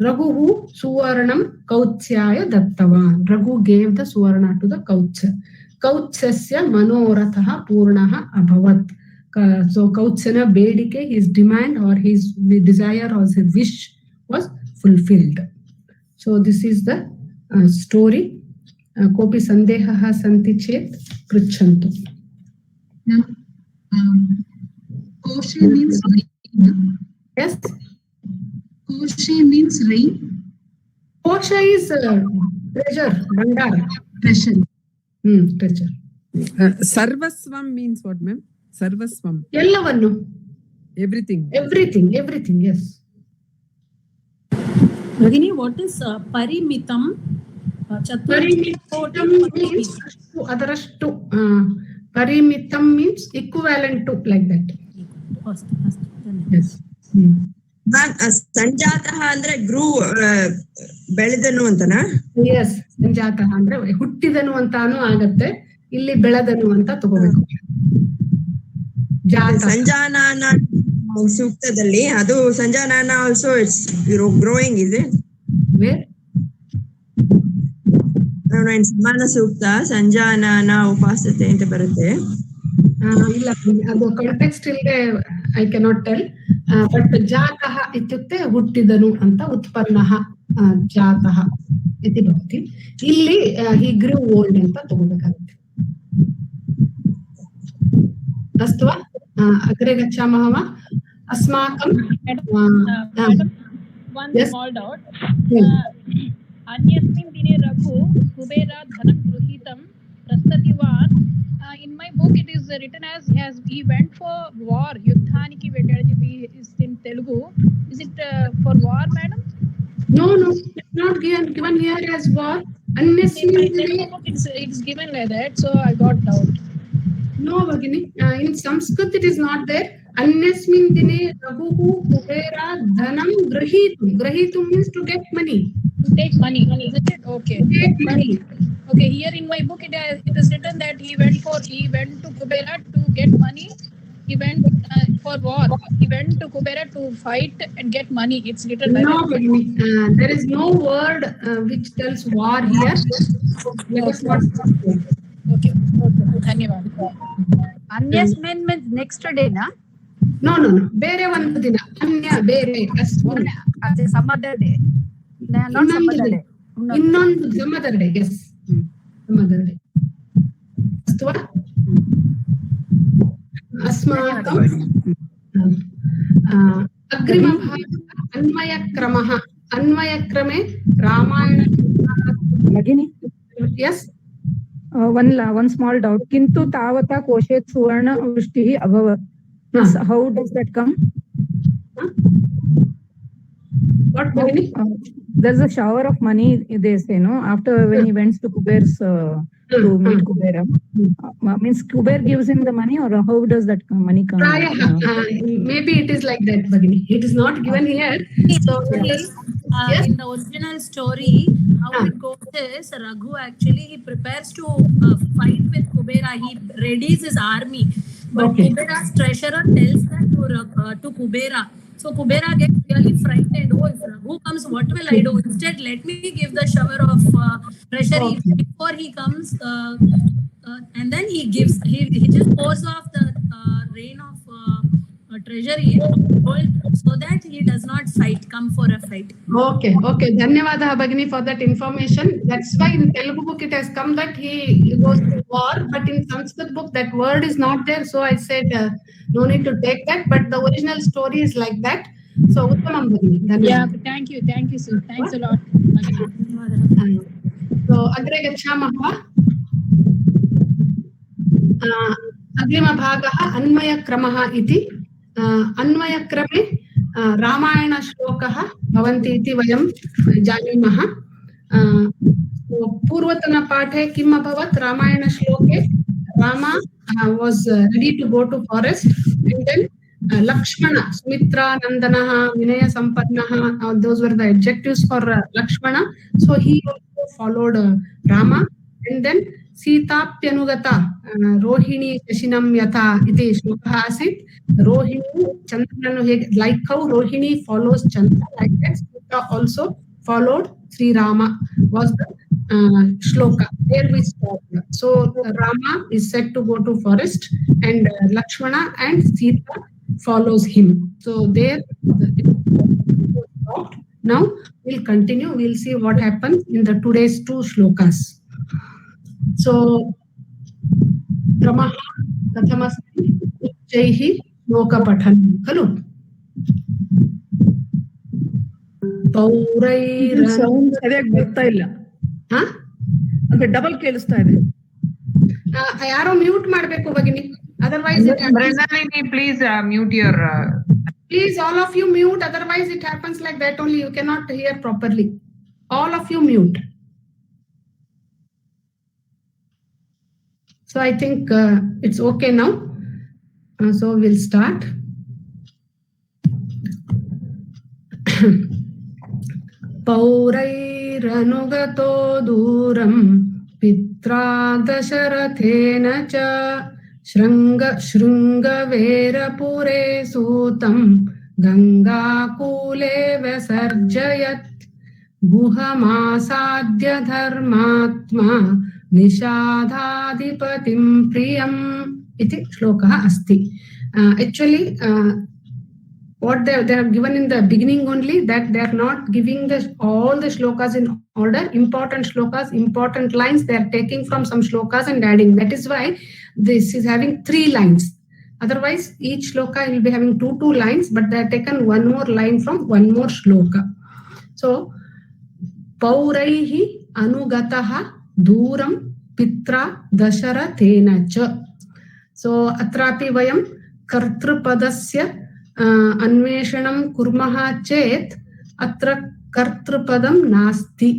ರಘುಹು ಸುವರ್ಣಂ ಕೌತ್ಸ್ಯಾಯ ದತ್ತವಾನ್. ರಘು ಗೇವ್ ದ ಸುವರ್ಣ ಟು ದ ಕೌತ್ಸ. ಕೌತ್ಸ್ಯಸ್ಯ ಮನೋರಥಃ ಪೂರ್ಣಃ ಅಭವತ್. ಸೊ ಕೌತ್ಸನ ಬೇಡಿಕೆ, his demand or his desire or his wish was fulfilled. So this is the story. Kopi sandehaः santi chet pruच्छन्तु. Koshi means rain. Yes. Koshi means rain. Kosha is treasure, bandar. Treasure. Treasure. Sarvasvam means what, ma'am? Sarvasvam. Ellavannu. Everything. Everything. Yes. Bhagini, what is parimitam? Parimitam means adarashtu. Parimitam means equivalent to, like that. Yes. ಸಂಜಾತಃ ಅಂದ್ರೆ ಗ್ರೂ ಬೆಳೆದನು ಅಂತನಾ? Yes, ಸಂಜಾತಃ ಅಂದ್ರೆ ಹುಟ್ಟಿದನು ಅಂತಾನು ಆಗತ್ತೆ. ಇಲ್ಲಿ ಬೆಳೆದನು ಅಂತ ತಗೋಬೇಕು. ಸಂಜಾನಾನ ಸೂಕ್ತದಲ್ಲಿ ಅದು ಸಂಜಾನಾನ also it's growing ಇದೆ. Where? ಸಮಾನ ಸೂಕ್ತ ಸಂಜಾನಾನ ಉಪಾಸತೆ ಅಂತ ಬರುತ್ತೆ. ಇಲ್ಲ, ಅದು ಕಾಂಟೆಕ್ಸ್ಟ್ ಇಲ್ಲದೆ ಐ ಕೆನಾಟ್ ಟೆಲ್. ಬಟ್ ಜಾತಃ ಇತ್ಯುಕ್ತೆ ಹುಟ್ಟಿದನು ಅಂತ, ಉತ್ಪನ್ನಃ ಜಾತಃ ಇತಿ ಭವತಿ. ಇಲ್ಲಿ ಹಿ ಗ್ರೂ ಓಲ್ಡ್ ಅಂತ ತಗೋಬೇಕಾಗುತ್ತೆ. ಅಸ್ತು ವಾ? ಅಗ್ರೆ ಗಚ್ಚಾಮಃ ವಾ? अस्माकं one small doubt. Anyasmin dine Raghu Kubera dhanam gruhitam prastativan. In my book it is written as he went for war. Yuddhaniki Vedadaji is in Telugu. Is it for war, madam? No, it's not given here as war. Anyasmin dine, it's given like that, so I got doubt. No, Bhagini, in Sanskrit it is not there. Anyasmin dine Raghuhu Kubera dhanam grahitum. Grahitum means to get money. To take money, isn't it? Okay. To take money. Okay, here in my book it is written that he went to Kubera to get money. He went for war. He went to Kubera to fight and get money. It's written like that. Bhagini, there is no word which tells war here. Let us not. Okay. Dhanyavad. Anyasmin means next day, na? No. ಬೇರೆ ಒಂದು ದಿನ. ಅನ್ಯ ಬೇರೆ. That's some other day. Not some other day. ಇನ್ನೊಂದು some other day. Yes. Some other day. ಅಸ್ತು ವಾ? अस्माकं अग्रिमः अन्वयक्रमः. अन्वयक्रमे Ramayan. Bhagini, Yes. one small doubt. Kintu tavata koshet suvarna vrishtihi abhavat. How does that come? What, Bhagini? There's a shower of money, they say, no? After when he went to Kuber's to meet Kubera. Means Kuber gives him the money, or how does that money come? Maybe it is like that, Bhagini. It is not given here. So yes. In the original story, how it goes is Raghu actually he prepares to fight with Kubera. He readies his army, but Kubera's treasurer tells that to Kubera. So Kubera gets really frightened. Oh, if Raghu comes, what will I do? Instead, let me give the shower of treasury before he comes, and then he gives. He just pours off the rain of treasury so that he does not come for a fight. Okay. Dhanyavada Bhagini for that information. That's why in Telugu book it has come that he goes to war, but in Sanskrit book that word is not there. So I said no need to take that, but the original story is like that. So Uttamam Bhagini. Yeah, thank you, sir. Thanks a lot. So Agre Gachamah. Agrimabhagah Anmaya iti. अन्वयक्रमे रामायणश्लोकः भवन्ति इति वयं जानीमः। पूर्वतनपाठे किम् अभवत्? रामायणश्लोके Rama was ready to go to forest, and then Lakshmana, Sumitra Nandanaha, Vinaya Sampannaha, those were the adjectives for Lakshmana. So he also followed Rama, and then Sitapyanugata Rohini Sashinam Yatha iti shlokah asit. Rohini Chandranu, like how Rohini follows Chandra, like that Sita also followed Sri Rama was the shloka. There we stop. So Rama is said to go to forest, and Lakshmana and Sita follows him. So there stopped. Now we'll continue. We'll see what happens in the today's two shlokas. So Ramaha Kathamasti Jaihi Lokapathan. Hello. Sound ಸರಿಯಾಗಿ ಬರ್ತಾ ಇಲ್ಲ. ಅಂದ್ರೆ double ಕೇಳಿಸ್ತಾ ಇದೆ. ಯಾರೋ mute ಮಾಡಬೇಕು ಭಗಿನಿ, otherwise it happens. Please mute your please all of you mute, otherwise it happens like that only. You cannot hear properly. All of you mute. So I think it's okay now. So we'll start. Paurairanugато duram pitra dasharatena cha shringavera sutam gangakule vasarjayat guhamasadya dharmatma nishadhadipatim priyam iti shlokah asti. Actually what they are given in the beginning only, that they are not giving all the shlokas in order. Important shlokas, important lines they are taking from some shlokas and adding. That is why this is having 3 lines. Otherwise each shloka will be having two lines, but they are taken one more line from one more shloka. So Pauraihi Anugataha Duram Pitra Dasharatena cha. So atrapi vayam kartrupadasya अन्वेषणं कुर्मः चेत् अत्र कर्तृपदं नास्ति.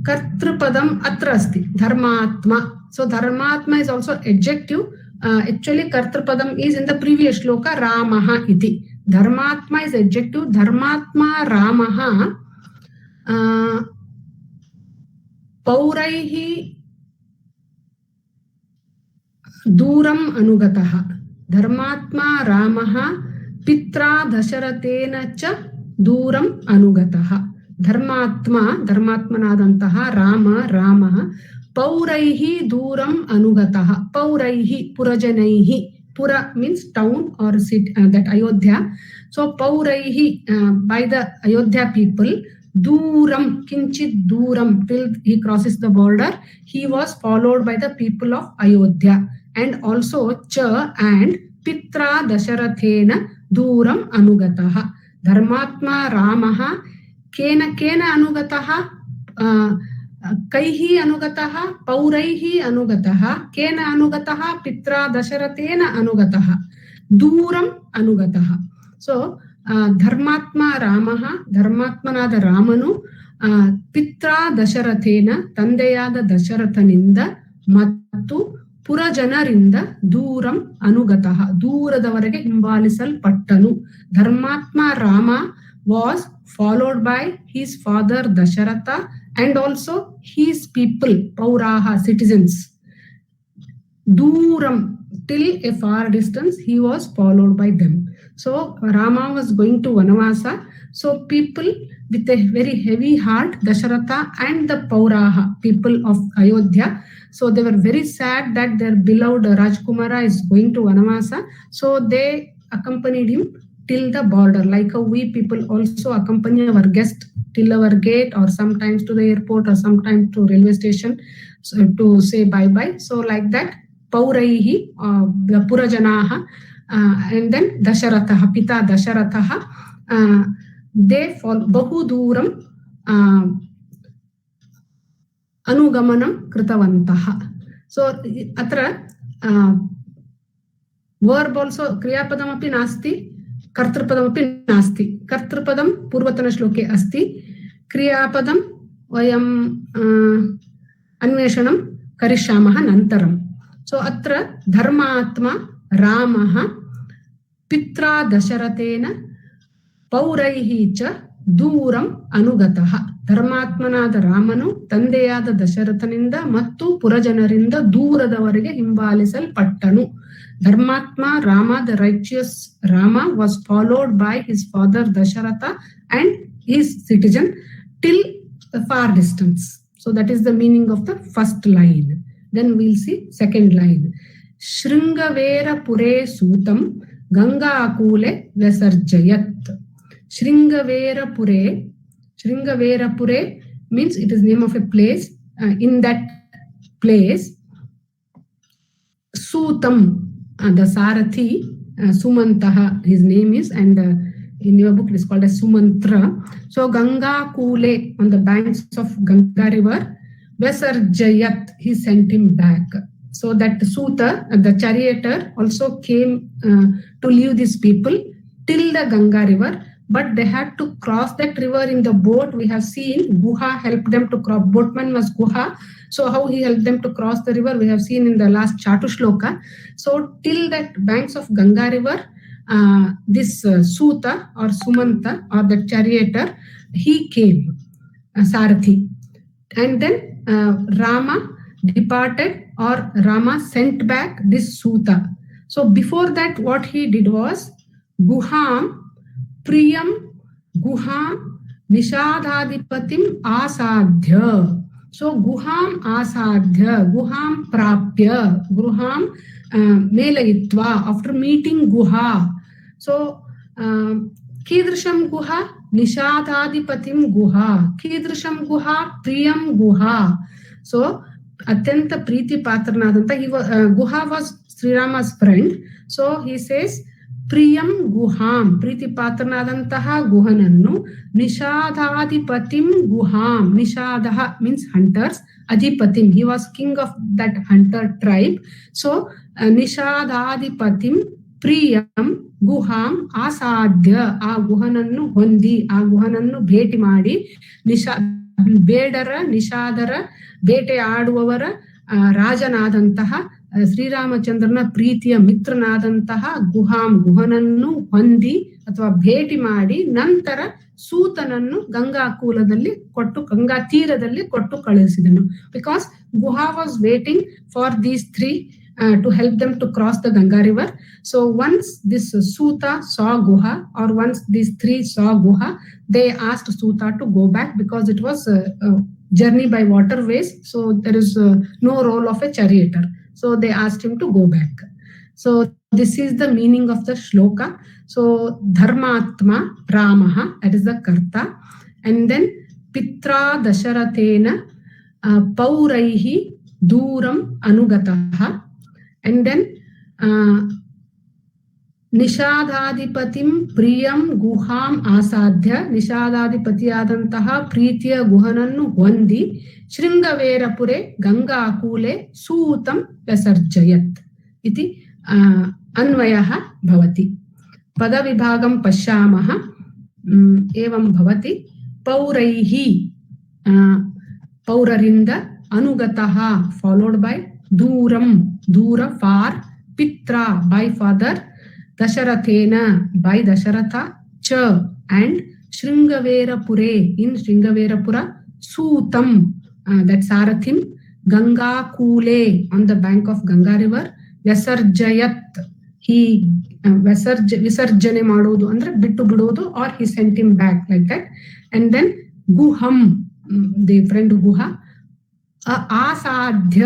कर्तृपदम् अत्र अस्ति, धर्मात्मा. So dharmatma is also adjective. Actually kartrupadam is in the previous shloka Ramaha iti. Dharmatma is adjective. Dharmatma Ramaha pauraihi duram anugataha. Dharmatma Ramaha Pitra Dasharatena cha duram anugataha. Dharmatmanadantaha Ramaha Pauraihi duram anugataha. Pauraihi Purajanaihi. Pura means town or city, that Ayodhya. So Pauraihi by the Ayodhya people, duram kinchit duram, till he crosses the border, he was followed by the people of Ayodhya. And also cha and Pitra Dasharathena Duram Anugataha. Dharmatma Ramaha Kena Anugataha Kaihi Anugataha Pauraihi Anugataha Kena Anugataha Pitra Dasharathena Anugataha Duram Anugataha. So ಧರ್ಮಾತ್ಮ ರಾಮಃ, ಧರ್ಮಾತ್ಮನಾದ ರಾಮನು ಪಿತ್ರ ದಶರಥೇನ, ತಂದೆಯಾದ ದಶರಥನಿಂದ ಮತ್ತು ಪುರಜನರಿಂದ ದೂರಂ ಅನುಗತಃ, ದೂರದವರೆಗೆ ಹಿಂಬಾಲಿಸಲ್ಪಟ್ಟನು. ಧರ್ಮಾತ್ಮ Rama was followed by his father Dasharatha and also his people, Pauraha, citizens. Duram, till a far distance, he was followed by them. So Rama was going to Vanavasa. So people with a very heavy heart, Dasharatha and the Pauraha, people of Ayodhya, so they were very sad that their beloved Rajkumara is going to Vanavasa. So they accompanied him till the border, like how we people also accompany our guest till our gate, or sometimes to the airport, or sometimes to railway station, so to say bye bye. So like that, Pauraihi, the Purajanaha, and then Dasharatha, Pita Dasharatha, they follow Bahu Duram Anugamanam Kritavantaha. So atra verb also Kriyapadam api nasti, कर्तृपदमपि नास्ति. कर्तृपदं पूर्वतनश्लोके अस्ति, क्रियापदं वयं अन्वेषणं करिष्यामः नन्तरं. सो अत्र धर्मात्मा रामः पित्रा दशरथेन पौरैः च दूरं अनुगतः. ಧರ್ಮಾತ್ಮನಾದ ರಾಮನು ತಂದೆಯಾದ ದಶರಥನಿಂದ ಮತ್ತು ಪುರಜನರಿಂದ ದೂರದವರೆಗೆ ಹಿಂಬಾಲಿಸಲ್ಪಟ್ಟನು. Dharmatma Rama, the righteous Rama, was followed by his father Dasharatha and his citizen till a far distance. So that is the meaning of the first line. Then we'll see second line. Shringavera Pure Sutam Ganga Akule Vesarjayat. Shringavera Pure means it is name of a place. In that place, Sutam, the Sarathi, Sumantaha, his name is, and in your book it is called as Sumantra. So Ganga Kule, on the banks of Ganga river, Vesarjayat, he sent him back. So that Suta, the charioteer, also came to leave these people till the Ganga river, but they had to cross that river in the boat. We have seen Guha helped them to cross. Boatman was Guha. So how he helped them to cross the river, we have seen in the last Chatushloka. So till that banks of Ganga river, this Suta or Sumanta or the charioteer, he came, Sarathi. And then Rama departed, or Rama sent back this Suta. So before that, what he did was Guham Priyam Guham Nishadhadipatim Asadhya. So Guham Asadhya, Guham Prapya, Guham Melayitva, after meeting Guha. So Kidrisham Guha Nishadhadipatim Guha, Kidrisham Guha Priyam Guha. So Atyanta Preeti Patranadanta, Guha was Sri Rama's friend. So he says Priyam Guham, Preeti Patranadanta Guhanannu, Nishadhadipatim Guham. Nishadaha means hunters, Adipatim, he was king of that hunter tribe. So Nishadhadipatim Priyam Guham Asadhya, ಆ ಗುಹನನ್ನು ಹೊಂದಿ, ಆ ಗುಹನನ್ನು ಭೇಟಿ ಮಾಡಿ, ಬೇಡರ ನಿಷಾದರ ಬೇಟೆ ಆಡುವವರ ರಾಜನಾದಂತಹ ಶ್ರೀರಾಮಚಂದ್ರನ ಪ್ರೀತಿಯ ಮಿತ್ರನಾದಂತಹ ಗುಹನನ್ನು ಹೊಂದಿ ಅಥವಾ ಭೇಟಿ ಮಾಡಿ, ನಂತರ ಸೂತನನ್ನು ಗಂಗಾಕೂಲದಲ್ಲಿ ಕೊಟ್ಟು, ಗಂಗಾ ತೀರದಲ್ಲಿ ಕೊಟ್ಟು ಕಳುಹಿಸಿದನು. Because Guha was waiting for these three to help them to cross the Ganga river. So once this Suta saw Guha, or once these three saw Guha, they asked Suta to go back because it was a journey by waterways. So there is no role of a charioteer. So they asked him to go back. So this is the meaning of the shloka. So Dharmatma Ramaha, that is the Karta. And then Pitra Dasharathena Pauraihi Duram Anugataha. And then Nishadhadipatim Priyam Guham Asadhya, Nishadhadipatiyadantaha Preetiya Guhanannu Hondi, Shringaverapure Ganga Akule Sutam Vesarjayat. Iti Anvayaha Bhavati. पदविभागं पश्यामः एवं भवति पौरैः पौररिन्द अनुगतः followed by दूरं दूर far पित्रा by father दशरथेन by Dasharath च and शृंगवेरपुरे in शृंगवेरपुरा सूतं that सारथिं गंगाकूले on the bank of Ganga river व्यसर्जयत् he ವಿಸರ್ಜನೆ ಮಾಡೋದು ಅಂದ್ರೆ ಬಿಟ್ಟು ಬಿಡೋದು or he sent him back like that and then ಗುಹಂ the friend Guha ಆಸಾಧ್ಯ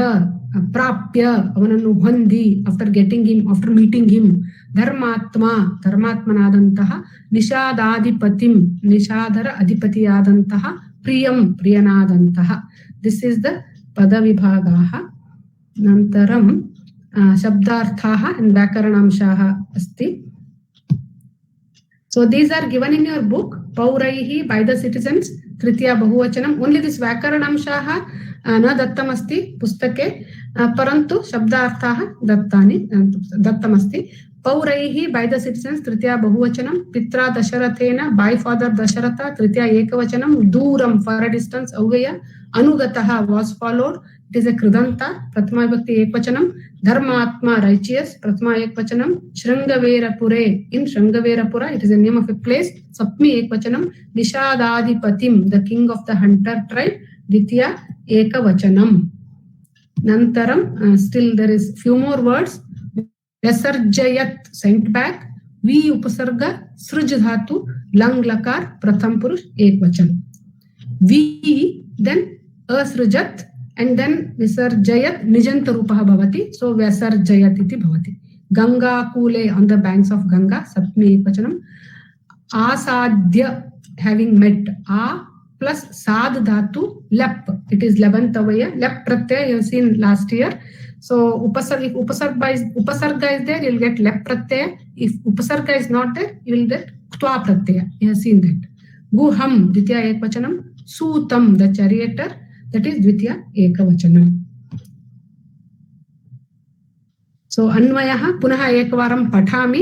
ಪ್ರಾಪ್ಯ ಅವನನ್ನು ಹೊಂದಿ after getting him after meeting him ಧರ್ಮಾತ್ಮನಾದಂತಹ ನಿಷಾದಾಧಿಪತಿಂ ನಿಷಾದರ ಅಧಿಪತಿಯಾದಂತಹ ಪ್ರಿಯಂ ಪ್ರಿಯನಾದಂತಹ this is the ಪದವಿಭಾಗಾಃ ನಂತರಂ शब्दार्थाः and व्याकरणांशाः अस्ति. So these are given in your book पौरैः by the citizens Tritiya बहुवचनम only this व्याकरणांशाः न दत्तम् अस्ति पुस्तके परन्तु शब्दार्थाः दत्तमस्ति. पौरैः by the citizens तृतीया बहुवचनम पित्रा दशरथेन by father Dasharath Tritiya एकवचनम दूरम for a distance away अनुगतः was followed it is a कृदंता प्रथमा विभक्ति एकवचनम धर्मात्मा righteous प्रथमा एकवचनम शृंगवेरपुरे in शृंगवेरपुरा it is a name of a place सप्तमी एकवचनम निषादाधिपतिम the king of the hunter tribe द्वितीया एकवचनम नंतरम still there is few more words व्यसर्जयत् sent back वी उपसर्ग सृज धातु लंग लकार प्रथम पुरुष एकवचन वी then असृजत् and then visarjayat nijanta rupah bhavati so vyasarjayat iti bhavati ganga kule on the banks of ganga sapmi ekvachanam asadhya having met a plus sad dhatu lep it is 11th avaya lep pratyaya you have seen last year so if upasarga is there you will get lep pratyaya if upasarga is not there you will get twa pratyaya you have seen that guham dvitiya ekvachanam sutam the charioteer that is द्वितीया एकवचनम so अन्वयः पुनः एकवारं पठामि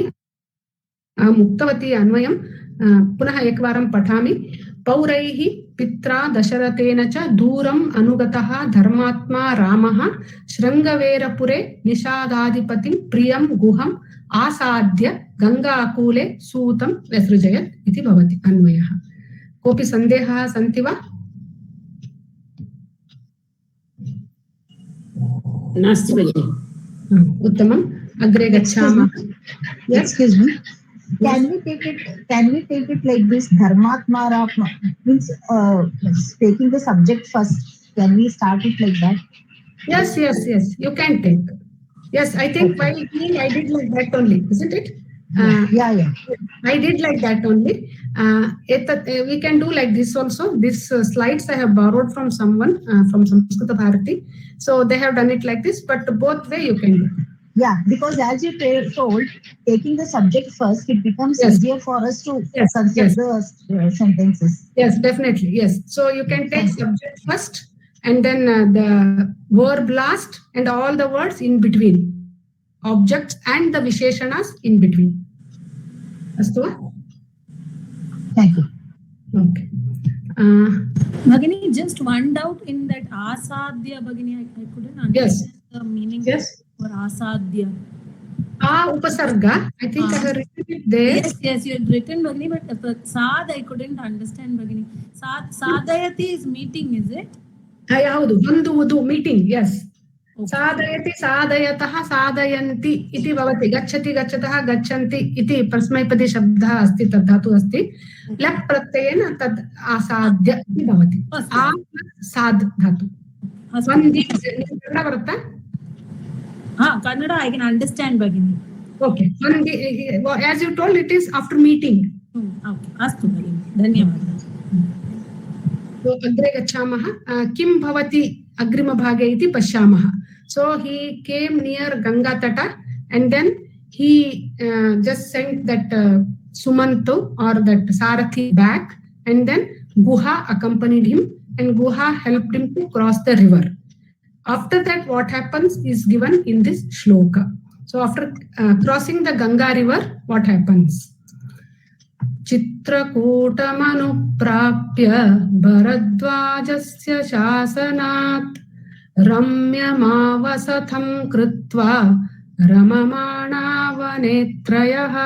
मुक्तवती अन्वयं पुनः एकवारं पठामि पौरैः पित्रा दशरथेन च दूरम् अनुगतः धर्मात्मा रामः शृंगवेरपुरे निषादाधिपतिं प्रियं गुहम् आसाद्य गंगाकूले सूतं व्यसृजयत् इति भवति अन्वयः कोऽपि सन्देहः सन्ति वा नास्ति भगिनि उत्तमम् अग्रे गच्छामः excuse me can we take it like this dharmatma rama means taking the subject first can we start it like that yes you can take yes I think while I did like that only isn't it yeah I did like that only we can do like this also this slides I have borrowed from someone from Samskrita Bharati so they have done it like this but both way you can do yeah because as you told taking the subject first it becomes easier for us to construct the sentences yes definitely yes so you can take subject first and then the verb last and all the words in between objects and the visheshanas in between astu thank you okay Bhagini, just one doubt in that asadhya Bhagini, I couldn't understand the meaning for asadhya. Upasarga, I think I have written it there. Yes, you had written Bhagini, but sad I couldn't understand Bhagini. Sadayati is meeting, is it? Haudu, vanduvudu meeting, yes. साधयति साधयतः साधयन्ति इति भवति गच्छति गच्छतः गच्छन्ति इति परस्मैपदी शब्दः अस्ति तद् धातुः अस्ति लप् प्रत्ययेन तद् आसाद्य इति भवति आ साद् धातु वन्दि Kannada बरुत्ता Kannada I can understand Bhagini okay वन्दि as you told it is after meeting okay अस्तु Bhagini धन्यवादः so अग्रे गच्छामः किं भवति अग्रिमभागे इति पश्यामः so he came near Ganga Tata and then he just sent that Sumanto or that Sarathi back and then Guha accompanied him and Guha helped him to cross the river. After that what happens is given in this shloka. So after crossing the Ganga river what happens? चित्रकूटमनुप्राप्य भरद्वाजस्य शासनात् रम्यमावसथं कृत्वा रममाणा वनेत्रयः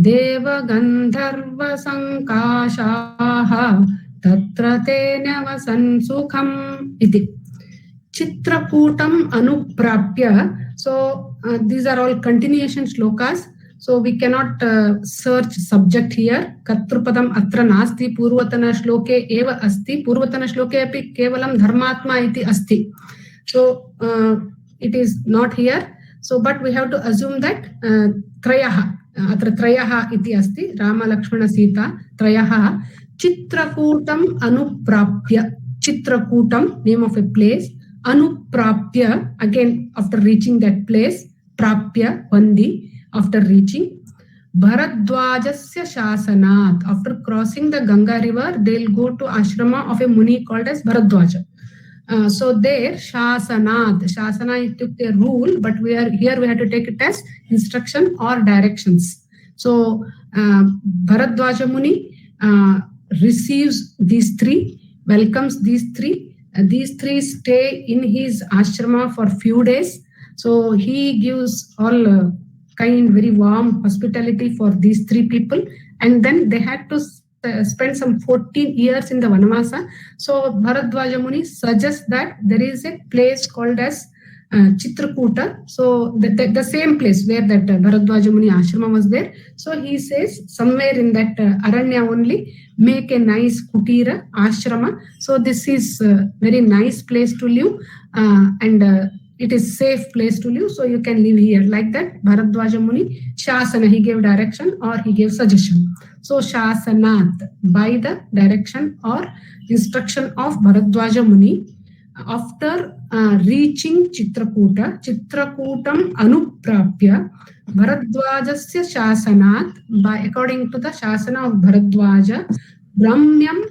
देवगन्धर्वसङ्काशाः तत्र ते न्यवसन् सुखम् इति. Chitrakutam anuprapya. So these are all continuation shlokas. So we cannot search subject here. Katrupadam atra nasti purvatana shloke eva asti. Purvatana shloke api kevalam dharmatma iti asti. So it is not here. So but we have to assume that trayaha. Atra trayaha iti asti. Rama Lakshmana Sita trayaha. Chitrakutam anuprapya. Chitrakutam, name of a place. Anuprapya, again after reaching that place. Prapya, Vandi, after reaching. Bharadwajasya Shasanat, after crossing the Ganga river, they'll go to ashrama of a muni called as Bharadwaja. So there, Shasanat, Shasana is the rule, but we have to take it as instruction or directions. So Bharadwaja Muni receives these three, welcomes these three. These three stay in his ashrama for few days. So he gives all kind, very warm hospitality for these three people. And then they had to spend some 14 years in the Vanavasa. So Bharadwaja Muni suggests that there is a place called as Chitrakuta. So the same place where that Bharadwaja Muni ashrama was there. So he says somewhere in that Aranya only, make a nice kutira ashrama. So this is a very nice place to live and it is safe place to live. So you can live here like that. Bharadwaja Muni Shasana, he gave direction or he gave suggestion. So Shasanat, by the direction or instruction of Bharadwaja Muni, after reaching Chitrakuta, Chitrakutam anuprapya Bharadwajasya Shasanat, by according to the Shasana of Bharadwaja, Ramyam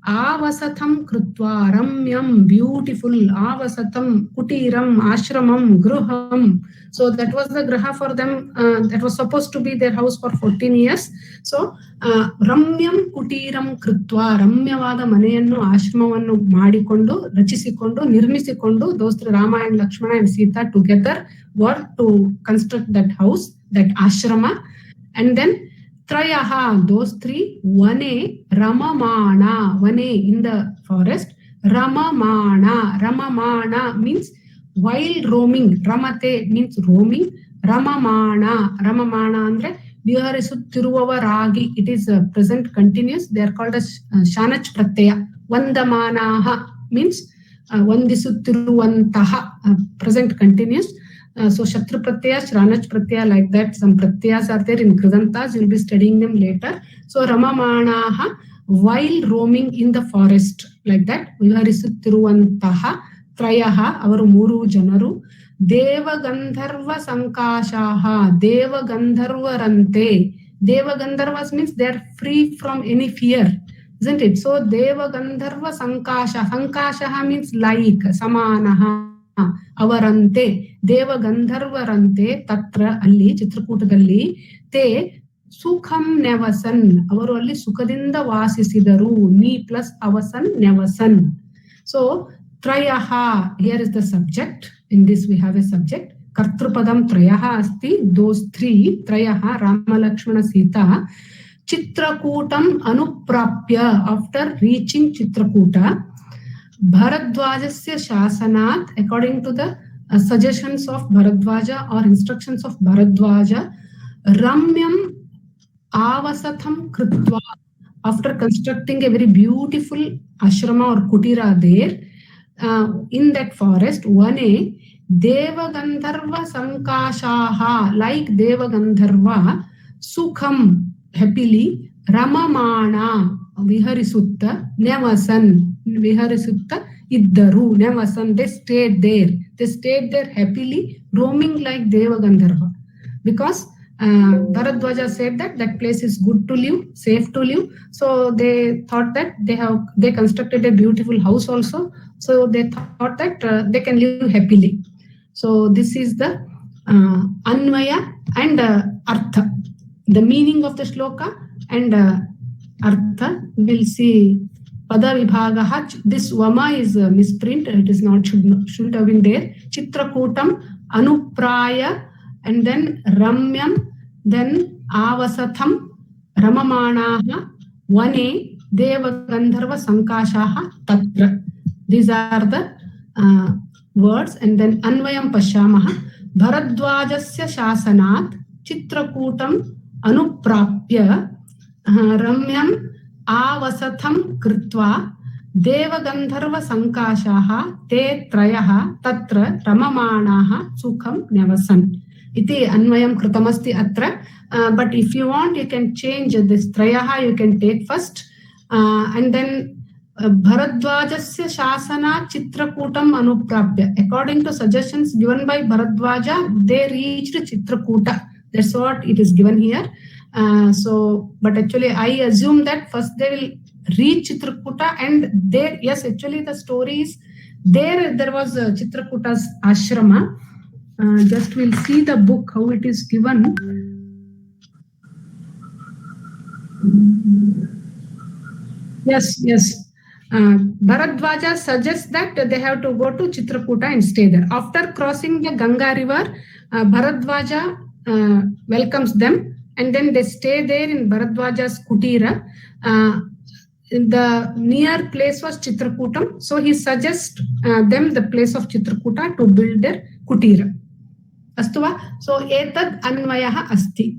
Avasatham Krutva, Ramyam, beautiful, Avasatham, Kutiram, Ashramam, Gruham. So that was the Graha for them. That was supposed to be their house for 14 years. So Ramyam Kutiram Krutva, Ramyavada Maneyannu Ashramavanu Madikondu, Rachisikondu, Nirmisikondu, those three Rama and Lakshmana and Sita together were to construct that house, that ashrama. And then Trayaha, those three, Vane, Ramamana, Vane in the forest, Ramamana, Ramamana means while roaming, Ramate means roaming, Ramamana, Ramamana andre viharisuttiruvavaragi, it is present continuous, they are called as Shanach Pratyaya. Vandamanaha means Vandisuttiruvantaha, present continuous. So Shatru Pratyaya, Shranach Pratyaya, like that. Some Pratyayas are there in Kridantas, you'll be studying them later. So Ramamanaha, while roaming in the forest, like that. Viharisuttiruvantaha, Trayaha, our Muru Janaru, Deva Gandharva Sankashaha, Deva Gandharvarante. Deva Gandharvas means they are free from any fear, isn't it? So Deva Gandharva Sankasha, Sankashaha means like, Samanaha. Avarante, Deva Gandharvarante, Tatra alli, Chitrakutathalli, te Sukham Nevasan, avaru alli Sukadinda Vasisidaru, ni plus Avasan Nevasan. So Trayaha, here is the subject. In this we have a subject. Kartrupadam Trayaha asti, those three, Trayaha, Rama Lakshmana Sita. Chitrakutam anuprapya, after reaching Chitrakuta, Bharadwajasya Shasanat, according to the suggestions of Bharadwaja or instructions of Bharadwaja, Ramyam Avasatham Krutva, after constructing a very beautiful ashrama or kutira there, in that forest, Vane, Deva Gandharva Sankashaha, like Deva Gandharva, Sukham, happily, Ramamana, Viharisutta, Nevasan, Viharisutta, Iddaru, Nevasan, they stayed there. They stayed there happily, roaming like Deva Gandharva. Because Bharadwaja said that that place is good to live, safe to live. So they thought that they constructed a beautiful house also. So they thought that they can live happily. So this is the Anvaya and Artha, the meaning of the shloka and Artha. We'll see Pada Vibhagaha. This Vama is misprint. It is not, shouldn't have been there. Chitrakutam, Anupraya, and then Ramyam, then Avasatham, Ramamanaha, Vane, Deva Gandharva Sankashaha, Tatra. These are the words. And then Anvayam Pashyamaha, Bharadwajasya Shasanat, Chitrakutam, Anuprapya, Ramyam, Avasatham Kritva, Devagandharva Sankashaha, Te Trayaha, Tatra, Ramamanaha, Sukham Nevasan. Iti Anvayam Kritamasti Atra. But if you want, you can change this Trayaha, you can take first. And then Bharadwajasya Shasana Chitrakutam Anuprapya. According to suggestions given by Bharadwaja, they reached Chitrakuta. That's what it is given here. But actually I assume that first they will reach Chitrakuta, and there, yes, actually the story is there was Chitrakuta's ashrama. Just we'll see the book, how it is given. Yes. Bharadwaja suggests that they have to go to Chitrakuta and stay there. After crossing the Ganga river, Bharadwaja welcomes them, and then they stay there in Bharadwaja's Kutira. The near place was Chitrakutam, so he suggests them the place of Chitrakuta to build their Kutira. Astuva? So etad anvayaha asti.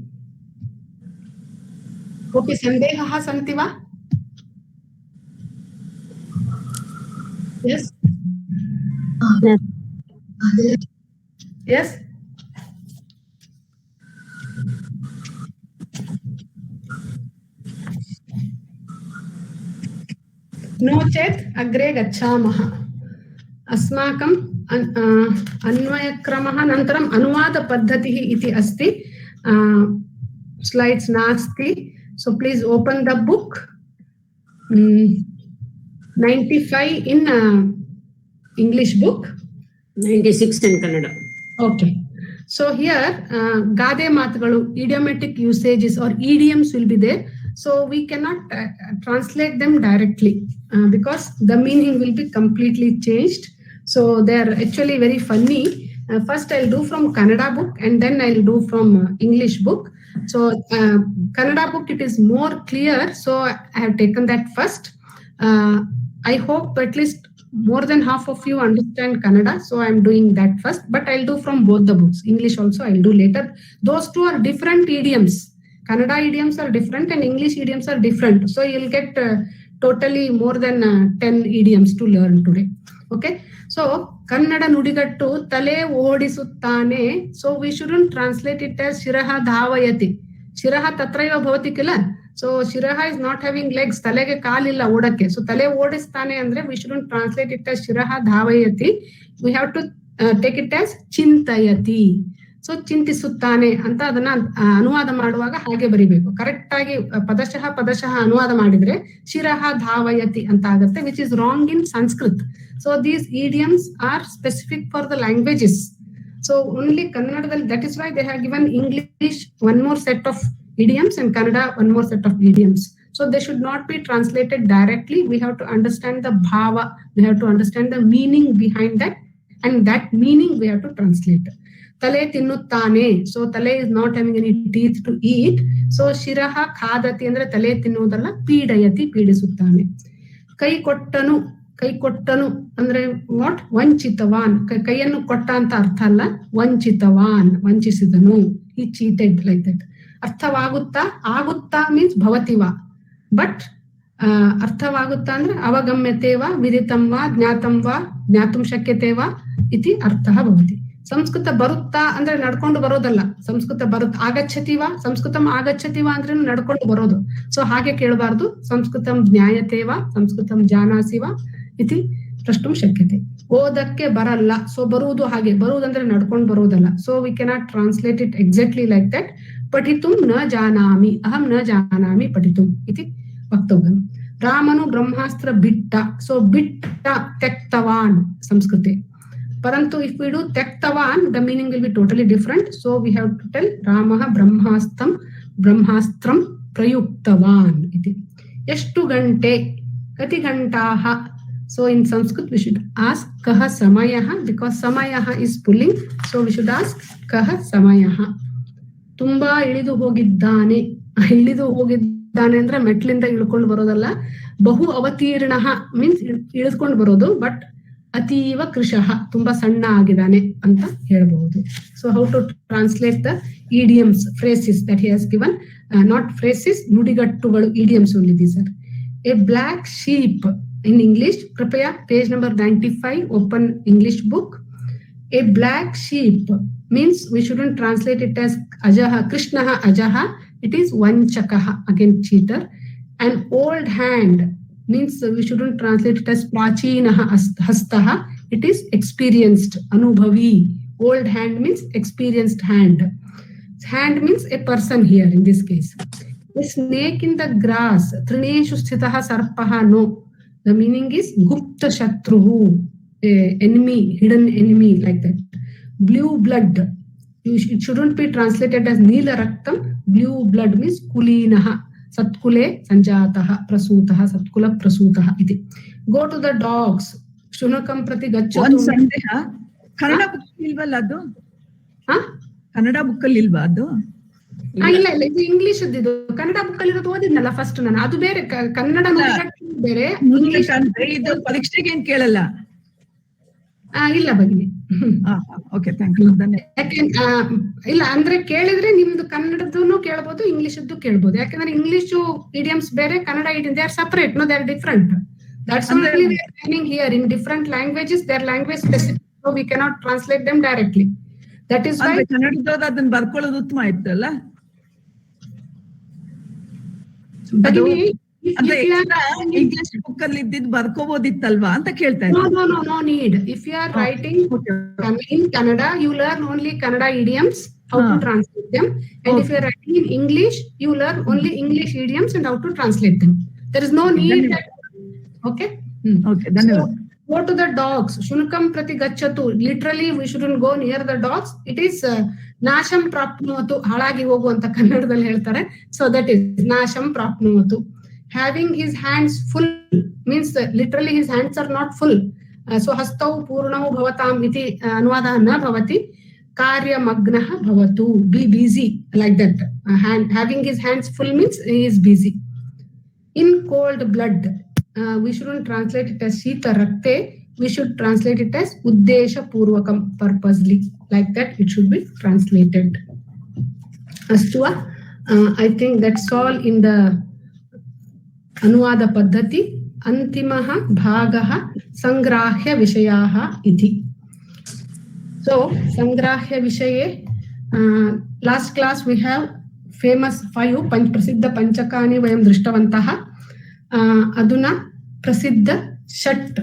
Okay, sandehaha santi va? Yes? Yes? No chet agre gacchamaha. Asmakam अन्वयक्रमः अनन्तरम् अनुवादपद्धतिः इति अस्ति. Slides नास्ति. So please open the book. 95 in English book. 96 in Kannada. Okay. So here Gade Matgalu, idiomatic usages or idioms will be there. So we cannot translate them directly because the meaning will be completely changed. So they are actually very funny. First I'll do from Kannada book and then I'll do from English book. So Kannada book, it is more clear. So I have taken that first. I hope at least more than half of you understand Kannada. So I'm doing that first, but I'll do from both the books. English also I'll do later. Those two are different idioms. Kannada idioms are different and English idioms are different. So you'll get totally more than 10 idioms to learn today. Okay. So Kannada nudigattu tale odisuttane. So we shouldn't translate it as Shiraha Dhavayati. Shiraha tatraiva bhavati kila. So Shiraha is not having legs. Talege kaalilla odake. So tale odistane andre we shouldn't translate it as Shiraha Dhavayati. We have to take it as Chintayati. So Chintisuttane anta adana anuwada maduvaga hage baribeku. Correct agi padashaha anuwada madidre Shiraha Dhavayati anta agutte, which is wrong in Sanskrit. So these idioms are specific for the languages. So only Kannada, that is why they have given English one more set of idioms and Kannada one more set of idioms. So they should not be translated directly. We have to understand the bhava. We have to understand the meaning behind that, and that meaning we have to translate. Tale tinnuttane. So tale is not having any teeth to eat. So shiraha khadati andre tale tinnudalla, pidayati pidisuttane. Kai kottanu. Kai kottanu andre what? Vanchitavan. Kaiyannu kotta anta artha alla. Vanchitavan. Vanchisidanu. He cheated like that. Arthavagutta. Agutta means bhavativa. But arthavagutta andre avagamyate va, viditam va, jnatam va, jnatum shakyate va iti arthaha bhavati. Sanskrit ಬರುತ್ತಾ ಅಂದ್ರೆ ನಡ್ಕೊಂಡು ಬರೋದಲ್ಲ. ಸಂಸ್ಕೃತ ಬರುತ್ತ ಆಗಚ್ಚತಿವಾ, ಸಂಸ್ಕೃತಂ ಆಗಚ್ಚತಿವಾ ಅಂದ್ರೆ ನಡ್ಕೊಂಡು ಬರೋದು. So ಹಾಗೆ ಕೇಳಬಾರ್ದು. ಸಂಸ್ಕೃತಂ ಜ್ಞಾಯತೇವಾ, ಸಂಸ್ಕೃತಂ ಜಾನಾಸಿವಾ ಇತಿ ಪ್ರಷ್ಟುಂ ಶಕ್ಯತೆ. ಓದಕ್ಕೆ ಬರಲ್ಲ. ಸೊ ಬರುವುದು ಹಾಗೆ, ಬರುವುದಂದ್ರೆ ನಡ್ಕೊಂಡು ಬರೋದಲ್ಲ. So we cannot translate it exactly like that. ಪಠಿತುಂ ನ ಜಾನಾಮಿ, ಅಹಂ ನ ಜಾನಾಮಿ ಪಠಿತುಂ ಇತಿ ವಕ್ತವ್ಯಂ. ರಾಮನು ಬ್ರಹ್ಮಾಸ್ತ್ರ ಬಿಟ್ಟ. ಸೊ ಬಿಟ್ಟ ತ್ಯಕ್ತವಾನ್ ಸಂಸ್ಕೃತೆ. Parantu if we do Tektavan, the meaning will be totally different. So we have to tell Ramaha Brahmastram प्रयुक्तवान् इति. ಎಷ್ಟು ಗಂಟೆ, ಕತಿ ಘಂಟಾಃ. So in Sanskrit we should ask kah samayah, because samayah is pulling, so we should ask kah samayah. ತುಂಬಾ ಇಳಿದು ಹೋಗಿದ್ದಾನೆ. ಇಳಿದು ಹೋಗಿದ್ದಾನೆ ಅಂದ್ರೆ ಮೆಟ್ಲಿಂದ ಇಳ್ಕೊಂಡು ಬರೋದಲ್ಲ. ಬಹು ಅವತೀರ್ಣಃ ಮೀನ್ಸ್ ಇಳಿದುಕೊಂಡು ಬರೋದು, ಬಟ್ ಅತೀವ ಕೃಶಃ ತುಂಬಾ ಸಣ್ಣ ಆಗಿದ್ದಾನೆ ಅಂತ ಹೇಳಬಹುದು. So how to translate the idioms, phrases that he has given, not phrases, ನುಡಿಗಟ್ಟುಗಳು, idioms only these are. A black sheep in English, prepare page number 95, open English book. A black sheep means we shouldn't translate it as ajaha, krishnaha ajaha, it is vanchakaha, again cheater. An old hand means we shouldn't translate it as prachinaha hastaha, it is experienced, anubhavi. Old hand means experienced hand. Hand means a person here in this case. A snake in the grass, trineshu sthitaha sarpaha, no. The meaning is gupta shatruhu, enemy, hidden enemy, like that. Blue blood, it shouldn't be translated as neela raktam. Blue blood means kulinaha, satkule sanjataha prasutaha, satkula prasutaha iti. Go to the dogs, shunakam prati gacchatu. One ಸಂದೇಹ, Kannada book ಇಲ್ವಲ್ಲ ಅದು? Kannada book ಅಲ್ಲಿ ಇಲ್ವಾ ಅದು? ಇಲ್ಲ ಇಲ್ಲ, ಇದು English ಇದು. ಕನ್ನಡ ಬುಕ್ ಅಲ್ಲಿ ಇರೋದು ಓದಿದ್ನಲ್ಲ ಫಸ್ಟ್ ನಾನು, ಅದು ಬೇರೆ. ಕನ್ನಡ ಬೇರೆ, ಇಂಗ್ಲಿಷ್ ಇದು ಪರೀಕ್ಷೆಗೆ ಏನ್ ಕೇಳಲ್ಲ. ಇಲ್ಲ ಭಗಿನಿ. Okay, thank you. ಇಲ್ಲ ಅಂದ್ರೆ ಕೇಳಿದ್ರೆ ನಿಮ್ದು ಕನ್ನಡದ್ದು ಕೇಳಬಹುದು, ಇಂಗ್ಲಿಷದ್ದು ಕೇಳಬಹುದು. ಯಾಕಂದ್ರೆ ಇಂಗ್ಲಿಷ್ idioms ಬೇರೆ, Kannada idioms they are separate, no, they are different. That's only we are learning here. In different languages, their language specific, so we cannot translate them directly. That is why ಕನ್ನಡದವ್ರು ಅದನ್ನ ಬರ್ಕೊಳ್ಳೋದು ಉತ್ತಮ ಆಯ್ತಲ್ಲ. English book ಅಲ್ಲಿ ಇದ್ದಿದ್ದು ಬರ್ಕೋಬಹುದಿತ್ತಲ್ವಾ ಅಂತ ಕೇಳ್ತಾ ಇದ್ದೀನಿ. No need. If you are writing in Kannada, you learn only Kannada idioms, how to translate them. And if you are writing in English, you learn only English idioms and how to translate them. There is no need. Okay. Okay. Dhanyavad. Go to the dogs. Shunakam prati gacchatu. Literally, we shouldn't go near the dogs. It is nasham prapnuvatu. Halagi hogu anta kannadadalli ಹೇಳ್ತಾರೆ. So that is nasham prapnuvatu. Having his hands full means literally his hands are not full. So hastau purnau bhavatam iti anuvadah na bhavati. Karya magnaha bhavatu. Be busy, like that. Having his hands full means he is busy. In cold blood, we shouldn't translate it as Shita Rakte, we should translate it as Uddesha Purvakam, purposely. Like that it should be translated. Astuva, I think that's all in the Anuvada Paddhati. Antimaha Bhagaha Sangrahya Vishayaha iti. So, Sangrahya Vishaye, last class we have famous 5 Prasiddha Panchakani Vayam Drishtavantaha. Aduna prasiddha shat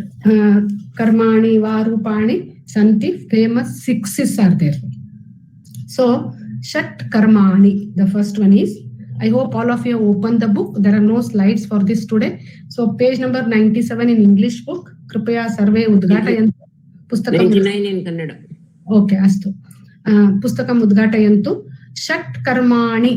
karmani varupani santi, famous 6 are there. So shat karmani, the first one is, I hope all of you have opened the book. There are no slides for this today. So page number 97 in English book. Kripaya sarve udghatayantu. Pustakam 99 in Kannada. Okay, astu. Pustakam udghatayantu. Shat karmani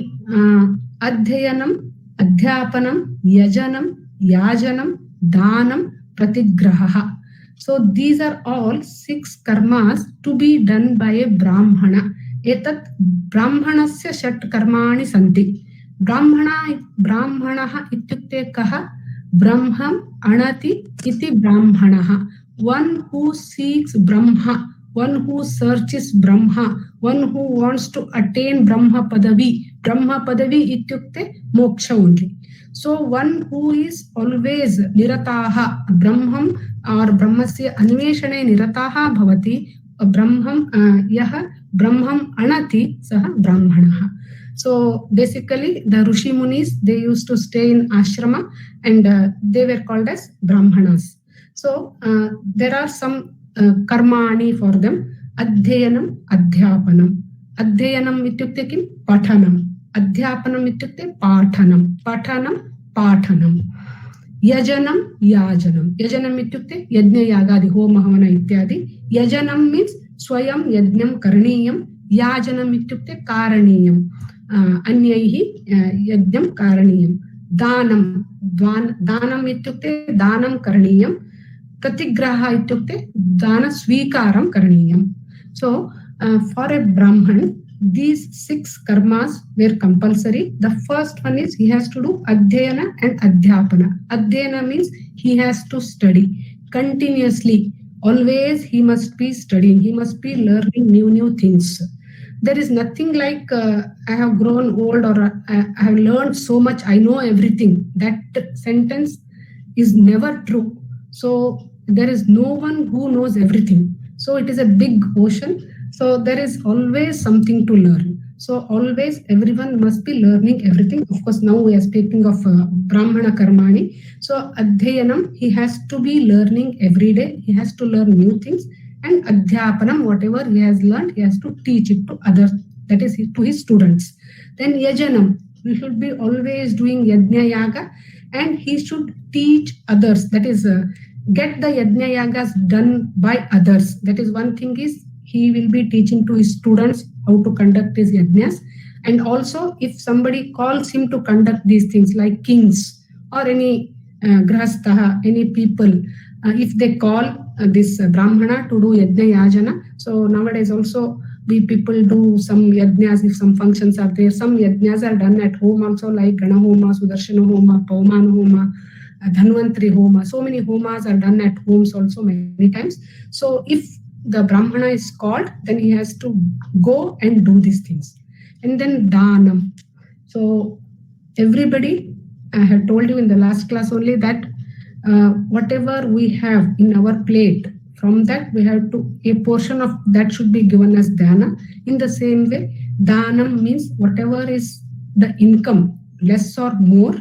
adhyayanam, adhyapanam, yajanam, yajanam, danam, pratigraha. So these are all 6 karmas to be done by a brahmana. Etat brahmanasya shat karmani santi. Brahmanaha ityukte kaha? Brahmam anati iti brahmanaha. One who seeks Brahma, one who searches Brahma, one who wants to attain Brahma Padavi. Brahma Padavi ityukte moksha only. So one who is always nirataha, Brahmam or Brahmasya anveshane nirataha bhavati, Brahmam yaha Brahmam anati saha Brahmanaha. So basically the Rishi Munis, they used to stay in ashrama and they were called as Brahmanas. So there are some karmani for them. Adhyayanam, adhyapanam. Adhyayanam ityukte kim? Pathanam. Adhyapanam ityukte pathanam. Pathanam, pathanam. Yajanam, yajanam. Yajanam ityukte yajna yagadi homa havana ityadi. Yajanam means swayam yajnam karaniyam. Yajanam ityukte karaniyam. अन्यैः यज्ञं कारणीयं. दानम् इत्युक्ते दानं करणीयं. प्रतिग्रहः इत्युक्ते दानस्वीकारं करणीयं. So for a Brahman, these 6 karmas were compulsory. The first one is he has to do adhyayana and adhyapana. Adhyayana means he has to study continuously. Always he must be studying. He must be learning new things. There is nothing like I have grown old or I have learned so much, I know everything. That sentence is never true. So there is no one who knows everything. So it is a big ocean. So there is always something to learn. So always everyone must be learning everything. Of course, now we are speaking of Brahmana Karmani. So Adhyayanam, he has to be learning every day. He has to learn new things. And Adhyapanam, whatever he has learned, he has to teach it to others, that is to his students. Then Yajanam, we should be always doing Yajna Yaga, and he should teach others. That is, get the Yajna Yagas done by others. That is one thing is, he will be teaching to his students how to conduct his yajnas. And also, if somebody calls him to conduct these things like kings or any grahastha, any people, if they call this Brahmana to do yajna yajana. So nowadays also we people do some yajnas if some functions are there. Some yajnas are done at home also, like Gana Homa, Sudarshana Homa, Paumana Homa, Dhanvantri Homa. So many homas are done at homes also many times. So if the Brahmana is called, then he has to go and do these things. And then Dhanam. So everybody, I have told you in the last class only that whatever we have in our plate, from that we have to, a portion of that should be given as dana. In the same way, Dhanam means whatever is the income, less or more,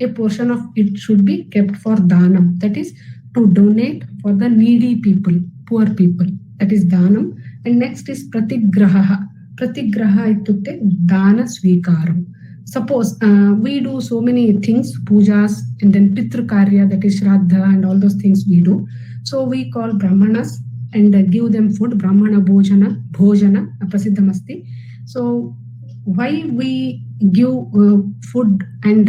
a portion of it should be kept for Dhanam. That is to donate for the needy people, poor people. That is Dhanam. And next is Pratigraha. Pratigraha itukte Dana Swikaram. Suppose we do so many things, pujas, and then Pitru Karya, that is Shraddha, and all those things we do. So we call Brahmanas and give them food, Brahmana Bhojana, Prasiddhamasti. So why we give food and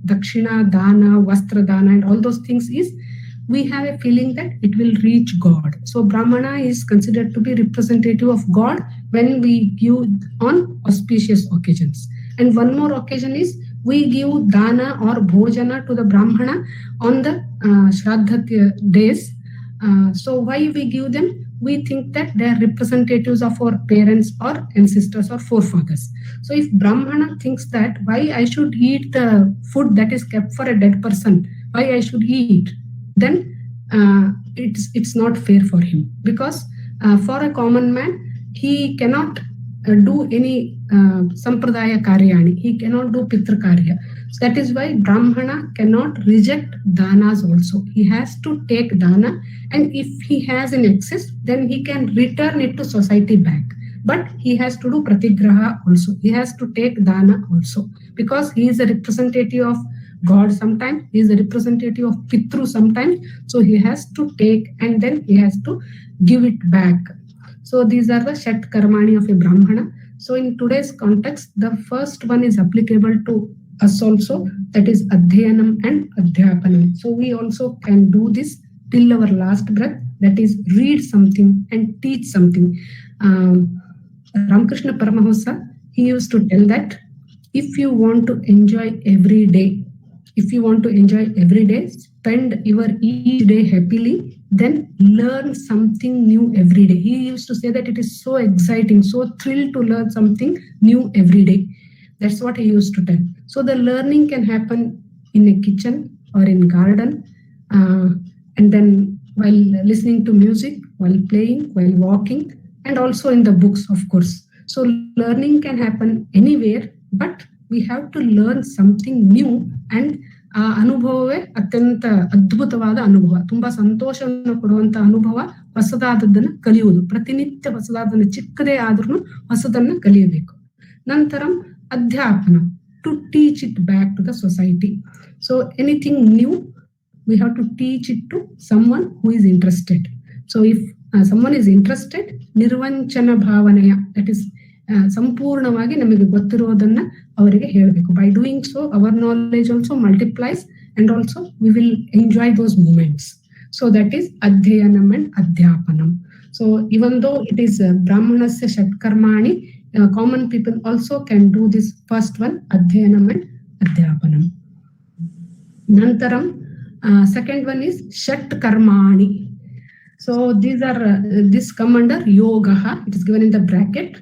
Dakshina, Dana, Vastra Dana, and all those things is, we have a feeling that it will reach God. So Brahmana is considered to be representative of God when we give on auspicious occasions. And one more occasion is, we give Dana or Bhojana to the Brahmana on the Shraddha days. So why we give them? We think that they are representatives of our parents or ancestors or forefathers. So if Brahmana thinks that, why I should eat the food that is kept for a dead person, why I should eat, then it's not fair for him. Because for a common man, he cannot do any sampradaya karyani. He cannot do pitra karya. So that is why Brahmana cannot reject danas also. He has to take dana, and if he has an excess, then he can return it to society back. But he has to do pratigraha also. He has to take dana also, because he is a representative of God sometimes, he is a representative of Pitru sometimes. So he has to take and then he has to give it back. So these are the Shat Karmani of a Brahmana. So in today's context, the first one is applicable to us also, that is Adhyayanam and Adhyapanam. So we also can do this till our last breath, that is read something and teach something. Ramakrishna Paramahamsa, he used to tell that if you want to enjoy every day, spend your each day happily, then learn something new every day. He used to say that it is so exciting, so thrilled to learn something new every day. That's what he used to tell. So the learning can happen in a kitchen or in garden, and then while listening to music, while playing, while walking, and also in the books, of course. So learning can happen anywhere, but we have to learn something new. And ಆ ಅನುಭವವೇ ಅತ್ಯಂತ ಅದ್ಭುತವಾದ ಅನುಭವ, ತುಂಬಾ ಸಂತೋಷವನ್ನು ಕೊಡುವಂತ ಅನುಭವ, ಹೊಸದಾದದ್ದನ್ನ ಕಲಿಯುವುದು. ಪ್ರತಿನಿತ್ಯ ಹೊಸದಾದನ್ನ, ಚಿಕ್ಕದೇ ಆದ್ರೂ ಹೊಸದನ್ನ ಕಲಿಯಬೇಕು. ನಂತರ ಅಧ್ಯಾಪನ, to teach it back to the society. So anything new, we have to teach it to someone who is interested. So if someone is interested, nirvanchana bhavanaya, that is ಸಂಪೂರ್ಣವಾಗಿ ನಮಗೆ ಗೊತ್ತಿರೋದನ್ನ ಅವರಿಗೆ ಹೇಳಬೇಕು. By doing so our knowledge also multiplies and also we will enjoy those moments. So that is Adhyanam and Adhyapanam. So even though it is Brahmanasya Shatkarmani, common people also can do this first one, Adhyanam and Adhyapanam. Nantaram, second one is Shatkarmani. So these are, this come under Yogaha, it is given in the bracket.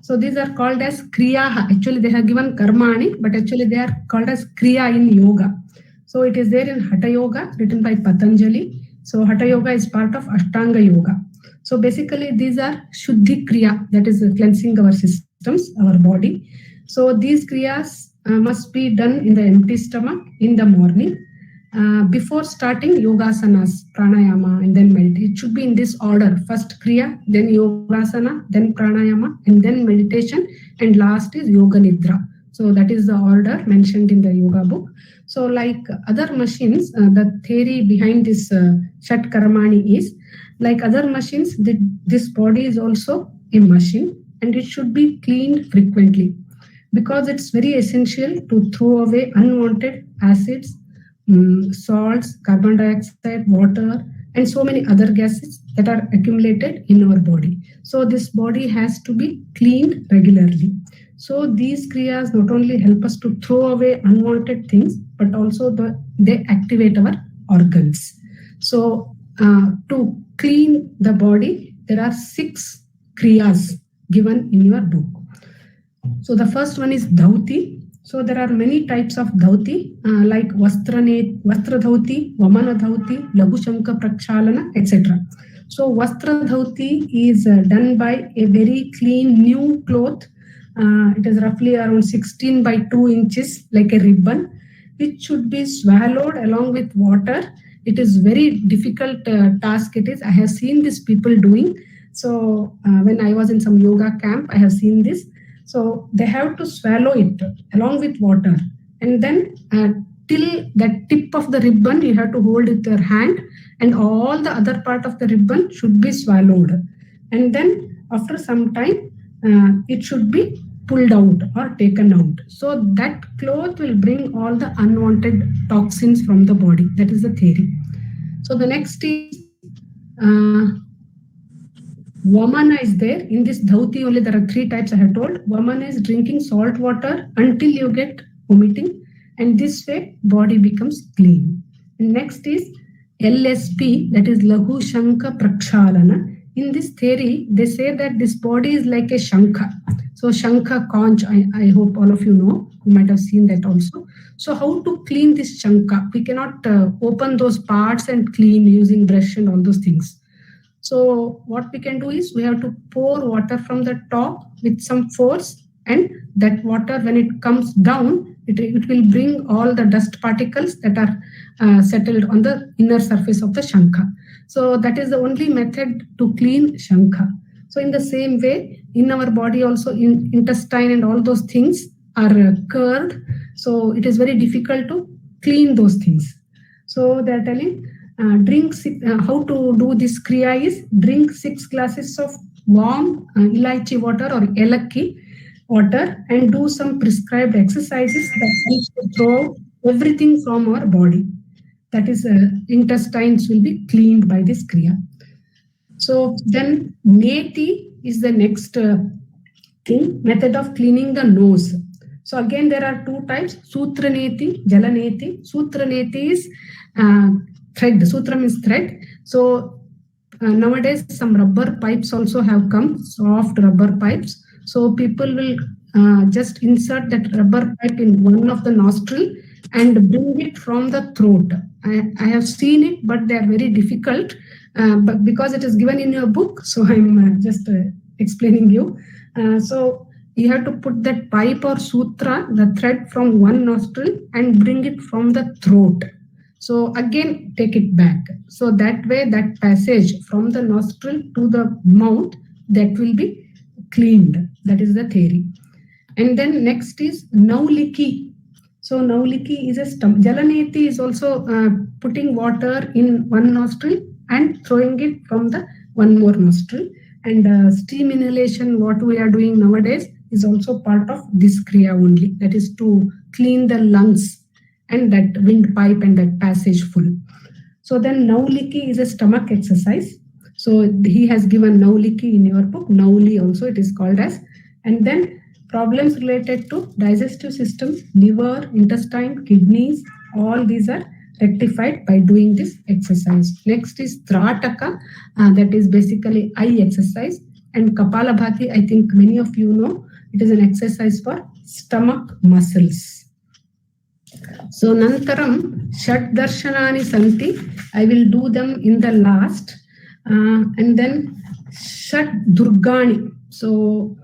So these are called as Kriyaha. Actually they have given Karmani, but actually they are called as Kriya in Yoga. So it is there in Hatha Yoga, written by Patanjali. So Hatha Yoga is part of Ashtanga Yoga. So basically these are Shuddhi Kriya, that is cleansing our systems, our body. So these Kriyas must be done in the empty stomach in the morning. Before starting Yogasanas, Pranayama and then meditation. It should be in this order. First Kriya, then Yogasana, then Pranayama and then meditation, and last is Yoga Nidra. So that is the order mentioned in the yoga book. So like other machines, the theory behind this Shat Karmani is, like other machines, this body is also a machine and it should be cleaned frequently, because it's very essential to throw away unwanted acids, salts, carbon dioxide, water, and so many other gases that are accumulated in our body. So this body has to be cleaned regularly. So these kriyas not only help us to throw away unwanted things, but also they activate our organs. So to clean the body, there are 6 kriyas given in your book. So the first one is Dhauti. So there are many types of Dhauti, like Vastra Dhauti, Vamana Dhauti, Laghu Shanka Prakshalana, etc. So Vastra Dhauti is done by a very clean new cloth. It is roughly around 16 by 2 inches, like a ribbon, which should be swallowed along with water. It is very difficult task it is. I have seen these people doing. So when I was in some yoga camp, I have seen this. So they have to swallow it along with water, and then till the tip of the ribbon you have to hold with your hand, and all the other part of the ribbon should be swallowed, and then after some time it should be pulled out or taken out. So that cloth will bring all the unwanted toxins from the body. That is the theory. So the next is Vamana is there. In this Dhauti only there are 3 types I have told. Vamana is drinking salt water until you get vomiting, and this way body becomes clean. And next is LSP, that is Laghu Shanka Prakshalana. In this theory, they say that this body is like a Shankha. So Shankha conch, I hope all of you know. You might have seen that also. So how to clean this Shankha? We cannot open those parts and clean using brush and all those things. So what we can do is we have to pour water from the top with some force, and that water, when it comes down, it will bring all the dust particles that are settled on the inner surface of the Shankha. So that is the only method to clean Shankha. So in the same way, in our body also, in intestine and all those things are curved. So it is very difficult to clean those things. So they are telling, how to do this kriya is drink 6 glasses of warm elaichi water or elakki water, and do some prescribed exercises that help to throw everything from our body. That is, intestines will be cleaned by this kriya. So then Neti is the next method of cleaning the nose. So again there are 2 types, Sutra Neti, Jala Neti. Sutra Neti is thread. Sutra means thread. So nowadays some rubber pipes also have come, soft rubber pipes. So people will just insert that rubber pipe in one of the nostril and bring it from the throat. I have seen it, but they are very difficult. But because it is given in your book, so I'm just explaining you. So you have to put that pipe or sutra, the thread, from one nostril and bring it from the throat. So again take it back. So that way that passage from the nostril to the mouth, that will be cleaned. That is the theory. And then next is Nauliki. So Nauliki is a Jalaneti is also putting water in one nostril and throwing it from the one more nostril. And steam inhalation, what we are doing nowadays, is also part of this kriya only. That is to clean the lungs and that windpipe and that passage full. So then Nauliki is a stomach exercise. So he has given Nauliki in your book. Nauli also it is called as. And then problems related to digestive system, liver, intestine, kidneys, all these are rectified by doing this exercise. Next is Trataka, that is basically eye exercise. And Kapalabhati, I think many of you know, it is an exercise for stomach muscles. So Nantaram Shat Darshanani Santi, I will do them in the last. And then Shat Durgani. So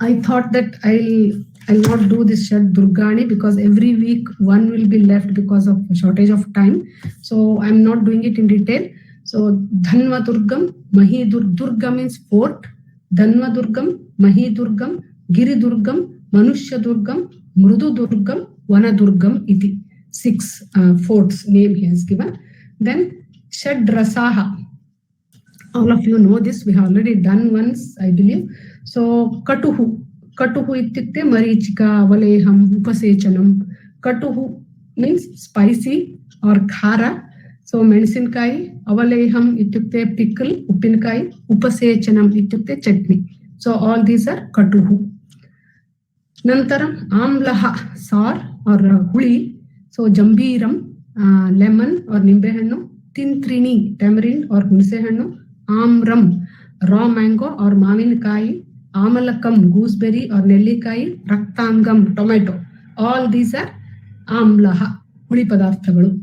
I thought that I'll not do this Shat Durgani because every week one will be left because of shortage of time. So I'm not doing it in detail. So Dhanva Durgam, Mahi Durga means fort, Dhanva Durgam, Mahi Durgam, Giri Durgam, Manushya Durgam, Mrudu Durgam, Vana Durgam iti. 6 forts name he has given. Then Shad Rasaha. All of you know this, we have already done once, I believe. So Katuhu. Katuhu ityukte marichika, avaleham, upasechanam. Katuhu means spicy or khara. So mensinkai, avaleham ityukte pickle, upinkai, upasechanam ityukte chutney. So all these are Katuhu. Nantaram amlaha, sour or huli. So jambiram, lemon or nimbehannu. Tintrini, tamarind or hunsehannu. Amram, raw mango or mavinkai. Amalakam, gooseberry or nellikai. Raktangam, tomato. All these are amlaha, huli padarthagalu.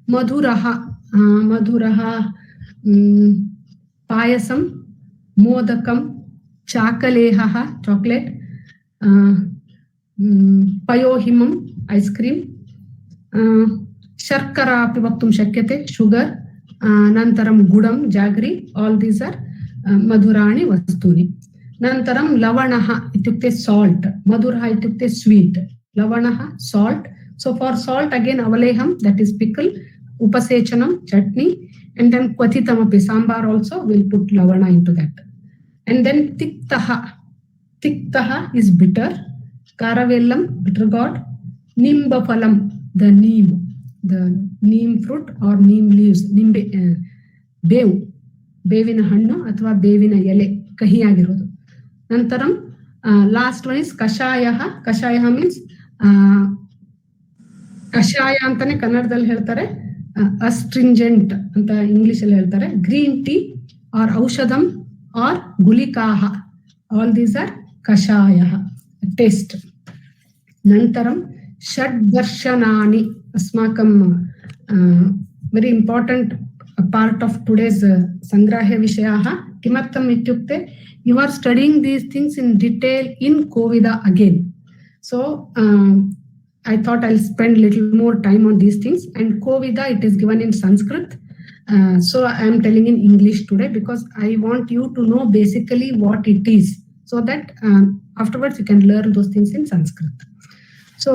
Madhuraha, madhuraha, payasam, modakam, chakalehaha, chocolate. Payohimam, ice cream. Sharkara api vaktum shakyate, sugar. Nantaram gudam, jaggery. All these are madhurani vastuni. Nantaram lavanaha ityukte salt. Madhuraha ityukte sweet. Lavanaha salt. So for salt again avaleham, that is pickle. Upasechanam, chutney. And then kwathitam api, sambar also, we'll put lavana into that. And then tiktaha. Tiktaha is bitter. Karavellam, bitter gourd. Nimbapalam, the neem fruit or neem leaves. Nimbe, bevu, ಬೇವಿನ ಹಣ್ಣು ಅಥವಾ ಬೇವಿನ ಎಲೆ ಕಹಿಯಾಗಿರೋದು. ನಂತರಂ last one is ಕಷಾಯ. ಕಷಾಯ means ಕಷಾಯ ಅಂತಾನೆ ಕನ್ನಡದಲ್ಲಿ ಹೇಳ್ತಾರೆ, ಅಸ್ಟ್ರಿಂಜೆಂಟ್ ಅಂತ ಇಂಗ್ಲಿಷ್ ಅಲ್ಲಿ ಹೇಳ್ತಾರೆ. ಗ್ರೀನ್ ಟೀ ಆರ್ ಔಷಧಂ ಆರ್ ಗುಲಿಕಾಹ, all these are kashaya taste. ನಂತರಂ ಷಡ್ದರ್ಶನಾನಿ ಅಸ್ಮಾಕಂ very important part of today's Sangrahya Vishayaha. Kimartam ityukte, you are studying these things in detail in Kovida again. So I thought I'll spend little more time on these things. And Kovida, it is given in Sanskrit. So I am telling in English today because I want you to know basically what it is, so that afterwards you can learn those things in Sanskrit. So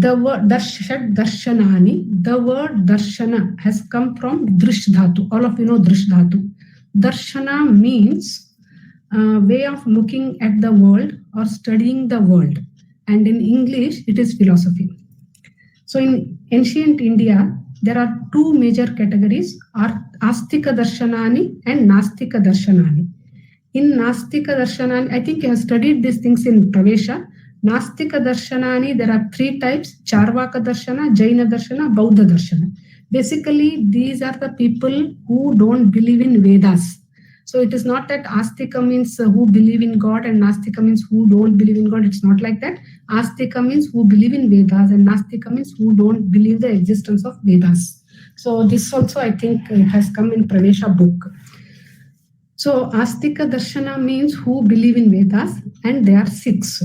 the word darshanani, the word darshana has come from drish dhatu. All of you know drish dhatu. Darshana means way of looking at the world or studying the world, and in English it is philosophy. So in ancient India there are two major categories, are astika darshanani and nastika darshanani. In nastika darshanani, I think you have studied these things in Pravesha. Nastika darshanani, there are 3 types: Charvaka darshana, Jaina darshana, Bauddha darshana. Basically these are the people who don't believe in Vedas. So it is not that Astika means who believe in God and Nastika means who don't believe in God. It's not like that. Astika means who believe in Vedas and Nastika means who don't believe the existence of Vedas. So this also I think it has come in Pravesha book. So Astika darshana means who believe in Vedas, and there are 6.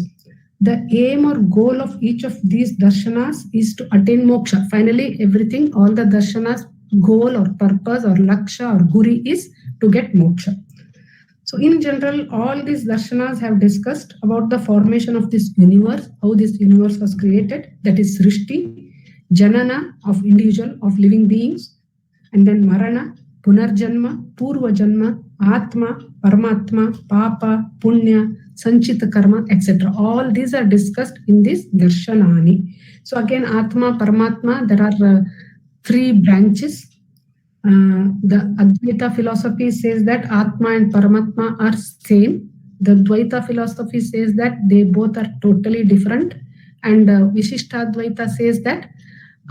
The aim or goal of each of these darshanas is to attain moksha. Finally, everything, all the darshanas, goal or purpose or laksha or guri is to get moksha. So in general, all these darshanas have discussed about the formation of this universe, how this universe was created, that is Srishti, Janana of individual, of living beings, and then Marana, Punarjanma, Purvajanma, Atma, Paramatma, Papa, Punya, Sanchita Karma, etc. All these are discussed in this Darshanani. So again, Atma, Paramatma, there are 3 branches. The Advaita philosophy says that Atma and Paramatma are same. The Dvaita philosophy says that they both are totally different. And Vishishtadvaita says that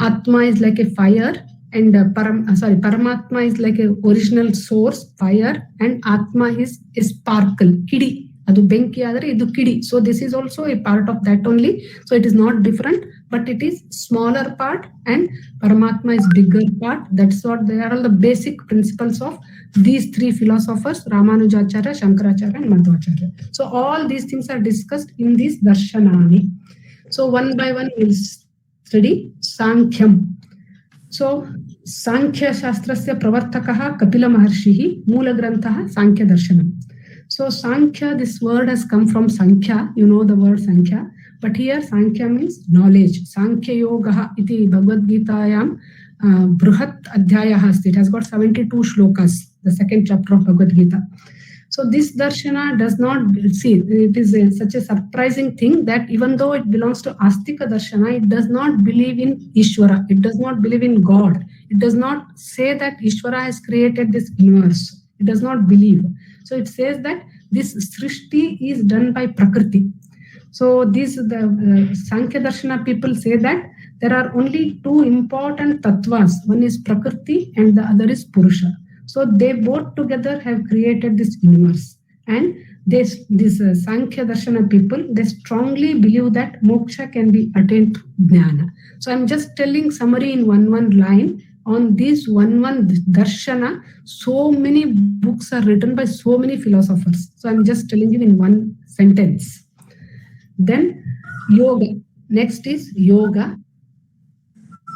Atma is like a fire and Paramatma is like a original source, fire, and Atma is a sparkle, kidi. Adu benki adare idu kidi. So this is also a part of that only. So it is not different, but it is smaller part and Paramatma is bigger part. That's what they are all the basic principles of these 3 philosophers, Ramanujacharya, Shankaracharya and Madhvacharya. So all these things are discussed in this Darshanani. So one by one we'll study Sankhyam. So Sankhya Shastrasya Pravartakaha Kapila Maharshihi Moola Granthaha Sankhya Darshanam. So Sankhya, this word has come from Sankhya, you know the word Sankhya, but here Sankhya means knowledge. Sankhya Yogaha iti Bhagavad Gitayam Bruhat Adhyayah asti. It has got 72 shlokas, the second chapter of Bhagavad Gita. So this darshana does not see, it is such a surprising thing that even though it belongs to Astika darshana, it does not believe in Ishvara, it does not believe in God, it does not say that Ishvara has created this universe, it does not believe. So it says that this Srishti is done by Prakriti. So these the Sankhya Darshana people say that there are only 2 important tattvas. One is Prakriti and the other is Purusha. So they both together have created this universe. And this Sankhya Darshana people, they strongly believe that moksha can be attained through jnana. So I'm just telling summary in one line. On this one darshana, so many books are written by so many philosophers. So I'm just telling you in one sentence. Then yoga. Next is yoga.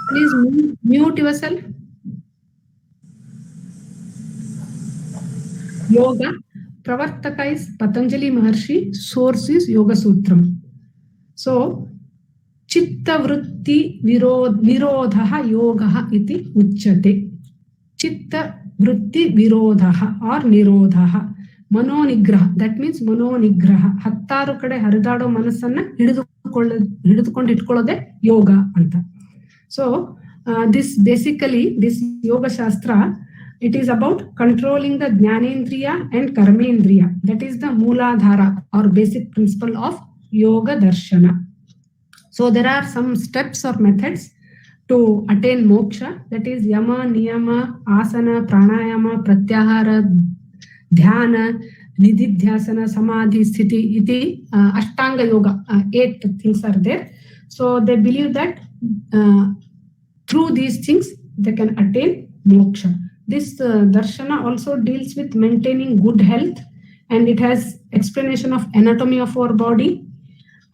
Please mute yourself. Yoga. Pravartaka is Patanjali Maharshi. Source is Yoga Sutram. So Chitta vritti nirodhaha yogaha iti uchyate. Chitta vritti virodhaha or nirodhaha. Mano nigraha. That means mano nigraha. Hattaru kade haridado manasanna hididukondu itkolode yoga anta. So this basically, this yoga shastra, it is about controlling the jnanendriya and karmendriya. That is the mooladhara or basic principle of yoga darshana. So there are some steps or methods to attain moksha. That is yama, niyama, asana, pranayama, pratyahara, dhyana, nididhyasana, samadhi, sthiti, iti, ashtanga yoga. 8 things are there. So they believe that through these things they can attain moksha. This darshana also deals with maintaining good health, and it has explanation of anatomy of our body.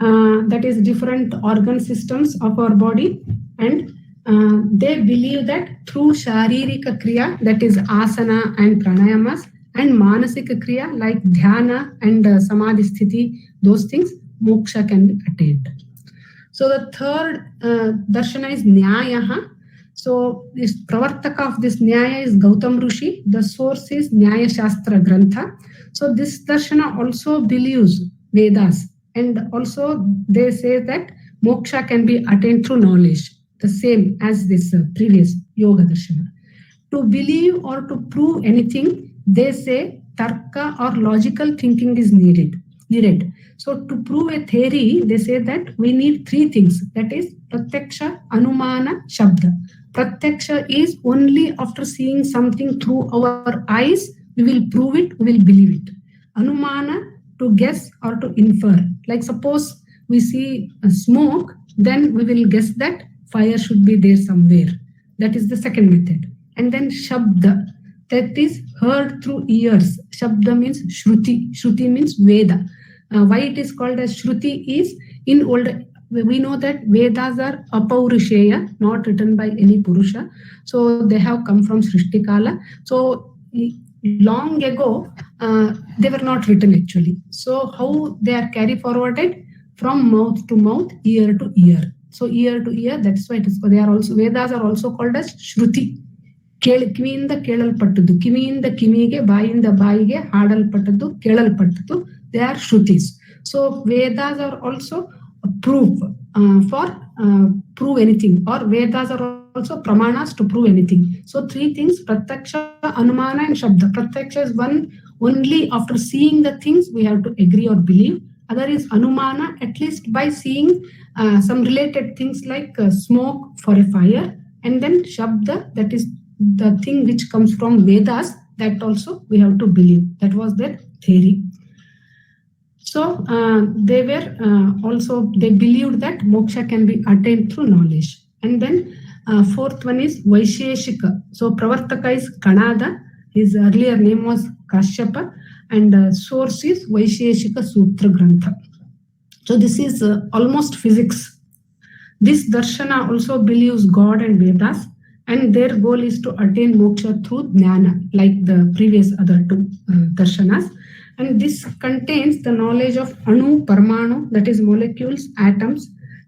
That is different organ systems of our body, and they believe that through sharirika kriya, that is asana and pranayamas, and manasika kriya like dhyana and samadhi sthiti, those things, moksha can be attained. So the third darshana is nyayaha. So this pravartaka of this nyaya is Gautam Rishi. The source is Nyaya Shastra Grantha. So this darshana also believes Vedas. And also they say that moksha can be attained through knowledge, the same as this previous yoga darshana. To believe or to prove anything, they say tarka or logical thinking is needed. So to prove a theory, they say that we need 3 things. That is pratyaksha, anumana, shabda. Pratyaksha is only after seeing something through our eyes, we will prove it, we will believe it. Anumana, to guess or to infer. Like suppose we see smoke, then we will guess that fire should be there somewhere. That is the second method. And then shabda, that is heard through ears. Shabda means shruti. Shruti means Veda. Why it is called as shruti is, in older, we know that Vedas are apaurisheya, not written by any Purusha. So they have come from Srishtikala. So long ago, they were not written actually. So how they are carried forwarded? From mouth to mouth, ear to ear. So ear to ear, that's why it is. They are also, Vedas are also called as Shruti. ಕಿವಿಯಿಂದ ಕೇಳಲ್ಪಟ್ಟದ್ದು, ಕಿವಿಯಿಂದ ಕಿವಿಗೆ, ಬಾಯಿಂದ ಬಾಯಿಗೆ ಹಾಡಲ್ಪಟ್ಟದ್ದು, ಕೇಳಲ್ಪಟ್ಟದ್ದು, they are shrutis. So Vedas are also proof for prove anything, or Vedas are also pramanas to prove anything. So three things: pratyaksha, anumana and shabda. Pratyaksha is one, only after seeing the things we have to agree or believe. Other is anumana, at least by seeing some related things like smoke for a fire. And then shabda, that is the thing which comes from Vedas, that also we have to believe. That was their theory. So they were also, they believed that moksha can be attained through knowledge. And then fourth one is Vaisheshika. So Pravartaka is Kanada. His earlier name was Kashyapa, and source is Vaisheshika Sutra Grantha. So this is almost physics. This darshana also believes God and Vedas, and their goal is to attain moksha through jnana, like the previous other two darshanas. And this contains the knowledge of Anu, Parmanu, that is molecules, atoms,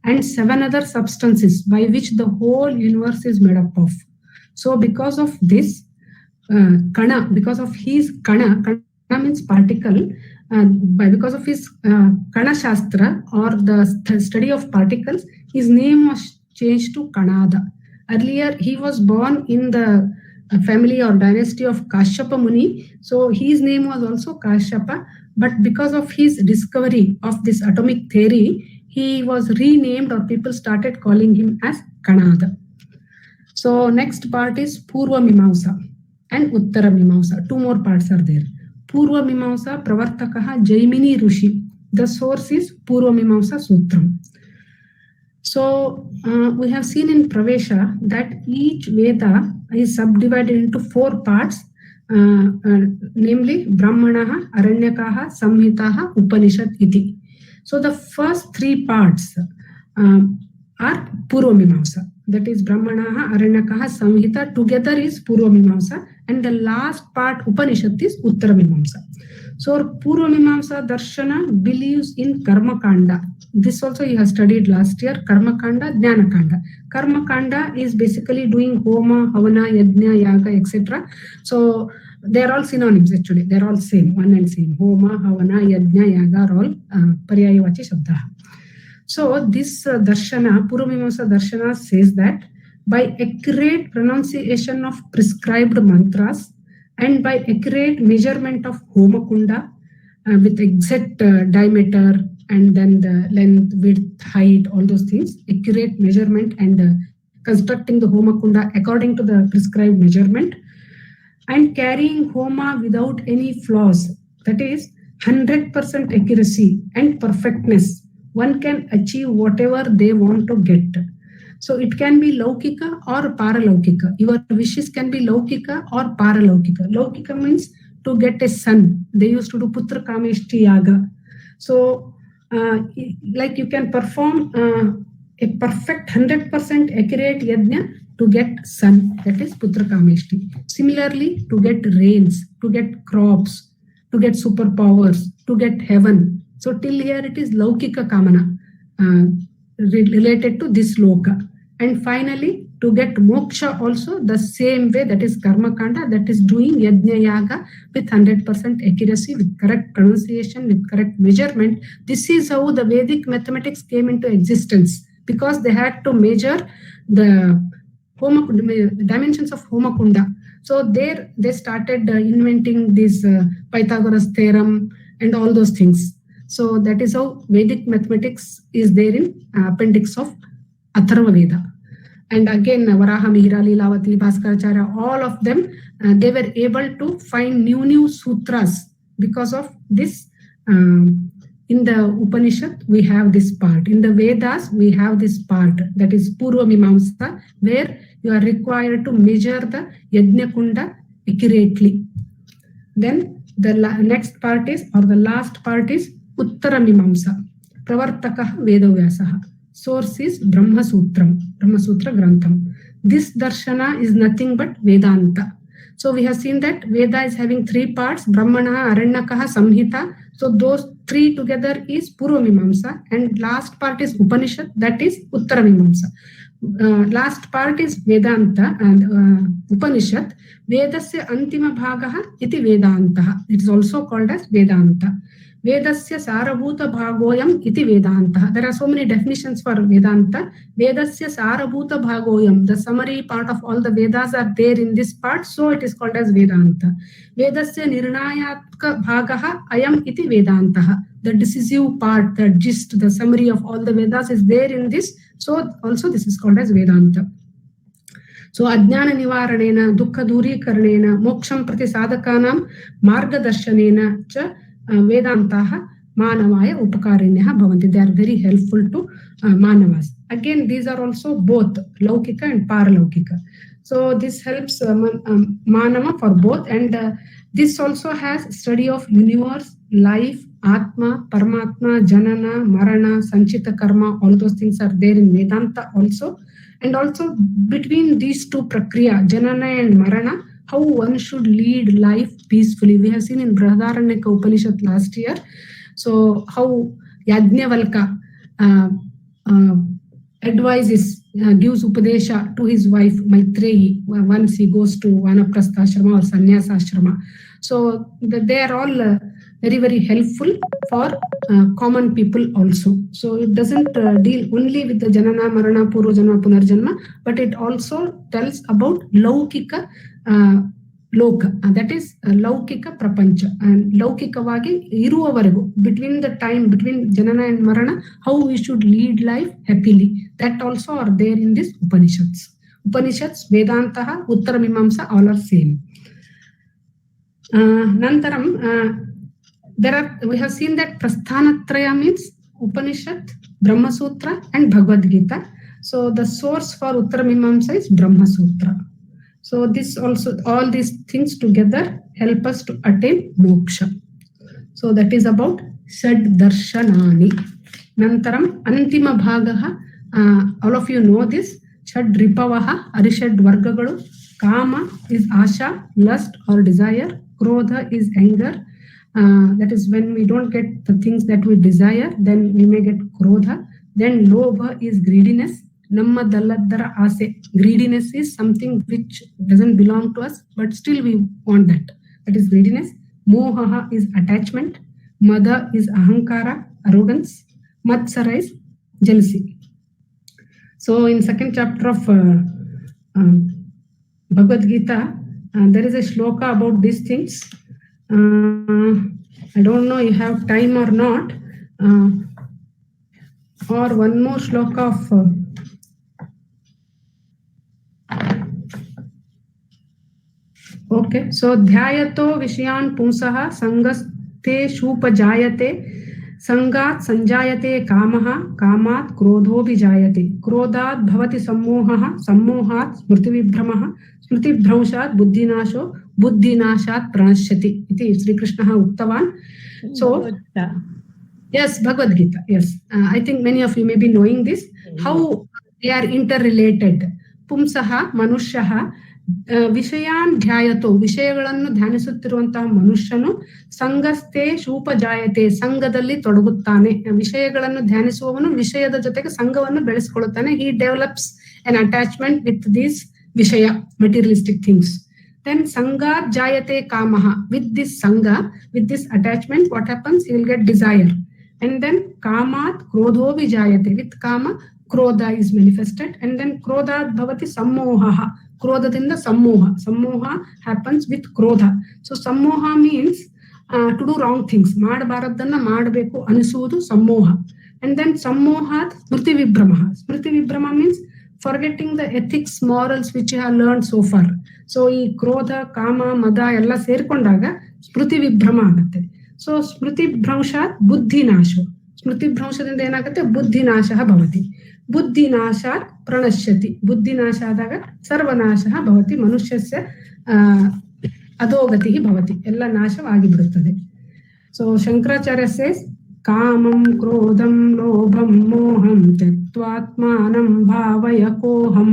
and 7 other substances by which the whole universe is made up of. So because of this, Kana, because of his Kana means particle, because of his Kana Shastra, or the study of particles, his name was changed to Kanada. Earlier, he was born in the family or dynasty of Kashyapa Muni, so his name was also Kashyapa, but because of his discovery of this atomic theory, he was renamed, or people started calling him as Kanada. So next part is Purva Mimamsa and Uttara Mimamsa. 2 more parts are there. Purva Mimamsa, Pravartakaha Jaimini Rushi. The source is Purva Mimamsa Sutram. So we have seen in Pravesha that each Veda is subdivided into 4 parts, namely Brahmanaha, Aranyakaha, Samhitaha, Upanishad iti. So the first 3 parts are Purva Mimamsa. That is Brahmanaha, Aranyakaha, Samhita together is Purva Mimamsa, and the last part Upanishad is Uttara Mimamsa. So Purva Mimamsa Darshana believes in Karma Kanda. This also you have studied last year, Karma Kanda, Jnana Kanda. Karma Kanda is basically doing Homa, Havana, Yajna, Yaga, etc. So they are all synonyms actually. They are all same, one and same. Homa, Havana, Yajna, Yaga are all Paryayavachi Shabda. So this Darshana, Purva Mimamsa Darshana says that by accurate pronunciation of prescribed mantras and by accurate measurement of Homa Kunda with exact diameter, and then the length, width, height, all those things, accurate measurement, and constructing the Homa Kunda according to the prescribed measurement, and carrying Homa without any flaws, that is 100% accuracy and perfectness, one can achieve whatever they want to get. So it can be Laukika or Paralaukika. Your wishes can be Laukika or Paralaukika. Laukika means to get a son. They used to do Putra Kameshti Yaga. So like you can perform a perfect 100% accurate yajna to get son, that is Putra Kameshti. Similarly, to get rains, to get crops, to get superpowers, to get heaven. So till here it is Laukika Kamana related to this loka. And finally, to get moksha also the same way, that is Karma Kanda, that is doing Yajna Yaga with 100% accuracy, with correct pronunciation, with correct measurement. This is how the Vedic mathematics came into existence, because they had to measure the dimensions of Homa Kunda. So there they started inventing this Pythagoras theorem and all those things. So that is how Vedic mathematics is there in appendix of Atharva Veda. And again, Varaha, Mihira, Lilavati, Bhaskaracharya, all of them, they were able to find new sutras because of this. In the Upanishad, we have this part. In the Vedas, we have this part, that is Purva Mimamsa, where you are required to measure the Yajna Kunda accurately. Then the next part is, or the last part is Uttara Mimamsa. Pravartakaha Vedavyasaha. Source is Brahma Sutra Grantham. This darshana is nothing but Vedanta. So we have seen that Veda is having 3 parts, Brahmana, Aranyakaha, Samhita. So those 3 together is Purva Mimamsa, and last part is Upanishad, that is Uttara Mimamsa. last part is Vedanta and Upanishad. Vedasya antima bhagah iti Vedantah. It is also called as Vedanta. Vedasya sarabhuta bhagoyam iti Vedantah. There are so many definitions for Vedanta. Vedasya sarabhuta bhagoyam. The summary part of all the Vedas are there in this part, so it is called as Vedanta. Vedasya nirnayatka bhagah ayam iti Vedantah. The decisive part, the gist, the summary of all the Vedas is there in this. So also this is called as Vedanta. So Ajnana Nivaranena, Dukkha Durikaranena, Moksham Prati Sadhakanam, Margadarshanena cha Vedantaha Manavaya Upakarineha Bhavanti. They are very helpful to Manavas. Again, these are also both Laukika and Paralaukika. So this helps Manava for both, and this also has study of universe, life, Atma, Paramatma, Janana, Marana, Sanchita Karma, all those things are there in Vedanta also. And also between these two Prakriya, Janana and Marana, how one should lead life peacefully. We have seen in Brihadaranyaka Upanishad last year. So how Yajnavalka advises, gives Upadesha to his wife Maitreyi once he goes to Vanaprastha Ashrama or Sannyasa Ashrama. So they are all very, very helpful for common people also. So it doesn't deal only with the Janana, Marana, Purvajanma, Punarjanma, but it also tells about Laukika Loka. That is Laukika Prapancha. And Laukikavagi Iruvavarigu, between the time between Janana and Marana, how we should lead life happily. That also are there in these Upanishads. Upanishads, Vedantaha, Uttaramimamsa, all are same. Nantaram, we have seen that Prasthanatraya means Upanishad, Brahma Sutra and Bhagavad Gita. So the source for Uttaramimamsa is Brahma Sutra. So this also, all these things together help us to attain moksha. So that is about Shad Darshanani. Nantaram Antima Bhagaha, all of you know this. Shad Ripavaha, Arishad Vargagalu. Kama is Asha, lust or desire. Krodha is anger. That is when we don't get the things that we desire, then we may get Krodha. Then Lobha is greediness. Namma Dalladara Ase. Greediness is something which doesn't belong to us, but still we want that. That is greediness. Mohaha is attachment. Mada is Ahankara, arrogance. Matsara is jealousy. So in second chapter of Bhagavad Gita, there is a shloka about these things. I don't know you have time or not. Or one more shloka of okay. So Dhyayato Vishayan Pumsaha Sangaste Shupajayate Sangat Sanjayate Kamaha Kamat Krodho Vijayate Krodat Bhavati Sammohaha Sammohat Smriti Vibhramaha Smriti Bhraushat Buddhinasho Buddhinashat Pranashyati. Iti Sri Krishna Uktavan. So yes, Bhagavad Gita. Yes, I think many of you may be knowing this. How they are interrelated. Pumsaha Manushaha ವಿಷಯಾನ್ ಧ್ಯಾಯತೋ ವಿಷಯಗಳನ್ನು ಧ್ಯಾನಿಸುತ್ತಿರುವಂತಹ ಮನುಷ್ಯನು ಸಂಗಸ್ತೆ ಶೂಪಜಾಯತೆ ಸಂಘದಲ್ಲಿ ತೊಡಗುತ್ತಾನೆ. ವಿಷಯಗಳನ್ನು ಧ್ಯಾನಿಸುವವನು ವಿಷಯದ ಜೊತೆಗೆ ಸಂಘವನ್ನು ಬೆಳೆಸಿಕೊಳ್ಳುತ್ತಾನೆ. He develops an attachment with this ವಿಷಯ, materialistic things. Then sangat jayate kamaha. With this sangha, with this attachment, what happens? He will get desire. And then kamat krodho vijayate. With kama, krodha is manifested. And then krodhat bhavati sammohaha. Krodhatinda sammoha. Sammoha happens with krodha. So sammoha means to do wrong things. Madbaradanna madbeku anisudu sammoha. And then sammohat smriti vibhramaha. Smriti vibhrama means forgetting the ethics, morals which you have learned so far. So ಈ ಕ್ರೋಧ, ಕಾಮ, ಮದ ಎಲ್ಲ ಸೇರ್ಕೊಂಡಾಗ ಸ್ಮೃತಿ ವಿಭ್ರಮ ಆಗುತ್ತೆ. So ಸ್ಮೃತಿ ಭ್ರಂಶಾತ್ ಬುದ್ಧಿನಾಶ. ಸ್ಮೃತಿ ಭ್ರಂಶದಿಂದ ಏನಾಗುತ್ತೆ? ಬುದ್ಧಿನಾಶ ಭವತಿ. ಬುದ್ಧಿನಾಶಾತ್ ಪ್ರಣಶ್ಯತಿ. ಬುದ್ಧಿನಾಶ ಆದಾಗ ಸರ್ವನಾಶ ಭವತಿ. ಮನುಷ್ಯಸ್ಯ ಅಧೋಗತಿ ಭವತಿ. ಎಲ್ಲ ನಾಶವಾಗಿ ಬಿಡುತ್ತದೆ. ಸೊ ಶಂಕರಾಚಾರ್ಯ ಸೇಸ್ ಕಾಮಂ ಕ್ರೋಧಂ ಲೋಭಂ ಮೋಹಂ ತ್ಯಕ್ತ್ವಾತ್ಮಾನಂ ಭಾವಯ ಕೋಹಂ.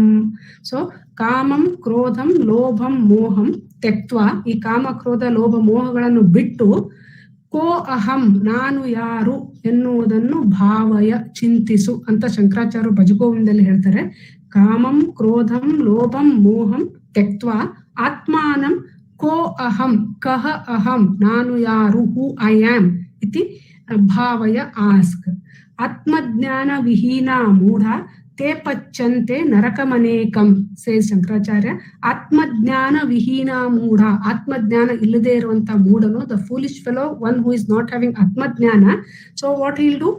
ಸೊ ಕಾಮಂ ಕ್ರೋಧಂ ಲೋಭಂ ಮೋಹಂ ತ್ಯಕ್ತ್ವ, ಈ ಕಾಮ ಕ್ರೋಧ ಲೋಭ ಮೋಹಗಳನ್ನು ಬಿಟ್ಟು ಕೋ ಅಹಂ ನಾನು ಯಾರು ಎನ್ನುವುದನ್ನು ಭಾವಯ ಚಿಂತಿಸು ಅಂತ ಶಂಕರಾಚಾರ್ಯರು ಭಜಗೋವಿಂದಲ್ಲಿ ಹೇಳ್ತಾರೆ. ಕಾಮಂ ಕ್ರೋಧಂ ಲೋಭಂ ಮೋಹಂ ತ್ಯಕ್ತ್ವಾ ಆತ್ಮಾನಂ ಕೋ ಅಹಂ ಕಹ ಅಹಂ ನಾನು ಯಾರು ಹೂ ಐ ಆಮ್ ಇತಿ ಭಾವಯ ಆಸ್ಕ್ ಆತ್ಮಜ್ಞಾನ ವಿಹೀನ ಮೂಢ ತೇ ಪಚ್ಚಂತೆ ನರಕಮನೇಕಂ ಸೇ ಶಂಕರಾಚಾರ್ಯ. ಆತ್ಮಜ್ಞಾನ ವಿಹೀನ ಮೂಢ, ಆತ್ಮಜ್ಞಾನ ಇಲ್ಲದೆ ಇರುವಂತ ಮೂಢನು, the foolish fellow, one who is not having ಆತ್ಮಜ್ಞಾನ. ಸೊ ವಾಟ್ ವಿಲ್ ಡು,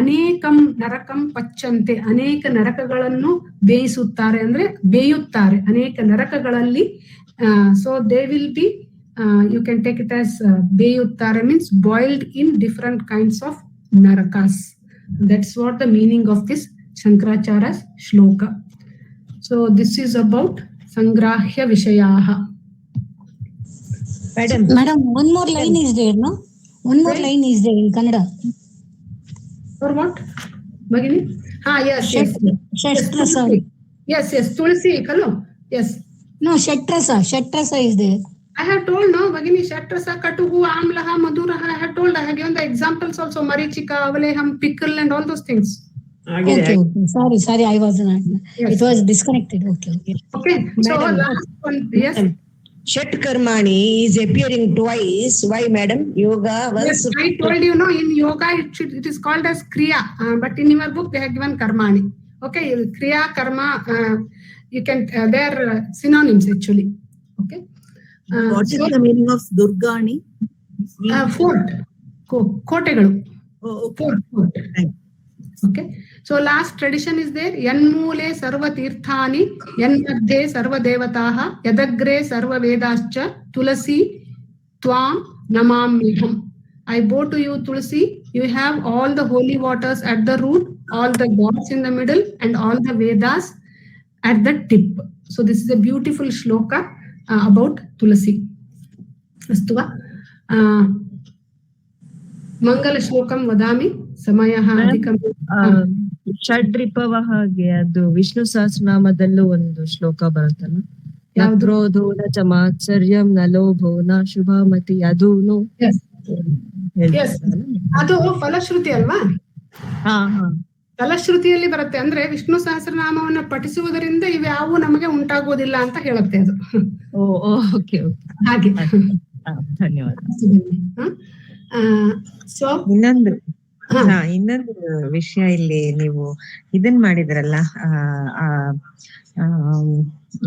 ಅನೇಕಂ ನರಕಂ ಪಚ್ಚಂತೆ, ಅನೇಕ ನರಕಗಳನ್ನು ಬೇಯಿಸುತ್ತಾರೆ, ಅಂದ್ರೆ ಬೇಯುತ್ತಾರೆ ಅನೇಕ ನರಕಗಳಲ್ಲಿ. So they will be, you can take it as ಬೇಯುತ್ತಾರೆ means boiled in different kinds of narakas. That's what the meaning of this Shankaracharya's shloka. So this is about Sangrahya Vishayaha. Madam, one more line is there, no? One more line is there in Kannada. For what? Bhagini? Yes, yes. Shatrasa. Yes, Tulsi, hello. Yes. No, Shatrasa is there. I have told, no, Bhagini, Shatrasa, Katuhu, Amlaha, Maduraha, I have told, I have given the examples also, Marichika, Avaleham, pickle and all those things. Okay. Sorry, I was not. Yes. It was disconnected. Okay. So Madam, last one, yes. Shat Karmani is appearing twice. Why, madam? Yoga was. Yes, I told you, no, in yoga it is called as Kriya, but in your book they have given Karmani. Okay, Kriya, Karma, you can, they are synonyms actually. Okay. What is the meaning of Durgani? Fort. Kotegalu. Fort. Okay. So last tradition is there. Yanmule sarva tirthani, yanmadhe sarva devataha, yadagre sarva vedascha, tulasi tvam namamiham. I bow to you, Tulsi. You have all the holy waters at the root, all the gods in the middle, and all the Vedas at the tip. So this is a beautiful shloka about Tulasi. Astu va? Mangala shlokam vadami samayaha adhikam. ಷಡ್ರಿಪವಹಾಗೆ ಅದು ವಿಷ್ಣು ಸಹಸ್ರನಾಮದಲ್ಲೂ ಒಂದು ಶ್ಲೋಕ ಬರುತ್ತಲ್ಲ, ನ ಕ್ರೋಧೋ ನ ಚ ಮಾತ್ಸರ್ಯಂ ನ ಲೋಭೋ ನ ಶುಭಮತಿ, ಅದೂನು ಅದು ಫಲಶ್ರುತಿ ಅಲ್ವಾ? ಫಲಶ್ರುತಿಯಲ್ಲಿ ಬರುತ್ತೆ. ಅಂದ್ರೆ ವಿಷ್ಣು ಸಹಸ್ರನಾಮವನ್ನು ಪಠಿಸುವುದರಿಂದ ಇವ್ಯಾವು ನಮಗೆ ಉಂಟಾಗುವುದಿಲ್ಲ ಅಂತ ಹೇಳುತ್ತೆ ಅದು. ಹಾಗೆ. ಧನ್ಯವಾದ. ಸೊ ಇನ್ನೊಂದು ವಿಷಯ, ಇಲ್ಲಿ ನೀವು ಇದನ್ ಮಾಡಿದ್ರಲ್ಲ,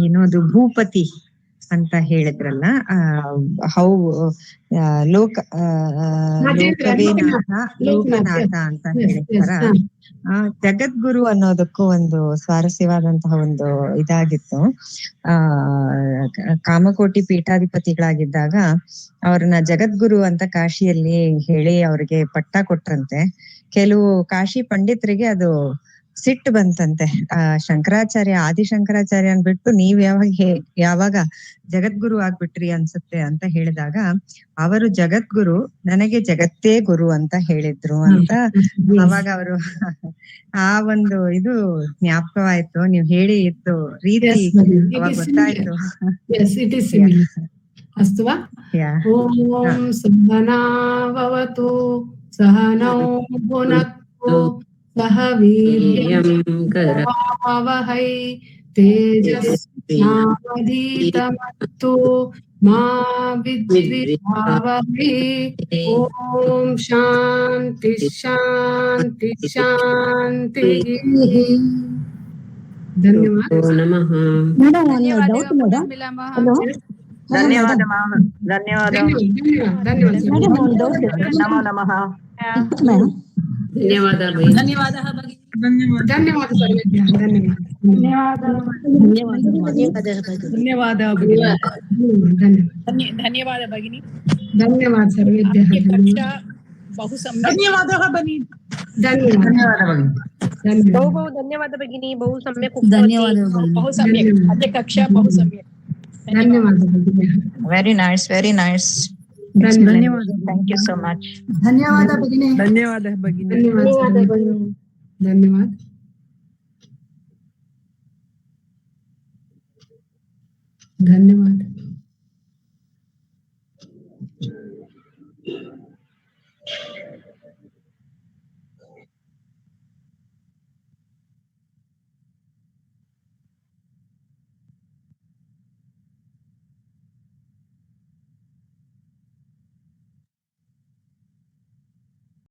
ಏನೋದು ಭೂಪತಿ ಅಂತ ಹೇಳಿದ್ರಲ್ಲ, ಹೌ ಲೋಕನಾಥ ಅಂತ ಹೇಳ್ತಾರ. ಜಗದ್ಗುರು ಅನ್ನೋದಕ್ಕೂ ಒಂದು ಸ್ವಾರಸ್ಯವಾದಂತಹ ಒಂದು ಇದಾಗಿತ್ತು. ಕಾಮಕೋಟಿ ಪೀಠಾಧಿಪತಿಗಳಾಗಿದ್ದಾಗ ಅವ್ರನ್ನ ಜಗದ್ಗುರು ಅಂತ ಕಾಶಿಯಲ್ಲಿ ಹೇಳಿ ಅವ್ರಿಗೆ ಪಟ್ಟ ಕೊಟ್ರಂತೆ. ಕೆಲವು ಕಾಶಿ ಪಂಡಿತರಿಗೆ ಅದು ಸಿಟ್ಟು ಬಂತಂತೆ. ಶಂಕರಾಚಾರ್ಯ, ಆದಿಶಂಕರಾಚಾರ್ಯ ಅನ್ಬಿಟ್ಟು ನೀವ್ ಯಾವಾಗ ಜಗದ್ಗುರು ಆಗ್ಬಿಟ್ರಿ ಅನ್ಸುತ್ತೆ ಅಂತ ಹೇಳಿದಾಗ, ಅವರು ಜಗದ್ಗುರು, ನನಗೆ ಜಗತ್ತೇ ಗುರು ಅಂತ ಹೇಳಿದ್ರು ಅಂತ ಅವಾಗ ಅವರು ಆ ಒಂದು ಇದು ಜ್ಞಾಪಕವಾಯ್ತು. ನೀವ್ ಹೇಳಿ ಇತ್ತು ರೀತಿ ಅವಾಗ ಗೊತ್ತಾಯ್ತು. ಅಸ್ತು ವಾ? ಓಂ ಸಹನಾವವತು ಸಹನೌ ಭುನಕ್ತು ಸಹ ವೀರ್ಯಂ ಕರವಾವಹೈ ತೇಜಸ್ವಿನಾವಧೀತಮಸ್ತು ಮಾ ವಿದ್ವಿಷಾವಹೈ. ಓಂ ಶಾಂತಿ ಶಾಂತಿ ಶಾಂತಿ. ಧನ್ಯವಾದ. ಧನ್ಯವಾದ. ಧನ್ಯವಾದ. ಧನ್ಯವಾದ ಭಗಿನಿ. ಧನ್ಯವಾದ ಸರ್ವೇಭ್ಯಃ. ಕಕ್ಷಾ ಬಹು ಸಮ್ಯಕ್. ಧನ್ಯವಾದः ಭಗಿನಿ. ಧನ್ಯವಾದ ಭಗಿನಿ. ಬಹು ಸಮ್ಯಕ್. ಬಹು ಸಮ್ಯಕ್. ಅದ್ಯ ಕಕ್ಷಾ ಬಹು ಸಮ್ಯಕ್. ಧನ್ಯವಾದ. Very nice, very nice. ಧನ್ಯವಾದ. Thank you so much. ಧನ್ಯವಾದ ಭಗಿನಿ. ಧನ್ಯವಾದ ಭಗಿನಿ. ಧನ್ಯವಾದ. ಧನ್ಯವಾದ.